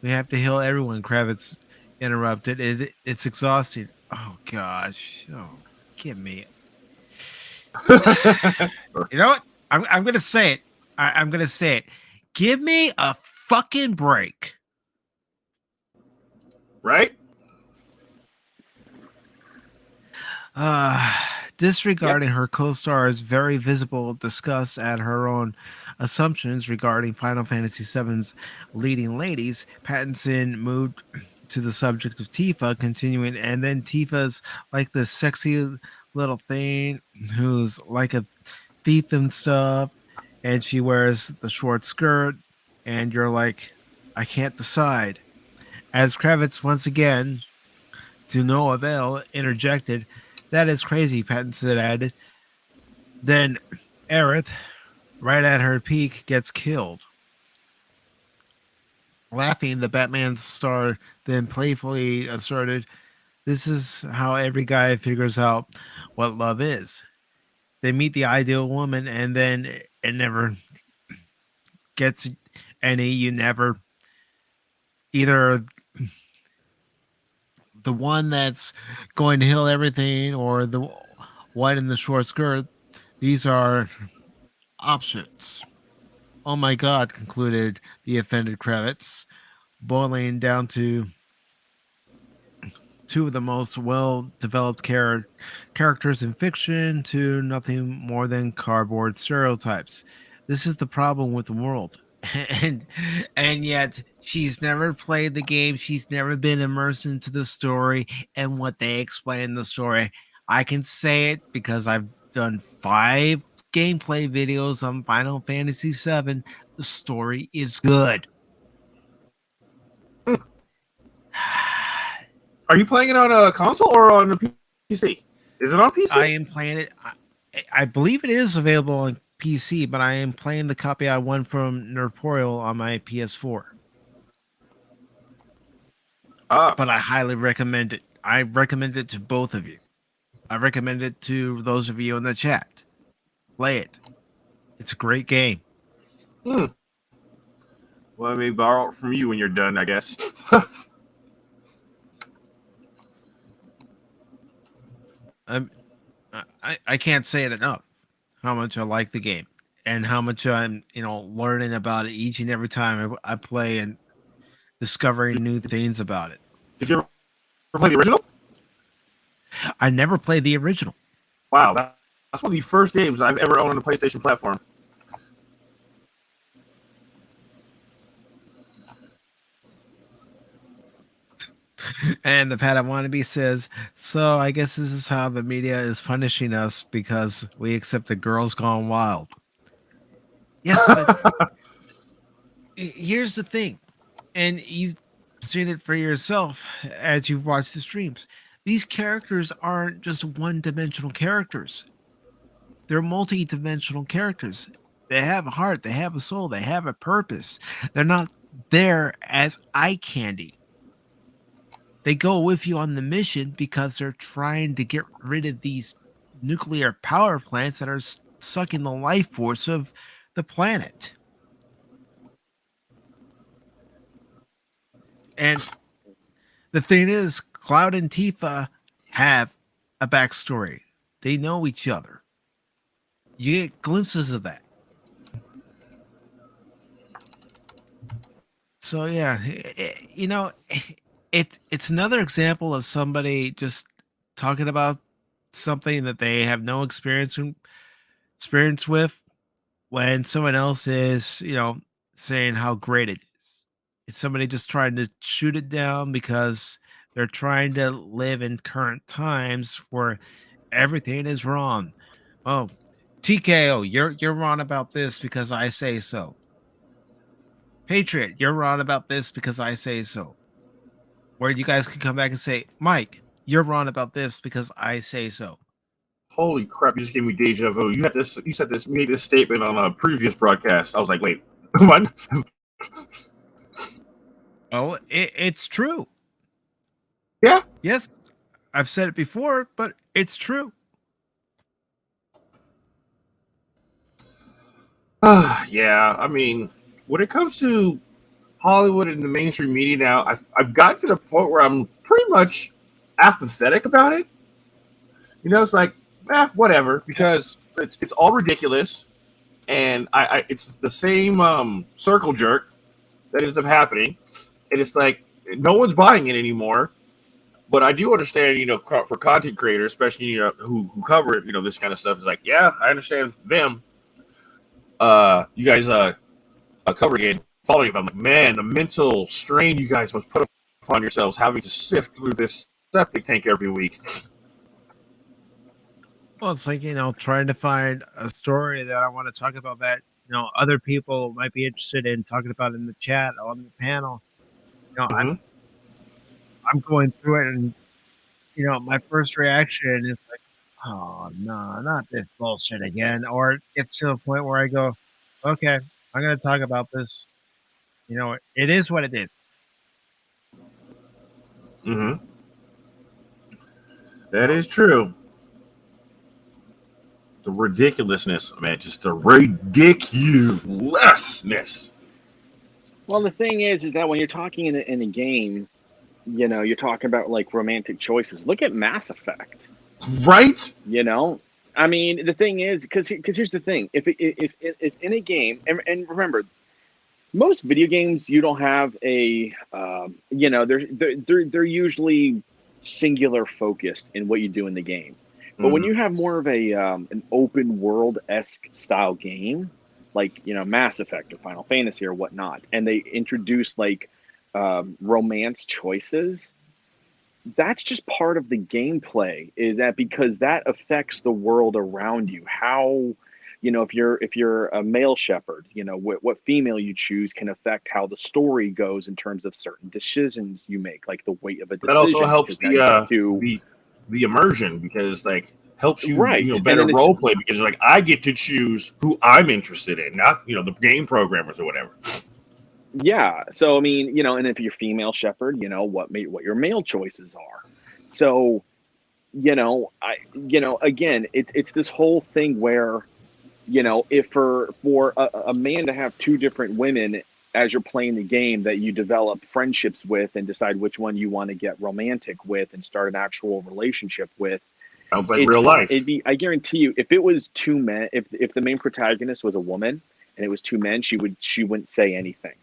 We have to heal everyone, Kravitz interrupted. It's exhausting. Oh gosh. Oh, give me it. You know what? I'm gonna say it. I'm gonna say it. Give me a fucking break. Right? Disregarding her co-star's very visible disgust at her own assumptions regarding Final Fantasy VII's leading ladies, Pattinson moved to the subject of Tifa, continuing, and then Tifa's like this sexy little thing who's like a thief and stuff, and she wears the short skirt, and you're like, I can't decide. As Kravitz once again, to no avail, interjected, that is crazy, Pattinson added. Then Aerith, right at her peak, gets killed. Laughing, the Batman star then playfully asserted, this is how every guy figures out what love is. They meet the ideal woman, and then it never gets any, you never either the one that's going to heal everything or the one in the short skirt. These are options. Oh my God, concluded the offended Kravitz, boiling down to two of the most well-developed characters in fiction to nothing more than cardboard stereotypes. This is the problem with the world. and and yet she's never played the game, she's never been immersed into the story and what they explain in the story. I can say it because I've done 5 gameplay videos on Final Fantasy VII. The story is good. Are you playing it on a console or on a PC? Is it on PC? I am playing it. I believe it is available on PC, but I am playing the copy I won from Nerdporial on my PS4. But I highly recommend it. I recommend it to both of you. I recommend it to those of you in the chat. Play it. It's a great game. Well, I may borrow it from you when you're done, I guess. I can't say it enough how much I like the game and how much I'm learning about it each and every time I play and discovering new things about it. Did you ever play the original? I never played the original. Wow, that's one of the first games I've ever owned on a PlayStation platform. And the Padawannabe says, so I guess this is how the media is punishing us because we accept the Girls Gone Wild. Yes, but here's the thing, and you've seen it for yourself as you've watched the streams. These characters aren't just one-dimensional characters. They're multi-dimensional characters. They have a heart, they have a soul, they have a purpose. They're not there as eye candy. They go with you on the mission because they're trying to get rid of these nuclear power plants that are sucking the life force of the planet. And the thing is, Cloud and Tifa have a backstory. They know each other. You get glimpses of that. So yeah, it's another example of somebody just talking about something that they have no experience with when someone else is, saying how great it is. It's somebody just trying to shoot it down because they're trying to live in current times where everything is wrong. Oh, TKO, you're wrong about this because I say so. Patriot, you're wrong about this because I say so. Where you guys can come back and say, Mike, you're wrong about this because I say so. Holy crap! You just gave me deja vu. You made this statement on a previous broadcast. I was like, wait, what? Oh, it's true. Yeah. Yes, I've said it before, but it's true. Yeah, I mean, when it comes to Hollywood and the mainstream media now, I've gotten to the point where I'm pretty much apathetic about it. It's like, whatever, because it's all ridiculous, and it's the same circle jerk that ends up happening, and it's like no one's buying it anymore. But I do understand, for content creators, especially who cover it, this kind of stuff is like, yeah, I understand them. You guys covering it, following it. I'm like, man, the mental strain you guys must put upon yourselves having to sift through this septic tank every week. Well, it's like, trying to find a story that I want to talk about that, other people might be interested in talking about in the chat or on the panel. I'm going through it and, my first reaction is like, oh, no, not this bullshit again. Or it gets to the point where I go, okay, I'm going to talk about this. It is what it is. That is true. The ridiculousness, man, just the ridiculousness. Well, the thing is that when you're talking in a game, you're talking about like romantic choices. Look at Mass Effect. Right? I mean, the thing is, because here's the thing: if in a game, and remember, most video games you don't have a, they're usually singular focused in what you do in the game. But when you have more of a an open world-esque style game, like Mass Effect or Final Fantasy or whatnot, and they introduce like romance choices, that's just part of the gameplay. Is that because that affects the world around you? How if you're a male shepherd, what female you choose can affect how the story goes in terms of certain decisions you make, like the weight of a decision. That also helps the immersion, because like helps you right. better role play, because like I get to choose who I'm interested in, not the game programmers or whatever. Yeah. So I mean, and if you're female shepherd, what your male choices are. So, again, it's this whole thing where, if for a man to have two different women as you're playing the game that you develop friendships with and decide which one you want to get romantic with and start an actual relationship with. Sounds like real life. I guarantee you, if it was two men, if the main protagonist was a woman and it was two men, she wouldn't say anything.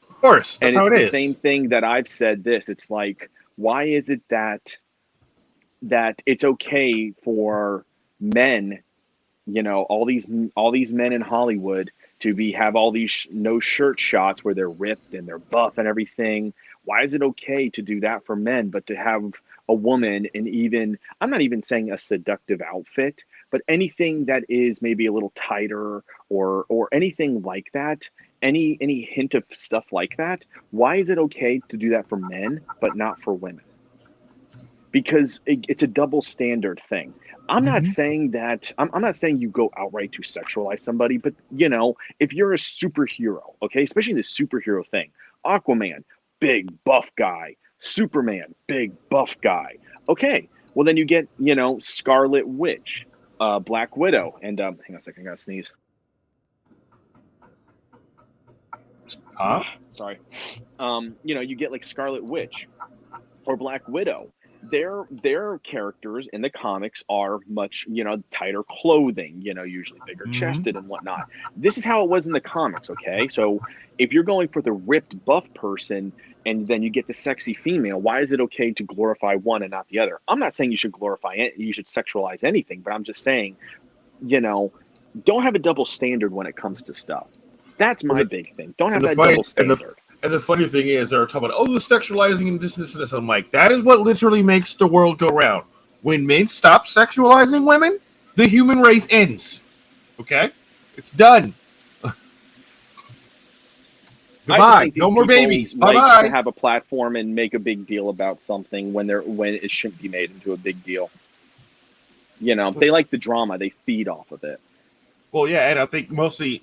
Of course, that's how it is. And it's the same thing that I've said this. It's like, why is it that it's okay for men, all these men in Hollywood to have all these no shirt shots where they're ripped and they're buff and everything? Why is it okay to do that for men, but to have a woman in I'm not even saying a seductive outfit, but anything that is maybe a little tighter or anything like that, any hint of stuff like that, why is it okay to do that for men but not for women? Because it's a double standard thing. I'm not saying that I'm not saying you go outright to sexualize somebody, but if you're a superhero, okay, especially the superhero thing, Aquaman, big buff guy, Superman, big buff guy. Okay, well then you get Scarlet Witch, Black Widow, and hang on a second, I gotta sneeze. Sorry. You get like Scarlet Witch or Black Widow. Their characters in the comics are much tighter clothing, usually bigger chested and whatnot. This is how it was in the comics. Okay, so if you're going for the ripped buff person and then you get the sexy female, why is it okay to glorify one and not the other? I'm not saying you should glorify it, you should sexualize anything, but I'm just saying, don't have a double standard when it comes to stuff. That's my big thing. Don't have that double standard. And the funny thing is, they're talking about, the sexualizing and this and this. I'm like, that is what literally makes the world go round. When men stop sexualizing women, the human race ends. Okay? It's done. Goodbye. No more babies. Bye-bye. To have a platform and make a big deal about something when it shouldn't be made into a big deal. They like the drama. They feed off of it. Well, yeah, and I think mostly,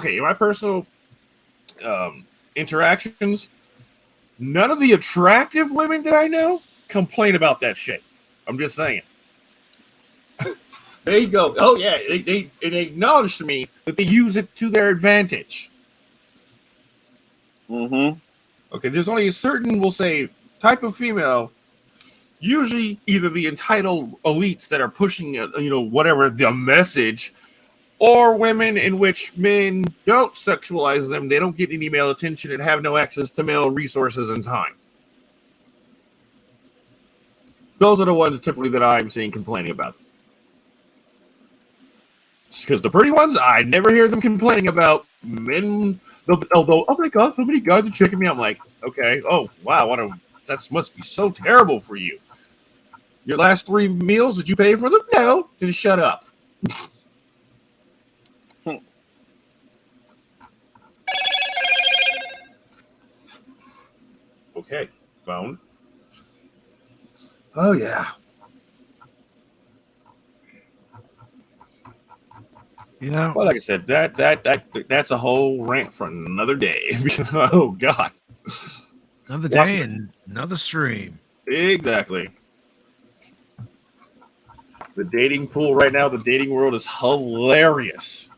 in my personal interactions, none of the attractive women that I know complain about that shit. I'm just saying. There you go. Oh yeah, they acknowledge to me that they use it to their advantage. Okay, there's only a certain, we'll say, type of female, usually either the entitled elites that are pushing whatever the message, or women in which men don't sexualize them, they don't get any male attention and have no access to male resources and time. Those are the ones typically that I'm seeing complaining about. Because the pretty ones, I never hear them complaining about men. Although, oh my God, so many guys are checking me. I'm like, okay, oh wow, that must be so terrible for you. Your last 3 meals, did you pay for them? No, then shut up. Okay, phone. Oh yeah. Yeah. Well, like I said, that's a whole rant for another day. Oh God. Another day and another stream. Exactly. The dating pool right now, the dating world is hilarious.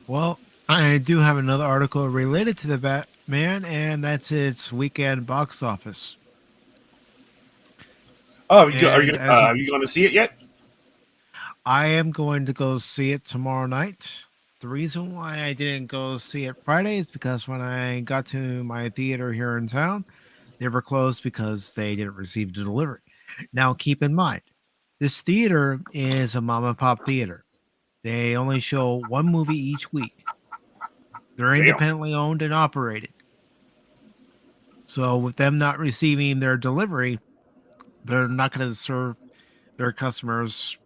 Well, I do have another article related to the Batman, and that's its weekend box office. Oh, are And you going to see it yet? I am going to go see it tomorrow night. The reason why I didn't go see it Friday is because when I got to my theater here in town, they were closed because they didn't receive the delivery. Now, keep in mind, this theater is a mom and pop theater. They only show one movie each week. They're Damn. independently owned and operated. So, with them not receiving their delivery, they're not going to serve their customers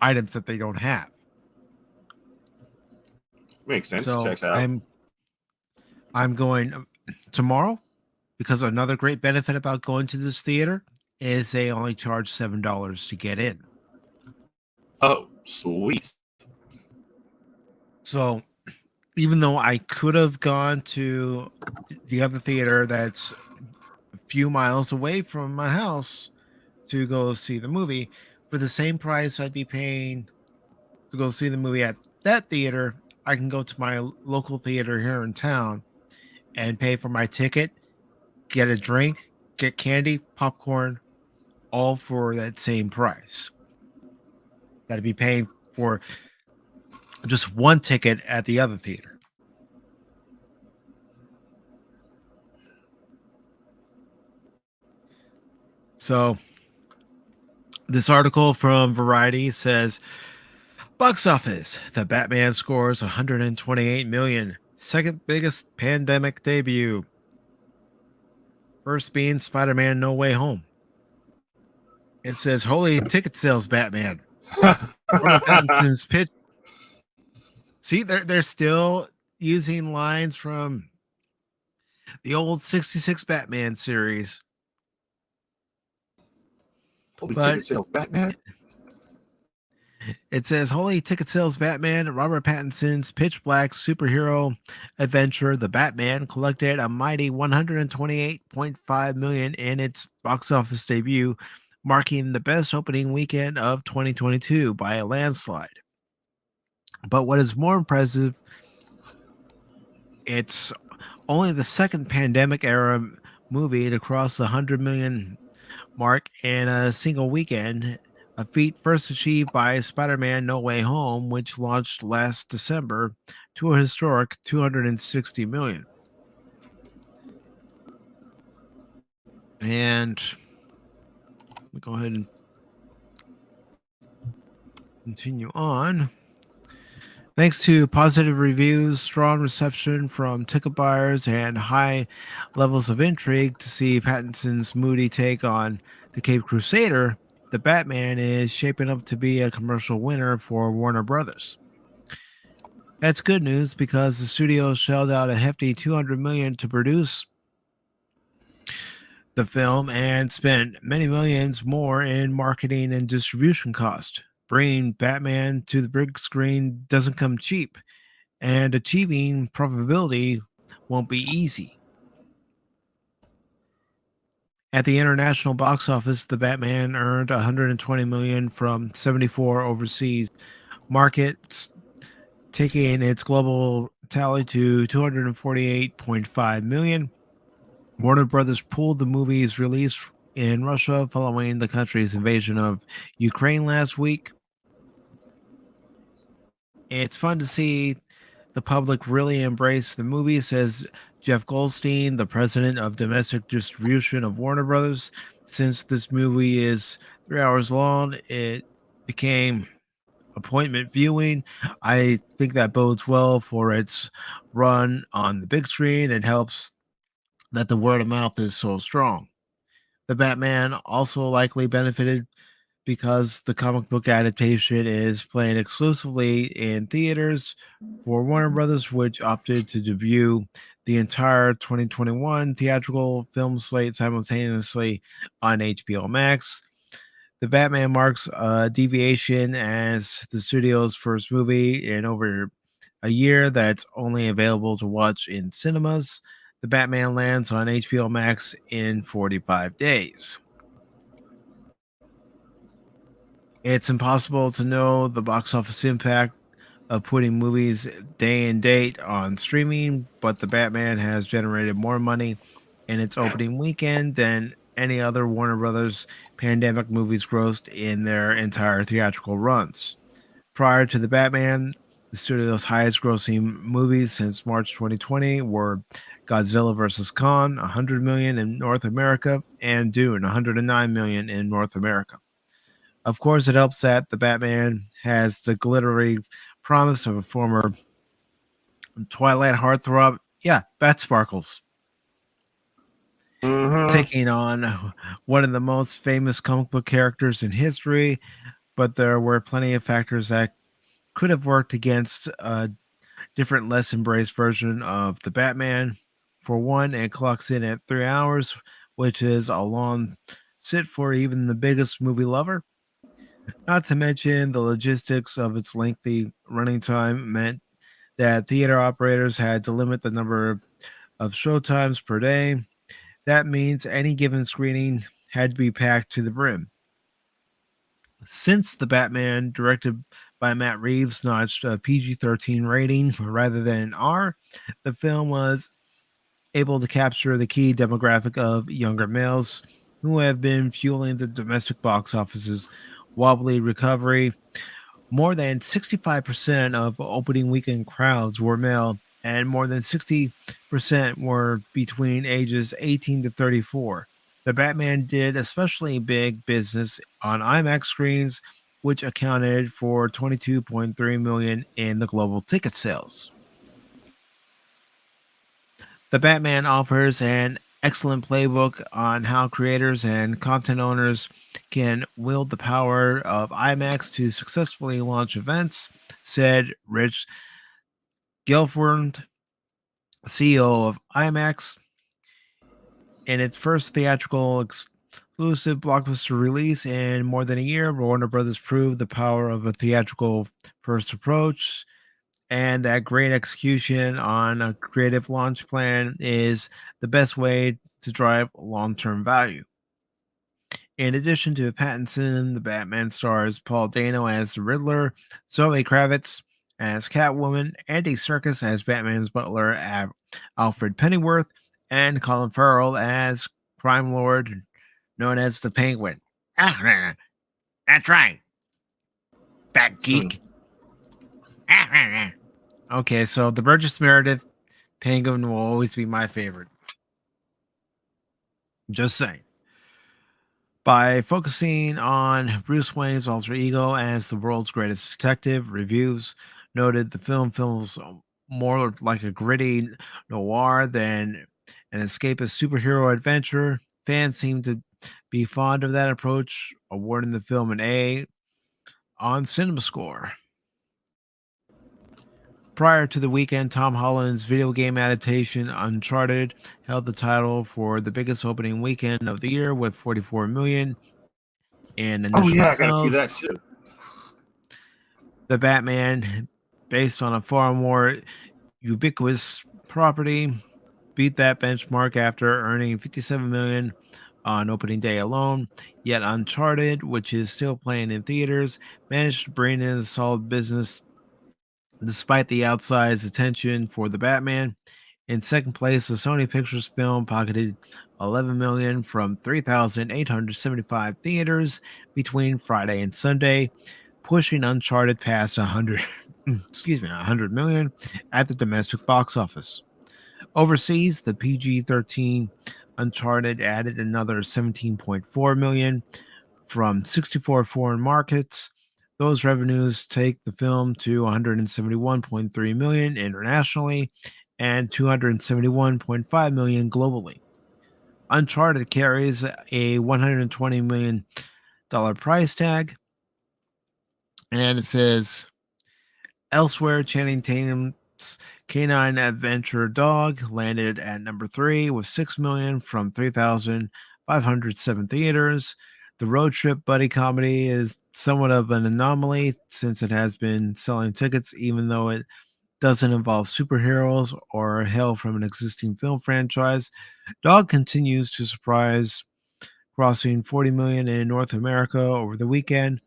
items that they don't have. Makes sense. So Checks out. I'm going tomorrow because another great benefit about going to this theater is they only charge $7 to get in. Oh, sweet. So even though I could have gone to the other theater that's a few miles away from my house to go see the movie, for the same price I'd be paying to go see the movie at that theater, I can go to my local theater here in town and pay for my ticket, get a drink, get candy, popcorn, all for that same price. That'd be paying for just one ticket at the other theater. So this article from Variety says box office, the Batman scores 128 million, second biggest pandemic debut. First being Spider-Man No Way Home. It says holy ticket sales Batman. Robert Pattinson's pitch. See, they're still using lines from the old 66 Batman series. Holy But ticket sales, Batman. It says holy ticket sales Batman. Robert Pattinson's pitch black superhero adventure, The Batman, collected a mighty 128.5 million in its box office debut, marking the best opening weekend of 2022 by a landslide. But what is more impressive, it's only the second pandemic era movie to cross the 100 million mark in a single weekend, a feat first achieved by Spider-Man No Way Home, which launched last December to a historic 260 million. And let me go ahead and continue on. Thanks to positive reviews, strong reception from ticket buyers, and high levels of intrigue to see Pattinson's moody take on the Cape Crusader, The Batman is shaping up to be a commercial winner for Warner Brothers. That's good news because the studio shelled out a hefty $200 million to produce the film and spent many millions more in marketing and distribution costs. Bringing Batman to the big screen doesn't come cheap, and achieving profitability won't be easy. At the international box office, The Batman earned $120 million from 74 overseas markets, taking its global tally to $248.5 million. Warner Brothers pulled the movie's release in Russia following the country's invasion of Ukraine last week. It's fun to see the public really embrace the movie, says Jeff Goldstein, the president of domestic distribution of Warner Brothers. Since this movie is 3 hours long, it became appointment viewing. I think that bodes well for its run on the big screen and helps that the word of mouth is so strong. The Batman also likely benefited because the comic book adaptation is playing exclusively in theaters for Warner Brothers, which opted to debut the entire 2021 theatrical film slate simultaneously on HBO Max. The Batman marks a deviation as the studio's first movie in over a year that's only available to watch in cinemas. The Batman lands on HBO Max in 45 days. It's impossible to know the box office impact of putting movies day and date on streaming, but The Batman has generated more money in its opening weekend than any other Warner Brothers pandemic movies grossed in their entire theatrical runs. Prior to The Batman, the studio's highest grossing movies since March 2020 were Godzilla vs. Kong, 100 million in North America, and Dune, 109 million in North America. Of course, it helps that The Batman has the glittery promise of a former Twilight heartthrob. Yeah, Bat Sparkles. Mm-hmm. Taking on one of the most famous comic book characters in history, but there were plenty of factors that could have worked against a different, less embraced version of the Batman. For one, it clocks in at 3 hours, which is a long sit for even the biggest movie lover. Not to mention the logistics of its lengthy running time meant that theater operators had to limit the number of showtimes per day. That means any given screening had to be packed to the brim. Since The Batman, directed by Matt Reeves, notched a PG-13 rating rather than an R, the film was able to capture the key demographic of younger males who have been fueling the domestic box office's wobbly recovery. More than 65% of opening weekend crowds were male, and more than 60% were between ages 18 to 34. The Batman did especially big business on IMAX screens, which accounted for 22.3 million in the global ticket sales. The Batman offers an excellent playbook on how creators and content owners can wield the power of IMAX to successfully launch events, said Rich Gelfand, CEO of IMAX. In its first theatrical exclusive blockbuster release in more than a year, Warner Brothers proved the power of a theatrical first approach, and that great execution on a creative launch plan is the best way to drive long-term value. In addition to Pattinson, the Batman stars Paul Dano as the Riddler, Zoe Kravitz as Catwoman, Andy Serkis as Batman's butler, Alfred Pennyworth, and Colin Farrell as crime lord known as the Penguin. Ah, that's right, Bat Geek. Okay, so the Burgess Meredith Penguin will always be my favorite. Just saying. By focusing on Bruce Wayne's alter ego as the world's greatest detective, reviews noted the film feels more like a gritty noir than an escapist superhero adventure. Fans seem to be fond of that approach, awarding the film an A on CinemaScore. Prior to the weekend, Tom Holland's video game adaptation Uncharted held the title for the biggest opening weekend of the year with 44 million in initial Oh yeah, I gotta see sales. that too. The Batman, based on a far more ubiquitous property, beat that benchmark after earning 57 million on opening day alone. Yet Uncharted, which is still playing in theaters, managed to bring in a solid business despite the outsized attention for the Batman. In second place, the Sony Pictures film pocketed 11 million from 3,875 theaters between Friday and Sunday, pushing Uncharted past 100 100 million at the domestic box office. Overseas, the PG-13 Uncharted added another 17.4 million from 64 foreign markets. Those revenues take the film to 171.3 million internationally and 271.5 million globally. Uncharted carries a $120 million price tag, and it says elsewhere, Channing Tatum's Canine Adventure Dog landed at number 3 with 6 million from 3,507 theaters. The road trip buddy comedy is somewhat of an anomaly since it has been selling tickets, even though it doesn't involve superheroes or hail from an existing film franchise. Dog continues to surprise, crossing 40 million in North America over the weekend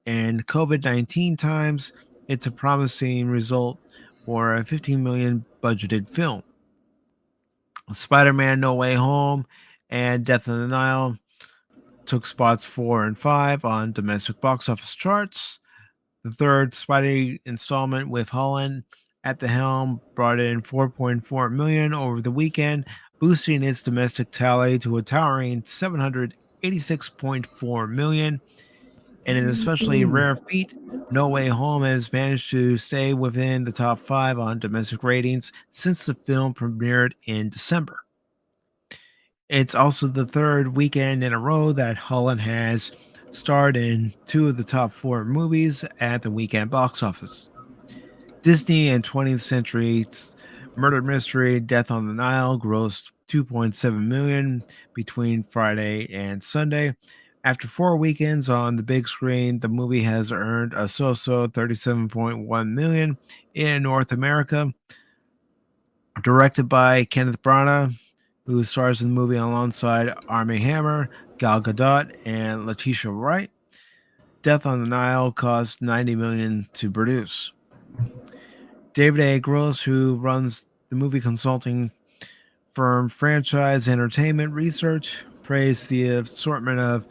In COVID-19 times, it's a promising result for a $15 million budgeted film. Spider-Man No Way Home and Death on the Nile took spots 4 and 5 on domestic box office charts. The third Spidey installment with Holland at the helm brought in 4.4 million over the weekend, boosting its domestic tally to a towering 786.4 million. In an especially rare feat, No Way Home has managed to stay within the top 5 on domestic ratings since the film premiered in December. It's also the third weekend in a row that Holland has starred in 2 of the top 4 movies at the weekend box office. Disney and 20th Century's murder mystery Death on the Nile grossed 2.7 million between Friday and Sunday. After 4 weekends on the big screen, the movie has earned a so-so 37.1 million in North America. Directed by Kenneth Branagh, who stars in the movie alongside Armie Hammer, Gal Gadot, and Letitia Wright. Death on the Nile cost $90 million to produce. David A. Gross, who runs the movie consulting firm Franchise Entertainment Research, praised the assortment of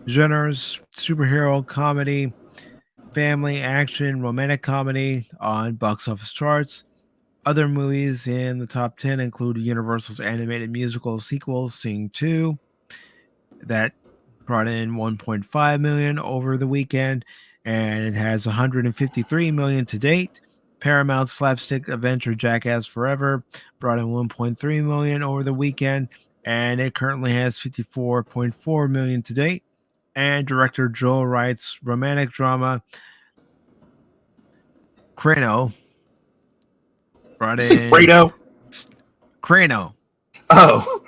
genres: superhero comedy, family action, romantic comedy on box office charts. Other movies in the top 10 include Universal's animated musical sequel Sing 2 that brought in 1.5 million over the weekend, and it has 153 million to date. Paramount's slapstick adventure Jackass Forever brought in 1.3 million over the weekend, and it currently has 54.4 million to date. And director Joel Wright's romantic drama Crano brought You say in Fredo? Crano Oh,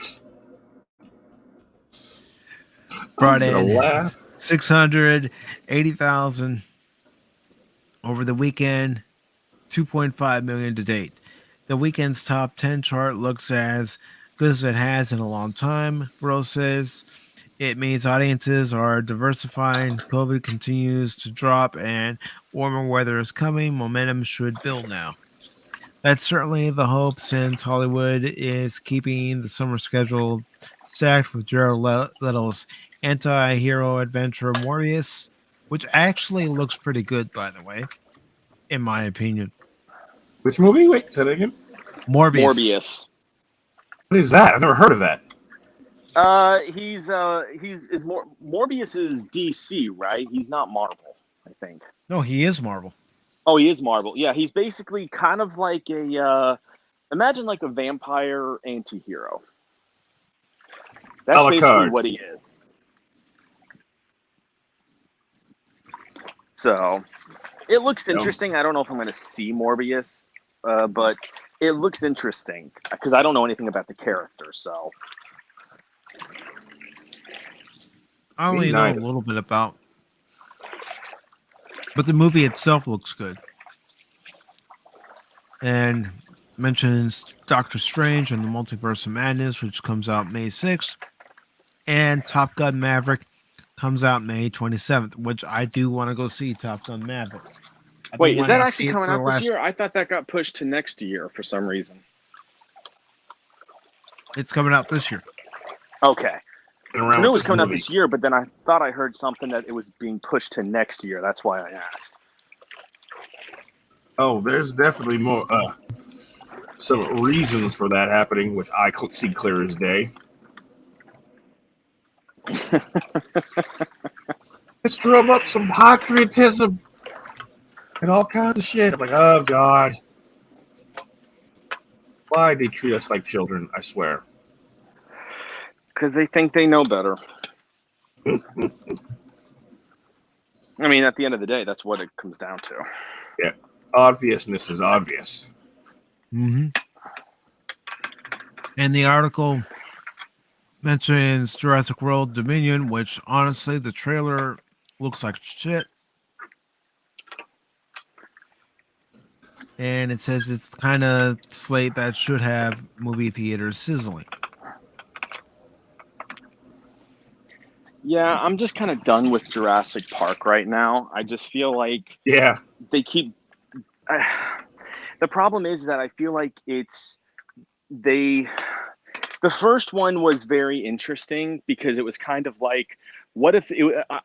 brought I'm gonna in laugh. 680,000 over the weekend, 2.5 million to date. The weekend's top 10 chart looks as good as it has in a long time. Rose says it means audiences are diversifying. COVID continues to drop and warmer weather is coming. Momentum should build now. That's certainly the hope, since Hollywood is keeping the summer schedule stacked with Jared Leto's anti-hero adventure Morbius, which actually looks pretty good, by the way, in my opinion. Which movie? Wait, say that again. Morbius. What is that? I've never heard of that. Morbius is DC, right? He's not Marvel, I think. No, he is Marvel. Oh, he is Marvel. Yeah, he's basically kind of like imagine like a vampire anti-hero. That's basically Alucard. what he is. So, it looks interesting. I don't know if I'm going to see Morbius, but it looks interesting because I don't know anything about the character. So, I only know a little bit about, but the movie itself looks good. And mentions Doctor Strange and the Multiverse of Madness, which comes out May 6th. And Top Gun Maverick comes out May 27th, which I do want to go see Top Gun Maverick. Wait, is that actually coming out this year? I thought that got pushed to next year for some reason. It's coming out this year. Okay. I knew it was coming out this year, but then I thought I heard something that it was being pushed to next year. That's why I asked. Oh, there's definitely more some reasons for that happening, which I see clear as day. It's drove up some patriotism and all kinds of shit. I'm like, oh God, why they treat us like children? I swear. Because they think they know better. I mean, at the end of the day, that's what it comes down to. Yeah, obviousness is obvious. Mm-hmm. And the article mentions Jurassic World Dominion, which honestly, the trailer looks like shit. And it says it's kind of slate that should have movie theaters sizzling. Yeah, I'm just kind of done with Jurassic Park right now. I just feel like Yeah. they keep. The problem is that I feel like they. The first one was very interesting because it was kind of like, what if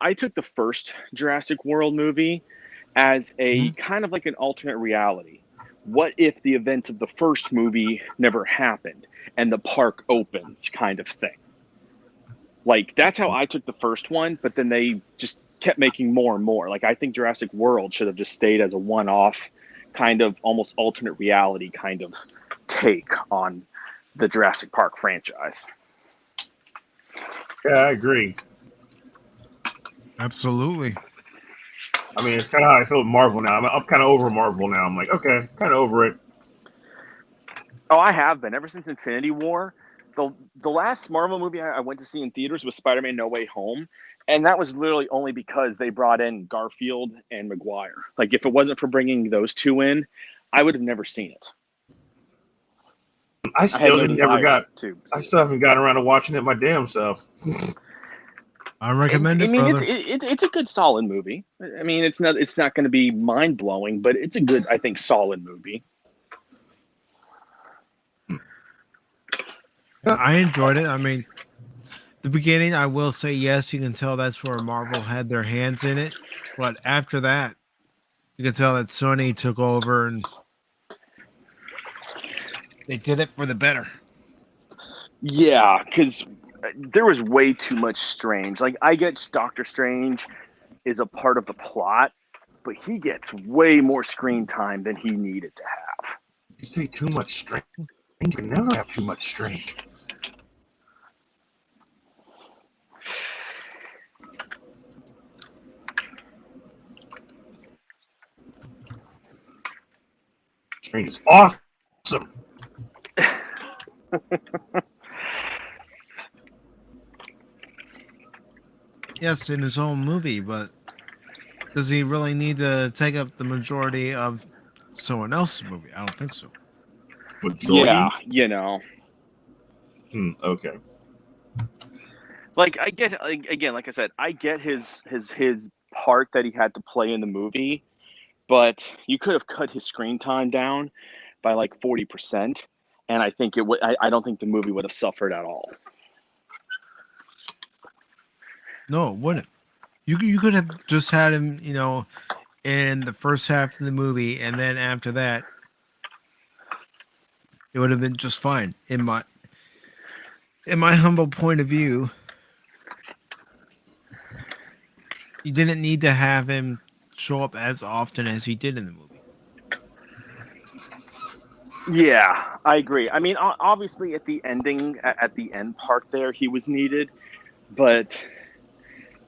I took the first Jurassic World movie as a kind of like an alternate reality. What if the events of the first movie never happened and the park opens, kind of thing? Like, that's how I took the first one, but then they just kept making more and more. Like, I think Jurassic World should have just stayed as a one-off kind of almost alternate reality kind of take on the Jurassic Park franchise. Yeah, I agree. Absolutely. I mean, it's kind of how I feel with Marvel now. I'm kind of over Marvel now. I'm like, okay, kind of over it. Oh, I have been ever since Infinity War. The last Marvel movie I went to see in theaters was Spider-Man: No Way Home, and that was literally only because they brought in Garfield and Maguire. Like, if it wasn't for bringing those two in, I would have never seen it. I still no I still haven't gotten around to watching it my damn self. I recommend it, brother. brother. It's a good, solid movie. I mean, it's not going to be mind blowing, but it's a good, I think, solid movie. I enjoyed it. I mean, the beginning, I will say yes, you can tell that's where Marvel had their hands in it. But after that, you can tell that Sony took over and they did it for the better. Yeah, because there was way too much Strange. Like, I get Doctor Strange is a part of the plot, but he gets way more screen time than he needed to have. You say too much Strange. You can never have too much Strange. Strange is awesome. Yes, in his own movie, but does he really need to take up the majority of someone else's movie? I don't think so. Majority? Yeah, you know. Okay. Like, I get, again, like I said, I get his part that he had to play in the movie, but you could have cut his screen time down by like 40%, and I think it would. I don't think the movie would have suffered at all. No, it wouldn't. You could have just had him, in the first half of the movie, and then after that, it would have been just fine. In my humble point of view, you didn't need to have him show up as often as he did in the movie. Yeah, I agree. I mean, obviously, at the ending, at the end part there, he was needed, but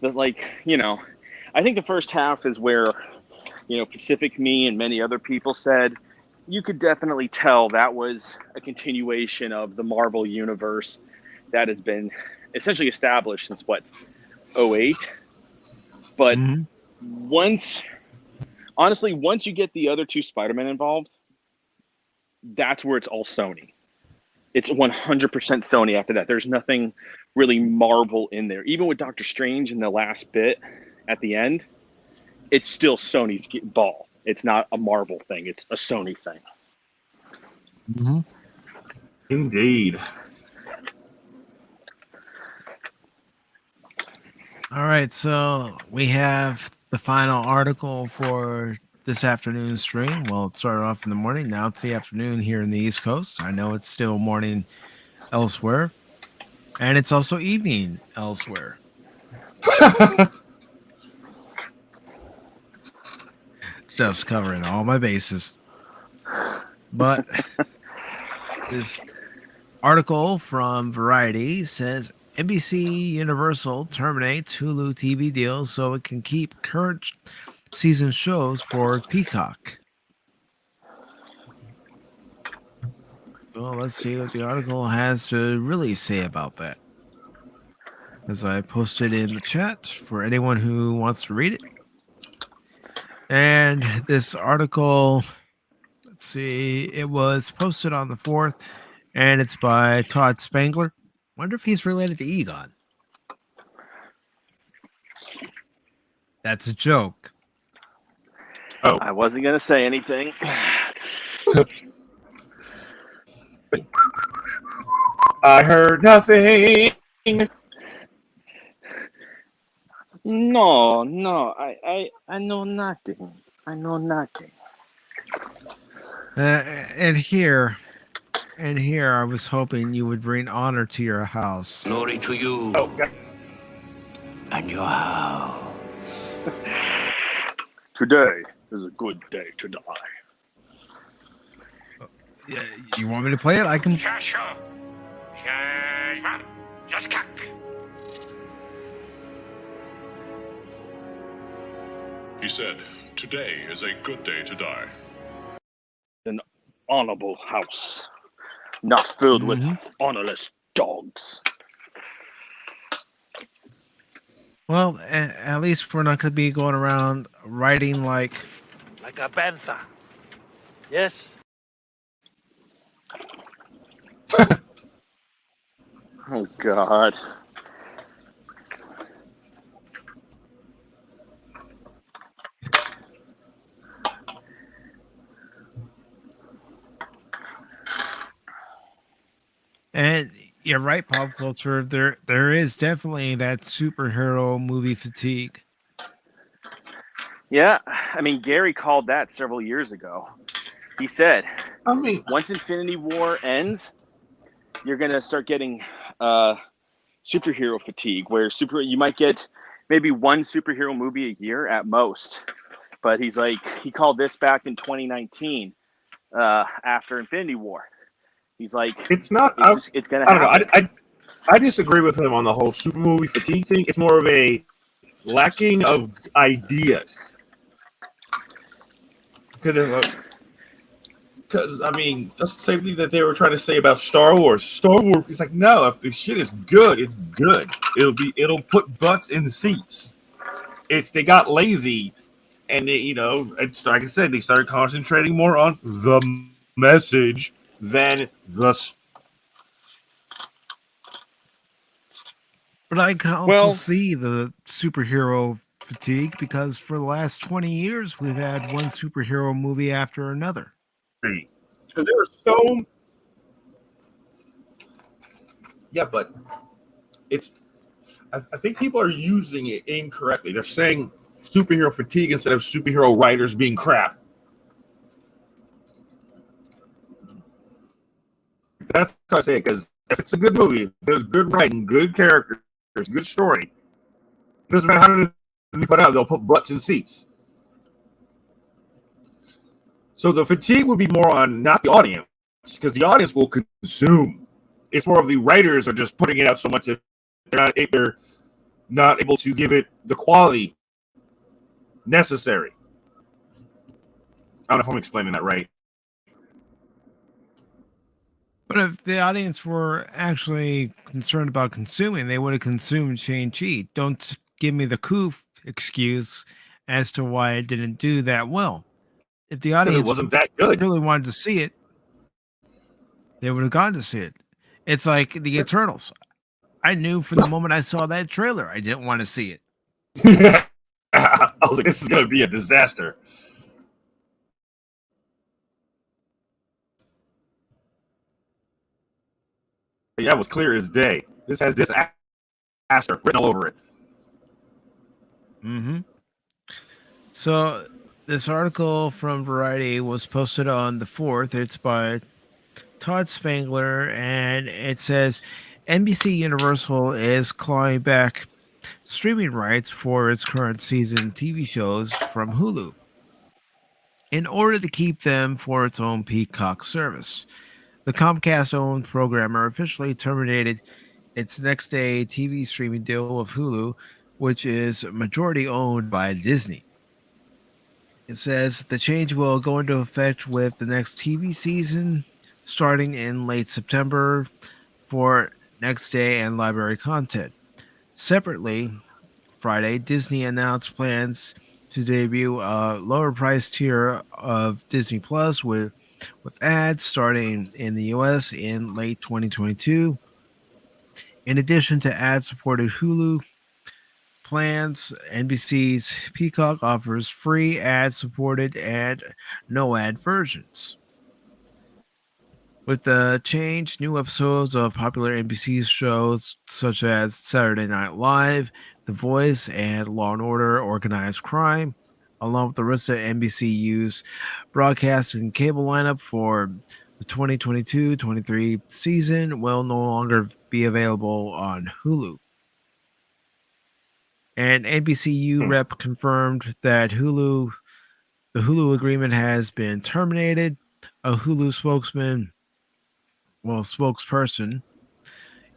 I think the first half is where, Pacific Me and many other people said you could definitely tell that was a continuation of the Marvel universe that has been essentially established since 2008. But once you get the other two Spider-Man involved, that's where it's all Sony. It's 100% Sony after that. There's nothing really Marvel in there. Even with Doctor Strange in the last bit at the end, it's still Sony's ball. It's not a Marvel thing. It's a Sony thing. Mm-hmm. Indeed. All right, so we have the final article for this afternoon's stream. Well, it started off in the morning. Now it's the afternoon here in the East Coast. I know it's still morning elsewhere, and it's also evening elsewhere. Just covering all my bases. But this article from Variety says NBC Universal terminates Hulu TV deals so it can keep current season shows for Peacock. So let's see what the article has to really say about that. As I posted in the chat for anyone who wants to read it. And this article, let's see, it was posted on the 4th, and it's by Todd Spangler. Wonder if he's related to Egon. That's a joke. Oh, I wasn't gonna say anything. I heard nothing. No, I know nothing. I know nothing. And here, I was hoping you would bring honor to your house. Glory to you Oh, God. and your house. Today is a good day to die. Yeah, you want me to play it? I can. He said, "Today is a good day to die." An honorable house, not filled with Mhm. honorless dogs. Well, at least we're not going to be going around writing like. Like a panther. Yes? Oh God. And you're right, pop culture. There is definitely that superhero movie fatigue. Yeah, I mean Gary called that several years ago. He said, I mean, once Infinity War ends, you're gonna start getting superhero fatigue, where you might get maybe one superhero movie a year at most. But he's like, he called this back in 2019 after Infinity War. He's like, it's not. it's gonna I don't know. happen. I disagree with him on the whole super movie fatigue thing. It's more of a lacking of ideas. Because I mean, that's the same thing that they were trying to say about Star Wars. Star Wars, it's like, no, if the shit is good, it's good. It'll put butts in the seats. They got lazy, and it's like I said, they started concentrating more on the message than the. But I can also Well- see the superhero fatigue because for the last 20 years, we've had one superhero movie after another. Because there were so. Yeah, but it's. I think people are using it incorrectly. They're saying superhero fatigue instead of superhero writers being crap. That's how I say it, because if it's a good movie, if there's good writing, good characters, good story, it doesn't matter how they put out, they'll put butts in seats. So the fatigue would be more on not the audience, because the audience will consume. It's more of the writers are just putting it out so much that they're not able to give it the quality necessary. I don't know if I'm explaining that right. But if the audience were actually concerned about consuming, they would have consumed Shang-Chi. Don't give me the coof excuse as to why it didn't do that well. If the Because audience it wasn't that good. really wanted to see it, they would have gone to see it. It's like the Eternals. I knew from the moment I saw that trailer, I didn't want to see it. I was like, this is going to be a disaster. Yeah, it was clear as day. This has disaster written all over it. Mm-hmm. So this article from Variety was posted on the 4th. It's by Todd Spangler, and it says NBC Universal is clawing back streaming rights for its current season TV shows from Hulu in order to keep them for its own Peacock service. The Comcast-owned programmer officially terminated its next-day TV streaming deal with Hulu, which is majority owned by Disney. It says the change will go into effect with the next TV season starting in late September for next day and library content. Separately, Friday, Disney announced plans to debut a lower price tier of Disney Plus with ads starting in the US in late 2022. In addition to ad supported Hulu, plans, NBC's Peacock offers free ad-supported and no-ad versions. With the change, new episodes of popular NBC shows such as Saturday Night Live, The Voice, and Law and Order Organized Crime, along with the rest of NBCU's broadcast and cable lineup for the 2022-23 season, will no longer be available on Hulu. An NBCU rep confirmed that the Hulu agreement has been terminated. A Hulu spokesperson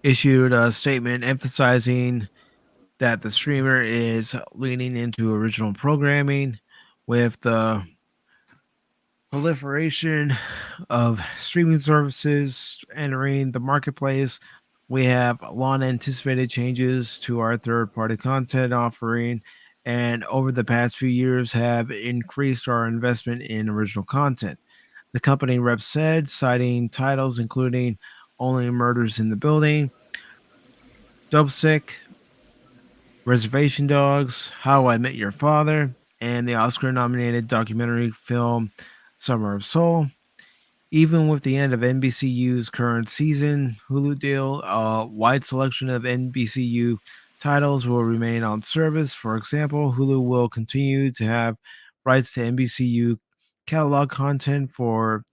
issued a statement emphasizing that the streamer is leaning into original programming with the proliferation of streaming services entering the marketplace. We have long anticipated changes to our third-party content offering, and over the past few years have increased our investment in original content. The company rep said, citing titles including Only Murders in the Building, Dopesick, Reservation Dogs, How I Met Your Father, and the Oscar-nominated documentary film Summer of Soul. Even with the end of NBCU's current season Hulu deal, a wide selection of NBCU titles will remain on service. For example, Hulu will continue to have rights to NBCU catalog content for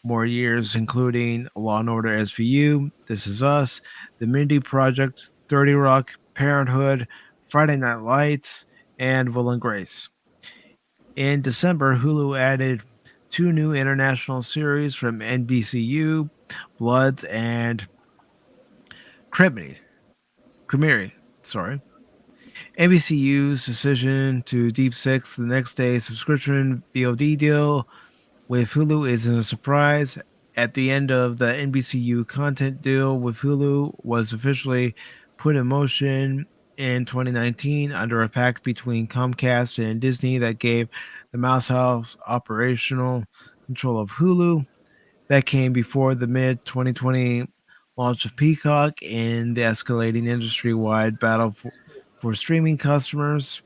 more years, including Law and Order SVU, This Is Us, The Mindy Project, 30 Rock, Parenthood, Friday Night Lights, and Will and Grace. In December, Hulu added 2 new international series from NBCU, Bloods and Cremini. NBCU's decision to Deep Six the next day subscription VOD deal with Hulu isn't a surprise. At the end of the NBCU content deal with Hulu was officially put in motion in 2019 under a pact between Comcast and Disney that gave the Mouse House operational control of Hulu. That came before the mid-2020 launch of Peacock and the escalating industry-wide battle for streaming customers.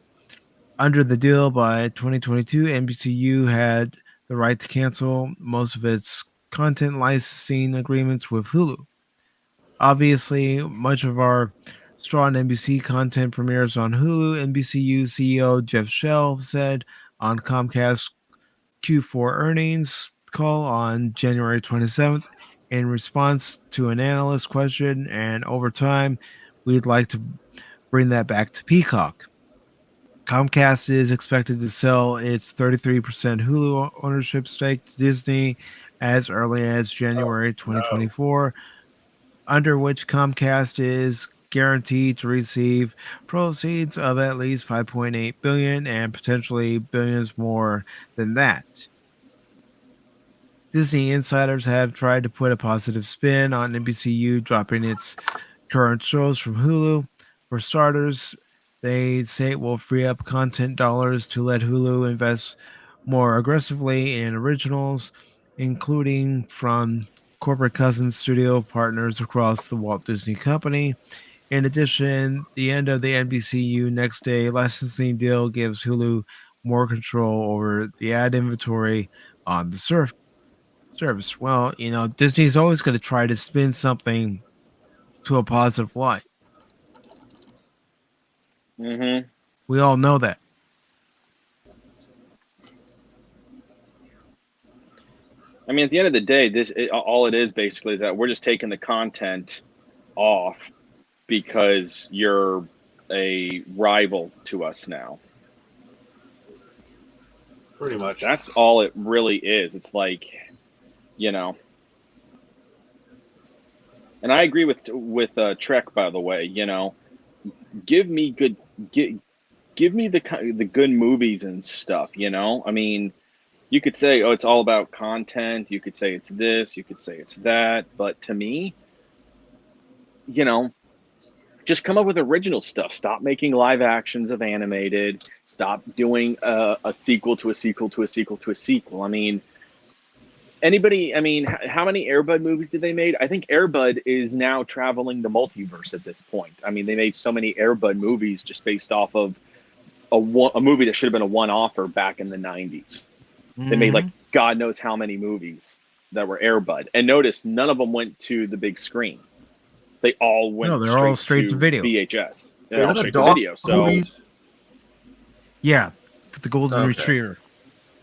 Under the deal by 2022, NBCU had the right to cancel most of its content licensing agreements with Hulu. Obviously, much of our strong NBC content premieres on Hulu. NBCU CEO Jeff Shell said on Comcast Q4 earnings call on January 27th in response to an analyst question, and over time, we'd like to bring that back to Peacock. Comcast is expected to sell its 33% Hulu ownership stake to Disney as early as January 2024, under which Comcast is guaranteed to receive proceeds of at least $5.8 billion and potentially billions more than that. Disney insiders have tried to put a positive spin on NBCU dropping its current shows from Hulu. For starters, they say it will free up content dollars to let Hulu invest more aggressively in originals, including from corporate cousin studio partners across the Walt Disney Company. In addition, the end of the NBCU Next Day licensing deal gives Hulu more control over the ad inventory on the service. Well, Disney's always going to try to spin something to a positive light. Mm-hmm. We all know that. I mean, at the end of the day, all it is basically is that we're just taking the content off because you're a rival to us now. Pretty much. That's all it really is. It's like, and I agree with Trek, by the way. Give me good, give me the good movies and stuff. I mean, you could say, oh, it's all about content. You could say it's this. You could say it's that. But to me, just come up with original stuff. Stop making live actions of animated. Stop doing a sequel to a sequel to a sequel to a sequel. I mean, Anybody? I mean, how many Airbud movies did they made? I think Airbud is now traveling the multiverse at this point. I mean, they made so many Airbud movies just based off of a movie that should have been a one-offer back in the 90s. They made like God knows how many movies that were Airbud. And notice none of them went to the big screen. They all went No, they're all straight to video. VHS. They're Are all the straight to dog video. So movies? Yeah, with the golden Okay. retriever.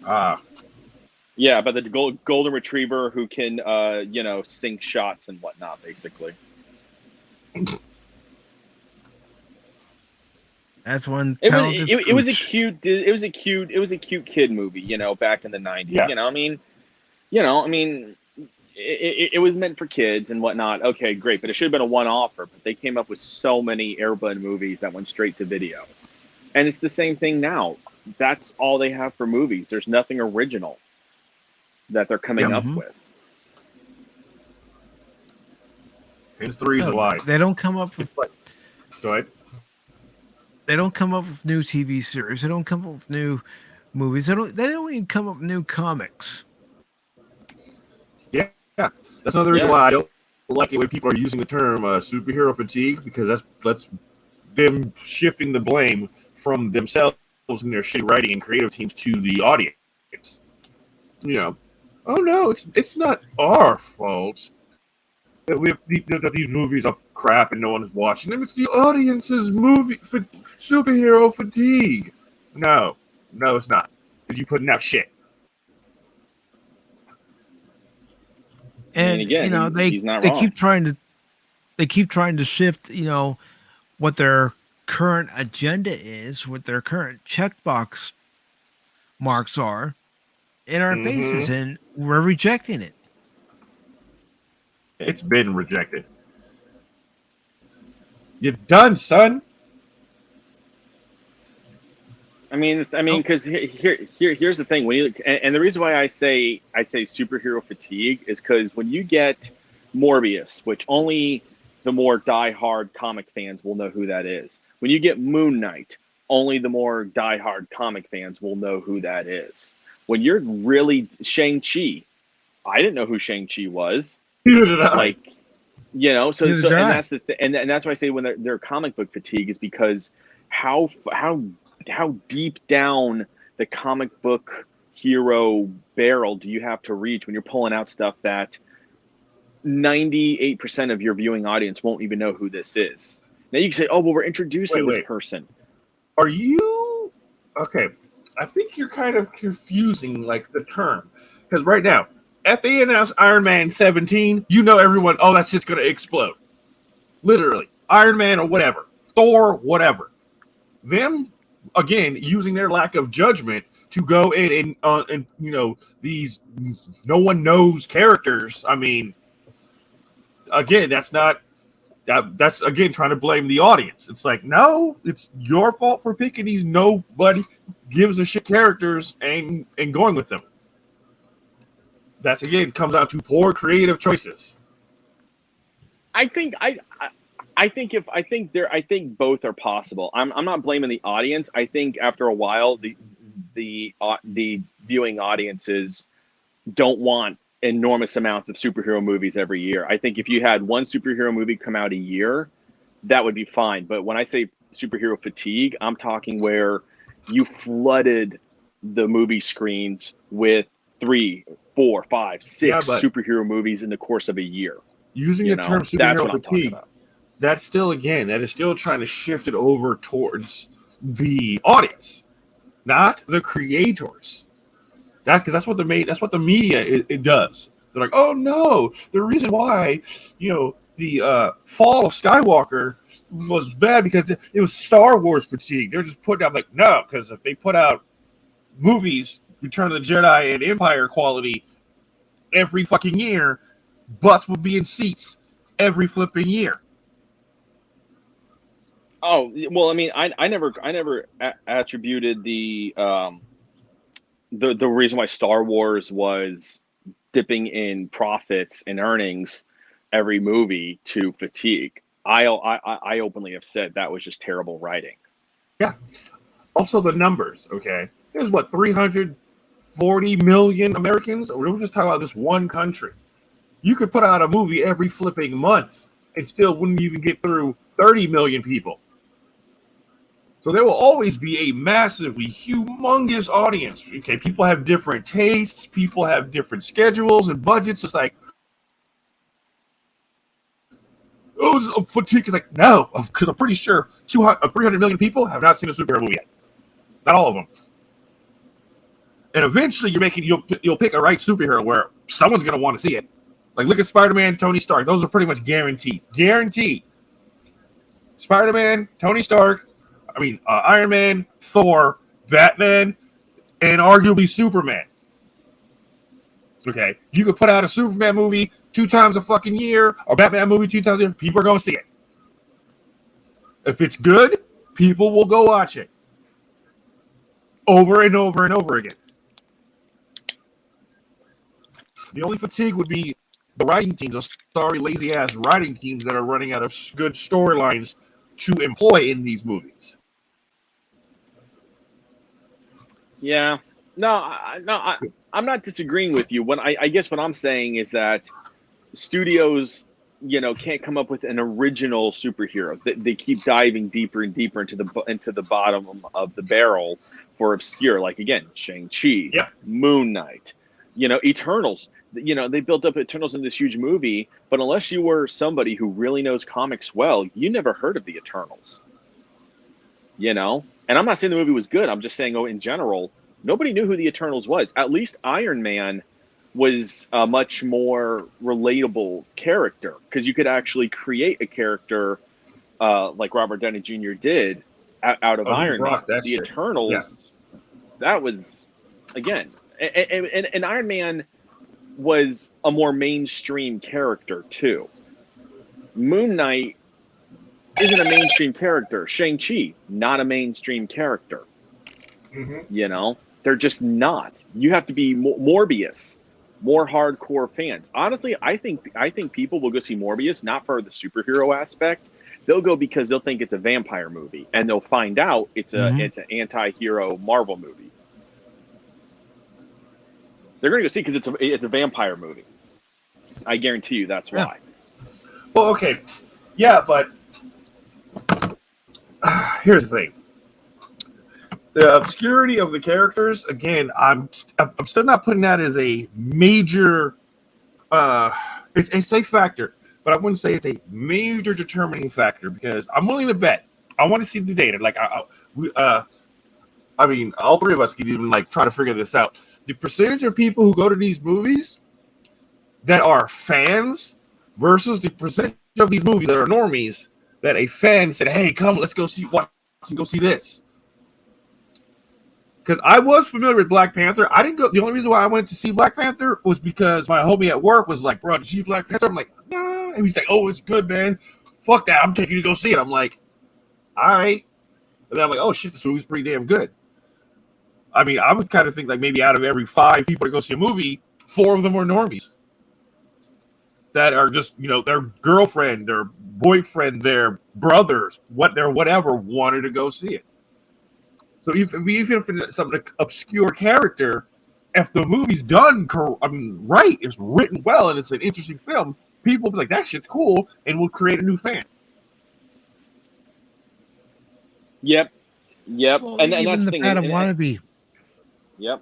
Ah, yeah, but the golden retriever who can sink shots and whatnot, basically. That's one. It talented was a pooch. cute kid movie, back in the 90s. Yeah. It was meant for kids and whatnot. Okay, great, but it should have been a one-offer. But they came up with so many Airbud movies that went straight to video, and it's the same thing now. That's all they have for movies. There's nothing original that they're coming up with. hence the reason why. They don't come up with. Go ahead. They don't come up with new TV series. They don't come up with new movies. They don't even come up with new comics. Yeah, that's another reason why I don't like it when people are using the term superhero fatigue, because that's them shifting the blame from themselves and their shitty writing and creative teams to the audience. Oh no, it's not our fault that these movies are crap and no one is watching them. It's the audience's superhero fatigue. No, it's not. Because you're putting out shit. And again, they he's not they wrong. keep trying to shift what their current agenda is, what their current checkbox marks are in our faces, and we're rejecting it. It's been rejected. You're done, son. I mean, because here's the thing. When you and the reason why I say superhero fatigue is because when you get Morbius, which only the more diehard comic fans will know who that is. When you get Moon Knight, only the more diehard comic fans will know who that is. When you're really Shang-Chi, I didn't know who Shang-Chi was. Neither did I. Like, so Neither did and I. that's and that's why I say when they're comic book fatigue is because how deep down the comic book hero barrel do you have to reach when you're pulling out stuff that 98% of your viewing audience won't even know who this is. Now you can say, oh, well, we're introducing this person. Are you okay? I think you're kind of confusing like the term, because right now, if they announce Iron Man 17, everyone, oh, that shit's gonna explode. Literally, Iron Man or whatever, Thor, whatever. Them again using their lack of judgment to go in and these no one knows characters. I mean, again, that's again trying to blame the audience. It's like, no, it's your fault for picking these nobody gives a shit characters and going with them. That's again comes out to poor creative choices. I think both are possible. I'm not blaming the audience. I think after a while the viewing audiences don't want enormous amounts of superhero movies every year. I think if you had one superhero movie come out a year, that would be fine. But when I say superhero fatigue, I'm talking where you flooded the movie screens with 3, 4, 5, 6 superhero movies in the course of a year. Using the term superhero fatigue, that is still trying to shift it over towards the audience, not the creators. That's what the media it does. They're like, oh no, the reason why the fall of Skywalker was bad because it was Star Wars fatigue. They're just putting out like, no, because if they put out movies, Return of the Jedi and Empire quality every fucking year, butts will be in seats every flipping year. Oh well, I mean, I never attributed the reason why Star Wars was dipping in profits and earnings every movie to fatigue. I openly have said that was just terrible writing. Yeah. Also the numbers. Okay, there's what 300 40 million Americans, or we're just talking about this one country. You could put out a movie every flipping month and still wouldn't even get through 30 million people. So there will always be a massively humongous audience. Okay, people have different tastes, people have different schedules and budgets. It's like, oh, fatigue is like, no, because I'm pretty sure 300 million people have not seen a superhero movie yet. Not all of them. And eventually you'll pick a right superhero where someone's going to want to see it. Like, look at Spider-Man, Tony Stark. Those are pretty much guaranteed. Guaranteed. Spider-Man, Tony Stark, Iron Man, Thor, Batman, and arguably Superman. Okay, you could put out a Superman movie 2 times a fucking year, or Batman movie 2 times a year. People are going to see it. If it's good, people will go watch it over and over and over again. The only fatigue would be the writing teams, those sorry, lazy-ass writing teams that are running out of good storylines to employ in these movies. Yeah. I'm not disagreeing with you. I guess what I'm saying is that studios, can't come up with an original superhero. They keep diving deeper and deeper into the bottom of the barrel for obscure, like, again, Shang-Chi, yeah. Moon Knight, Eternals. They built up Eternals in this huge movie, but unless you were somebody who really knows comics well, you never heard of the Eternals. And I'm not saying the movie was good. I'm just saying, in general, nobody knew who the Eternals was. At least Iron Man was a much more relatable character, because you could actually create a character like Robert Downey Jr. did out of Iron Man. The Eternals, that was, again, and Iron Man was a more mainstream character too. Moon Knight isn't a mainstream character. Shang-Chi, not a mainstream character. Mm-hmm. They're just not. You have to be Morbius, more hardcore fans. Honestly, I think people will go see Morbius not for the superhero aspect. They'll go because they'll think it's a vampire movie, and they'll find out it's an anti-hero Marvel movie. They're going to go see because it's a vampire movie. I guarantee you that's why. Well, okay. Yeah, but here's the thing. The obscurity of the characters, again, I'm still not putting that as a major it's a factor, but I wouldn't say it's a major determining factor, because I'm willing to bet. I want to see the data. Like, all three of us can even try to figure this out. The percentage of people who go to these movies that are fans versus the percentage of these movies that are normies that a fan said, "Hey, come, let's go see this." Because I was familiar with Black Panther. I didn't go. The only reason why I went to see Black Panther was because my homie at work was like, "Bro, did you see Black Panther?" I'm like, "Nah," and he's like, "Oh, it's good, man. Fuck that. I'm taking you to go see it." I'm like, "All right," and then I'm like, "Oh shit, this movie's pretty damn good." I would kind of think like maybe out of every 5 people to go see a movie, 4 of them were normies that are just, their girlfriend, their boyfriend, their brothers, whatever wanted to go see it. So even if it's some obscure character, if the movie's done right, it's written well, and it's an interesting film, people will be like, "That shit's cool," and will create a new fan. Yep. Well, and even that's the thing. Pat of Wannabe. Yep.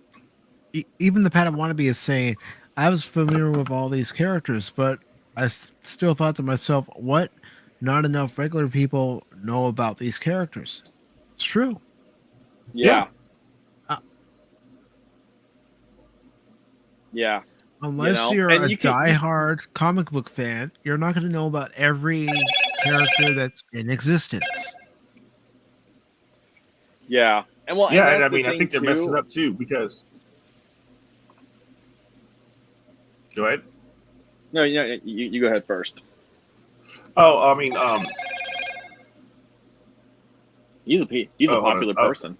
Even the Pat of Wannabe is saying, I was familiar with all these characters, but I still thought to myself, what? Not enough regular people know about these characters. It's true. Yeah. Yeah. Unless you're a diehard comic book fan, you're not going to know about every character that's in existence. Yeah. And I think they're messing up too, because. Go ahead. No, you go ahead first. Oh, he's a popular person.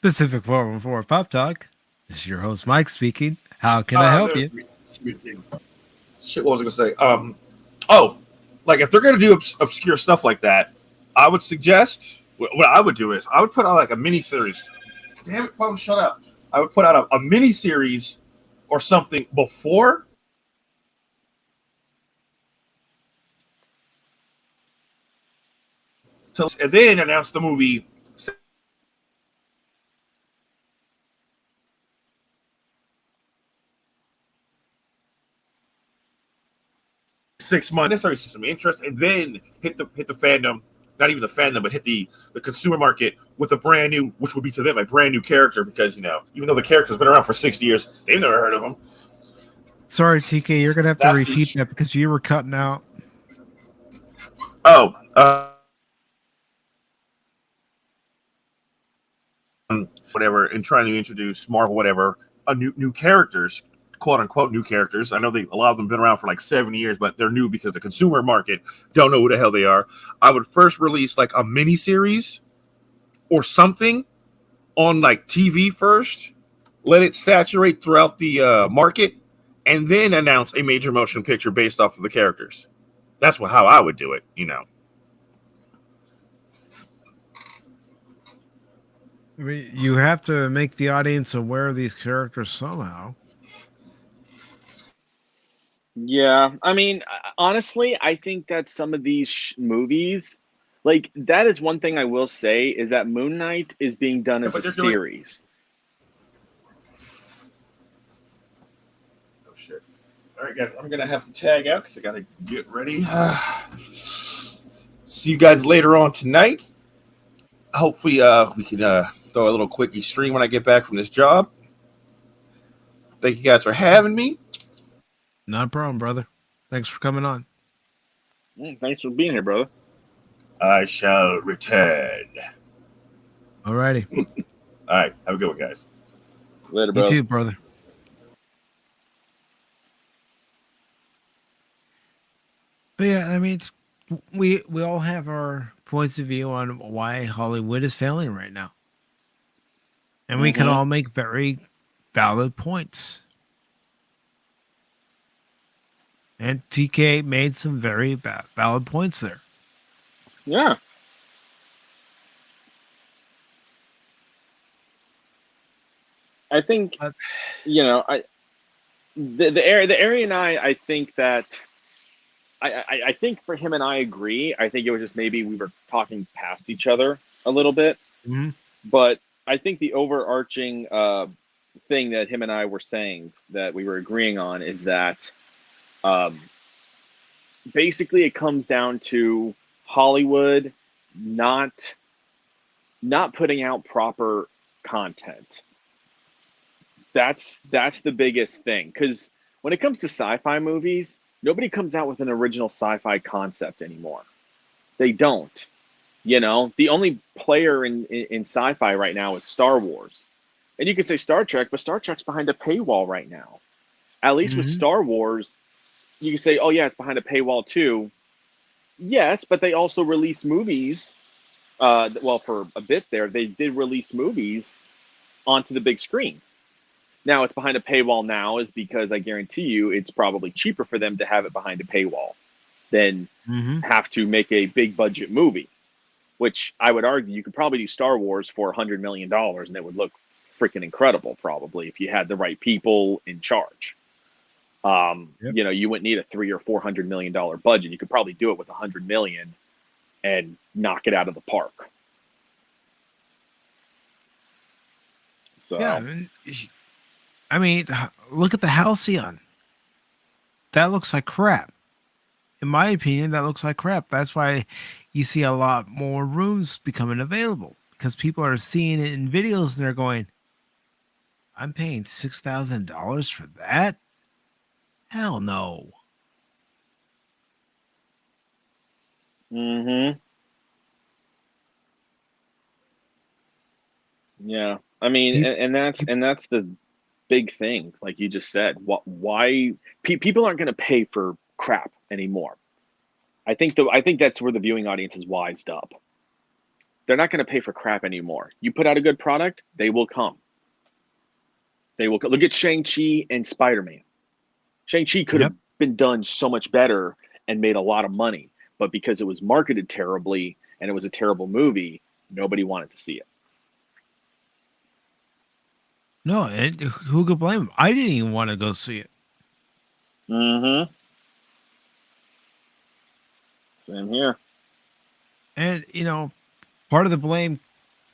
PACIFIC414 Pop Talk. This is your host Mike speaking. How can I help you? Shit, what was I gonna say? Like if they're gonna do obscure stuff like that, I would suggest what I would do is I would put out like a mini series. Damn it, phone, shut up. I would put out a mini series or something before. And then announce the movie 6 months, necessarily some interest, and then hit the fandom, not even the fandom, but hit the consumer market with a brand new, which would be to them a brand new character, because even though the character's been around for 60 years, they've never heard of him. Sorry, TK, you're gonna have to repeat that because you were cutting out. Oh, whatever, and trying to introduce Marvel, whatever, a new characters, quote unquote new characters. I know a lot of them been around for like 70 years, but they're new because the consumer market don't know who the hell they are. I would first release like a mini series or something on like TV first, let it saturate throughout the market, and then announce a major motion picture based off of the characters. That's how I would do it, I mean, you have to make the audience aware of these characters somehow. Yeah, I mean, honestly, I think that some of these movies, like that is one thing I will say is that Moon Knight is being done as a series. Oh shit! All right, guys, I'm gonna have to tag out because I gotta get ready. See you guys later on tonight. Hopefully, we can throw a little quickie stream when I get back from this job. Thank you guys for having me. Not a problem, brother. Thanks for coming on. Thanks for being here, brother. I shall return. All righty. All right. Have a good one, guys. Later, brother. You too, brother. But yeah, I mean, we all have our points of view on why Hollywood is failing right now. And we can all make very valid points. And TK made some very valid points there. Yeah. I think, the area and I think that I think for him and I agree. I think it was just maybe we were talking past each other a little bit. Mm-hmm. But I think the overarching thing that him and I were saying that we were agreeing on is that basically it comes down to Hollywood not putting out proper content. That's the biggest thing, because when it comes to sci-fi movies, nobody comes out with an original sci-fi concept anymore. They don't. The only player in sci-fi right now is Star Wars. And you could say Star Trek, but Star Trek's behind a paywall right now. At least with Star Wars, you can say, oh yeah, it's behind a paywall too. Yes, but they also release movies. Well, for a bit there, they did release movies onto the big screen. Now it's behind a paywall now is because I guarantee you it's probably cheaper for them to have it behind a paywall than have to make a big budget movie, which I would argue you could probably do Star Wars for $100 million and it would look freaking incredible probably if you had the right people in charge. You wouldn't need a $300 or $400 million budget. You could probably do it with $100 million and knock it out of the park. So yeah, I mean, look at the Halcyon. That looks like crap. In my opinion, that looks like crap. That's why you see a lot more rooms becoming available, because people are seeing it in videos and they're going, I'm paying $6,000 for that? Hell no. Yeah. I mean, and that's the big thing, like you just said. Why people aren't going to pay for crap anymore? I think that's where the viewing audience is wised up. They're not going to pay for crap anymore. You put out a good product, they will come. They will look at Shang-Chi and Spider-Man. Shang-Chi could have been done so much better and made a lot of money, but because it was marketed terribly and it was a terrible movie, Nobody wanted to see it. No, and who could blame him? I didn't even want to go see it. Mm-hmm. Same here. And, part of the blame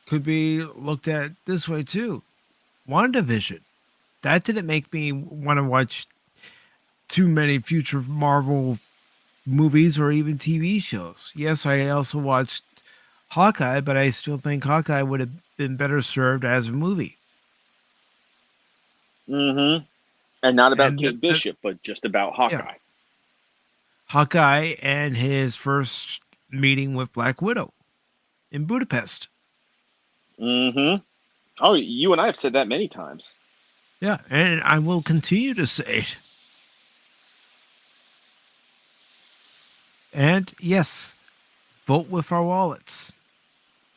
could be looked at this way too. WandaVision. That didn't make me want to watch too many future Marvel movies or even TV shows. Yes, I also watched Hawkeye, but I still think Hawkeye would have been better served as a movie. Mm-hmm. And not about And Kate Bishop, but just about Hawkeye. Yeah. Hawkeye and his first meeting with Black Widow in Budapest. Mm-hmm. Oh, you and I have said that many times. Yeah, and I will continue to say it. And yes, vote with our wallets.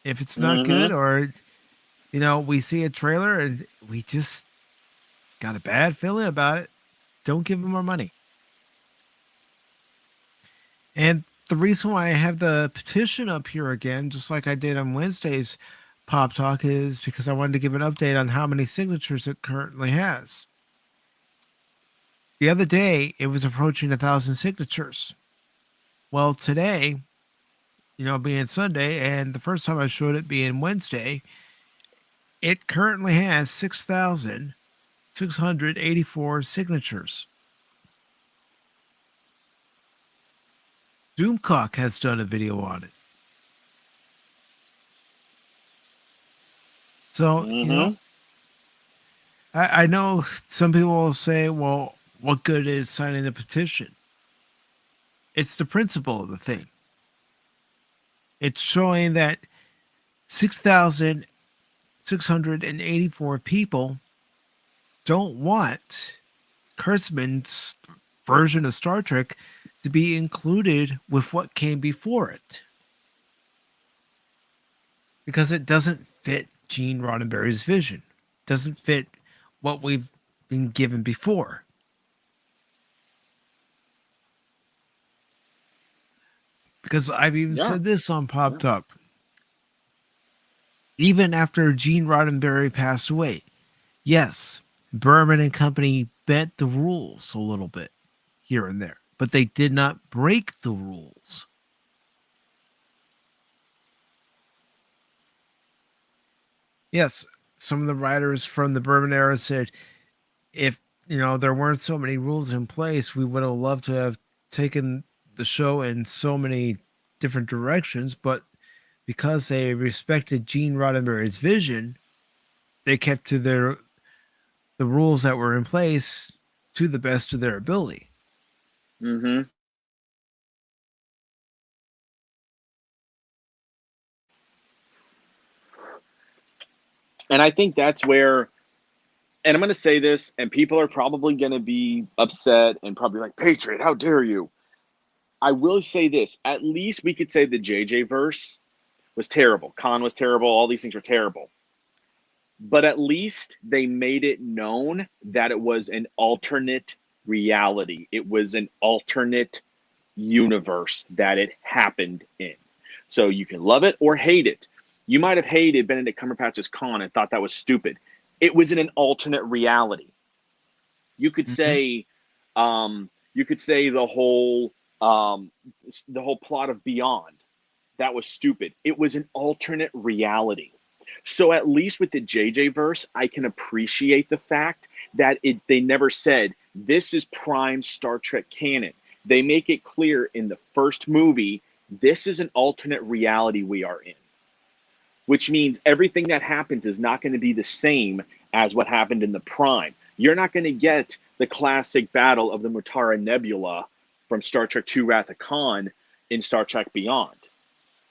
If it's not good, or we see a trailer and we just got a bad feeling about it, don't give them our money. And the reason why I have the petition up here again, just like I did on Wednesday's Pop Talk, is because I wanted to give an update on how many signatures it currently has. The other day, it was approaching 1,000 signatures. Well, today, being Sunday, and the first time I showed it being Wednesday, it currently has 6,684 signatures. Doomcock has done a video on it. So, I know some people will say, well, what good is signing the petition? It's the principle of the thing. It's showing that 6,684 people don't want Kurtzman's version of Star Trek to be included with what came before it. Because it doesn't fit Gene Roddenberry's vision. It doesn't fit what we've been given before. Because I've even said this on Pop Talk. Even after Gene Roddenberry passed away, yes, Berman and company bent the rules a little bit here and there, but they did not break the rules. Yes, some of the writers from the Berman era said, if there weren't so many rules in place, we would have loved to have taken the show in so many different directions, but because they respected Gene Roddenberry's vision, they kept to the rules that were in place to the best of their ability. Mm-hmm. And I think that's where, and I'm going to say this, and people are probably going to be upset and probably like, Patriot, how dare you? I will say this, at least we could say the JJ verse was terrible. Khan was terrible. All these things were terrible. But at least they made it known that it was an alternate reality. It was an alternate universe that it happened in. So you can love it or hate it. You might have hated Benedict Cumberbatch's Khan and thought that was stupid. It was in an alternate reality. You could say, the whole plot of Beyond, that was stupid. It was an alternate reality. So at least with the JJ verse, I can appreciate the fact that they never said this is prime Star Trek canon. They make it clear in the first movie, this is an alternate reality we are in, which means everything that happens is not going to be the same as what happened in the prime. You're not going to get the classic battle of the Mutara Nebula from Star Trek II Wrath of Khan in Star Trek Beyond.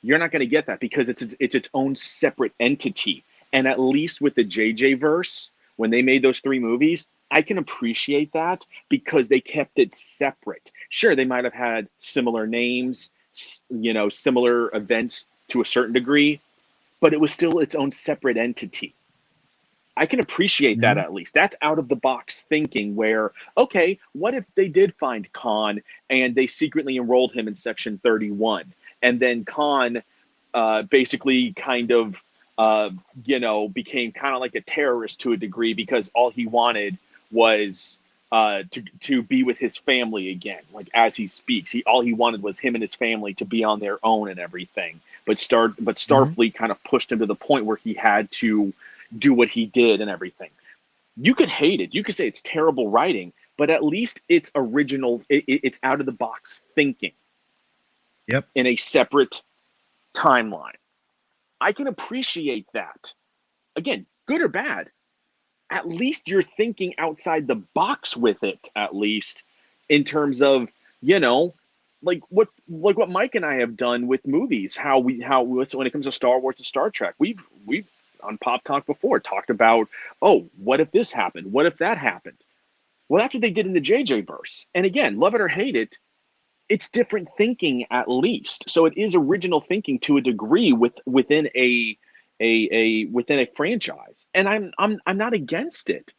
You're not going to get that because it's its own separate entity. And at least with the JJ verse, when they made those 3 movies, I can appreciate that because they kept it separate. Sure, they might have had similar names, similar events to a certain degree, but it was still its own separate entity. I can appreciate that at least. That's out of the box thinking where, okay, what if they did find Khan and they secretly enrolled him in Section 31? And then Khan basically kind of, became kind of like a terrorist to a degree because all he wanted was to be with his family again. Like as he speaks, all he wanted was him and his family to be on their own and everything. But Starfleet kind of pushed him to the point where he had to do what he did and everything. You could hate it. You could say it's terrible writing, but at least it's original. It's out of the box thinking. Yep. In a separate timeline. I can appreciate that. Again, good or bad, at least you're thinking outside the box with it, at least in terms of, like what Mike and I have done with movies, how when it comes to Star Wars and Star Trek, we've on Pop Talk before talked about, oh, what if this happened? What if that happened? Well, that's what they did in the JJ verse. And again, love it or hate it, it's different thinking at least. So it is original thinking to a degree within a franchise. And I'm not against it.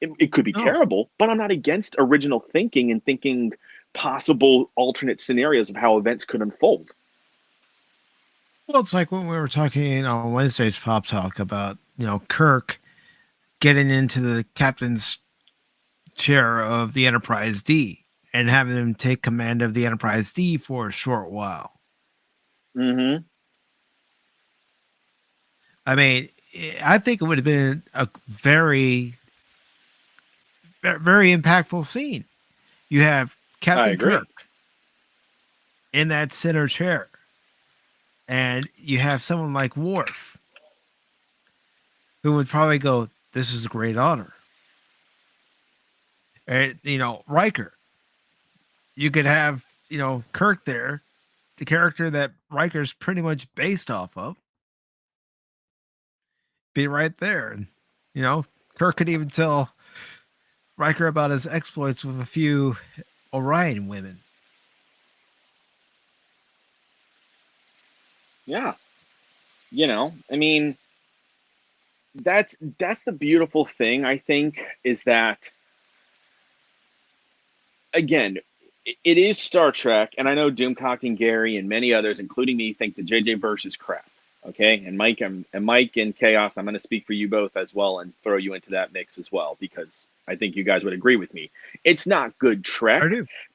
It could be terrible, but I'm not against original thinking and thinking possible alternate scenarios of how events could unfold. Well, it's like when we were talking on Wednesday's Pop Talk about, Kirk getting into the captain's chair of the Enterprise D and having him take command of the Enterprise D for a short while. Mm-hmm. I mean, I think it would have been a very, very impactful scene. You have Captain Kirk in that center chair, and you have someone like Worf who would probably go, "This is a great honor." And, Riker, you could have, Kirk there, the character that Riker's pretty much based off of, be right there. And, Kirk could even tell Riker about his exploits with a few Orion women. Yeah. I mean, that's the beautiful thing, I think, is that, again, it is Star Trek, and I know Doomcock and Gary and many others, including me, think the JJ verse is crap. Okay, and Mike and Chaos, I'm going to speak for you both as well and throw you into that mix as well, because I think you guys would agree with me. It's not good Trek,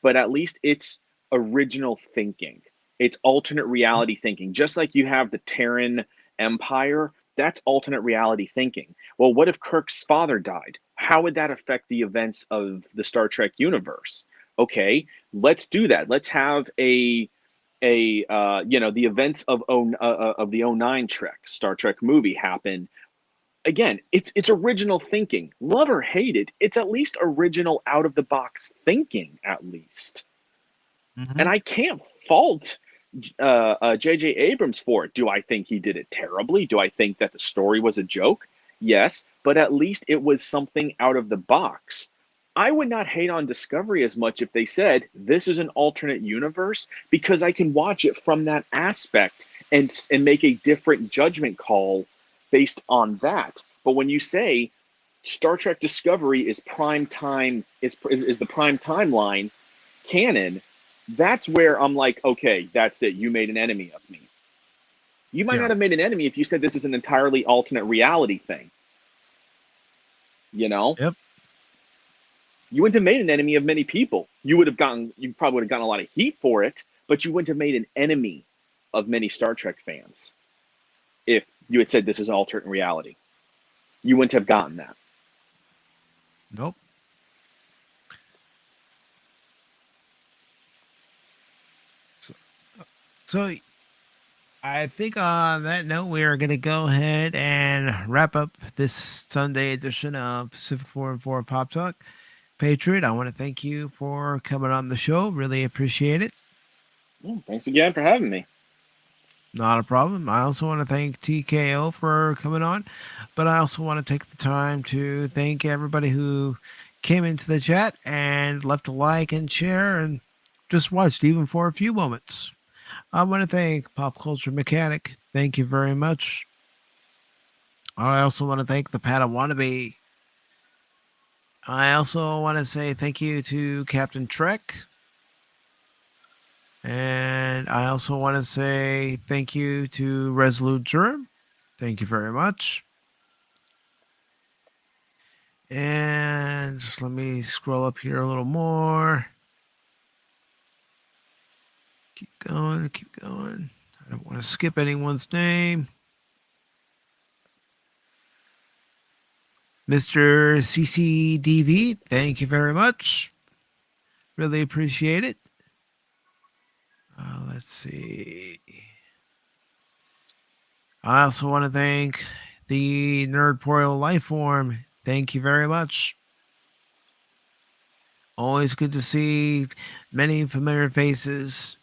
but at least it's original thinking. It's alternate reality thinking. Just like you have the Terran Empire, that's alternate reality thinking. Well, what if Kirk's father died? How would that affect the events of the Star Trek universe? Okay, let's do that. Let's have the events of the 09 Trek Star Trek movie happen. Again, it's original thinking. Love or hate it, it's at least original out of the box thinking, at least. Mm-hmm. And I can't fault J.J. Abrams for it. Do I think he did it terribly? Do I think that the story was a joke? Yes, but at least it was something out of the box. I would not hate on Discovery as much if they said, this is an alternate universe, because I can watch it from that aspect and make a different judgment call based on that. But when you say Star Trek Discovery is prime time, is the prime timeline canon, that's where I'm like, okay, that's it. You made an enemy of me. You might not have made an enemy if you said this is an entirely alternate reality thing. Yep. You wouldn't have made an enemy of many people. You probably would have gotten a lot of heat for it, but you wouldn't have made an enemy of many Star Trek fans if you had said this is alternate reality. You wouldn't have gotten that. Nope. So I think on that note, we are going to go ahead and wrap up this Sunday edition of PACIFIC414 Pop Talk. Patriot, I want to thank you for coming on the show. Really appreciate it. Thanks again for having me. Not a problem. I also want to thank TKO for coming on, but I also want to take the time to thank everybody who came into the chat and left a like and share and just watched even for a few moments. I want to thank Pop Culture Mechanic. Thank you very much. I also want to thank the Padawannabe. I also want to say thank you to Captain Trek. And I also want to say thank you to Resolute Germ. Thank you very much. And just let me scroll up here a little more. Keep going, keep going. I don't want to skip anyone's name. Mr. CCDV, thank you very much. Really appreciate it. Let's see. I also want to thank the Nerdporial Lifeform. Thank you very much. Always good to see many familiar faces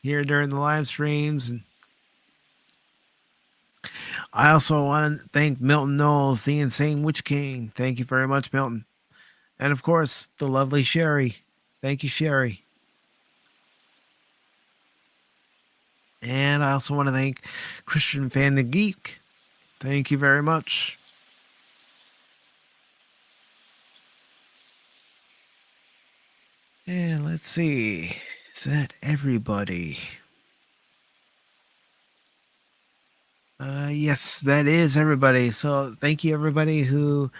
here during the live streams. And I also want to thank Milton Knowles, the Insane Witch King. Thank you very much, Milton. And of course, the lovely Sherry. Thank you, Sherry. And I also want to thank Christian Fan the Geek. Thank you very much. And let's see. Is that everybody? Yes, that is everybody. So thank you, everybody who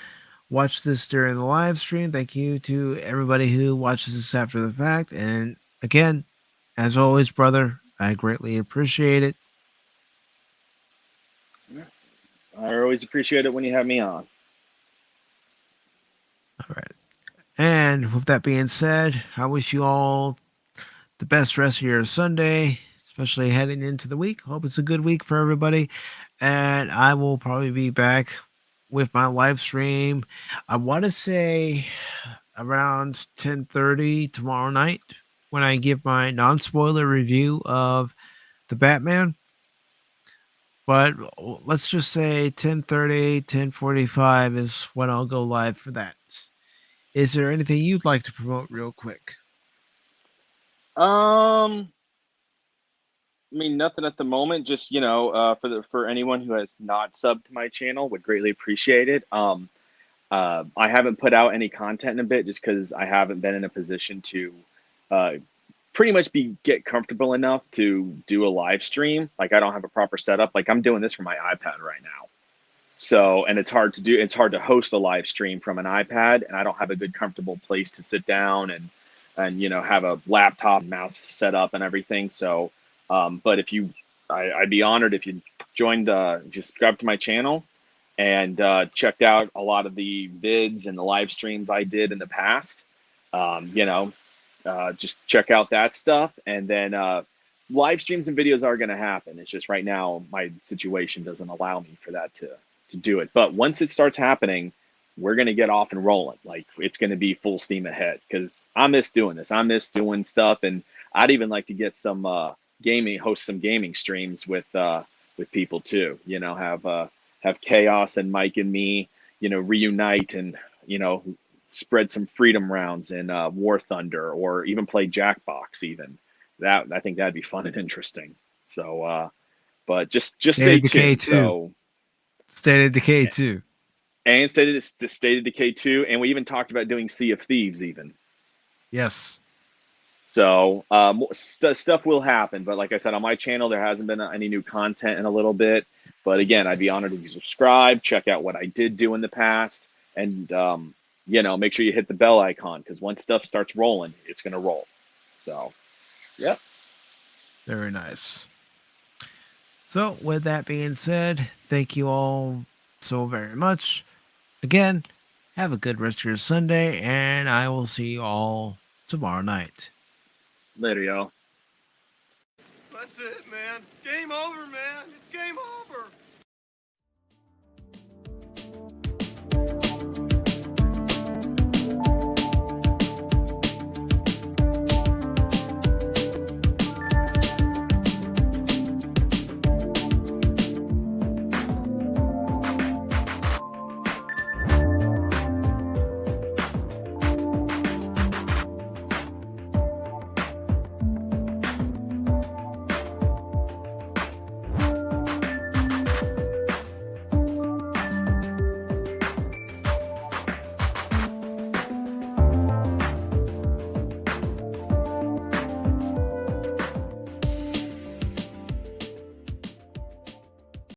watched this during the live stream. Thank you to everybody who watches this after the fact. And again, as always, brother, I greatly appreciate it. I always appreciate it when you have me on. All right. And with that being said, I wish you all the best rest of your Sunday, especially heading into the week. Hope it's a good week for everybody. And I will probably be back with my live stream. I want to say around 10:30 tomorrow night when I give my non-spoiler review of the Batman. But let's just say 10:30, 10:45 is when I'll go live for that. Is there anything you'd like to promote real quick? I mean, nothing at the moment. Just for anyone who has not subbed to my channel, would greatly appreciate it. I haven't put out any content in a bit just because I haven't been in a position to pretty much get comfortable enough to do a live stream. Like I don't have a proper setup. Like I'm doing this from my iPad right now. So, and it's hard to host a live stream from an iPad, and I don't have a good comfortable place to sit down and have a laptop, mouse set up and everything. So, but I'd be honored if you joined, just subscribe to my channel and checked out a lot of the vids and the live streams I did in the past. Just check out that stuff, and then live streams and videos are going to happen. It's just right now my situation doesn't allow me for that to do it. But once it starts happening, we're going to get off and rolling. Like it's going to be full steam ahead because I miss doing this. I miss doing stuff, and I'd even like to get some host some gaming streams with people too. Have Chaos and Mike and me, reunite and spread some freedom rounds in War Thunder, or even play Jackbox. Even that, I think that'd be fun and interesting. So, but just stay tuned. So. State of Decay 2. And State of Decay 2. And we even talked about doing Sea of Thieves even. Yes. So stuff will happen. But like I said, on my channel, there hasn't been any new content in a little bit. But again, I'd be honored if you subscribe, check out what I did do in the past. And, make sure you hit the bell icon, because once stuff starts rolling, it's going to roll. So, yeah. Very nice. So, with that being said, thank you all so very much. Again, have a good rest of your Sunday, and I will see you all tomorrow night. Later, y'all. That's it, man. Game over, man. It's game over.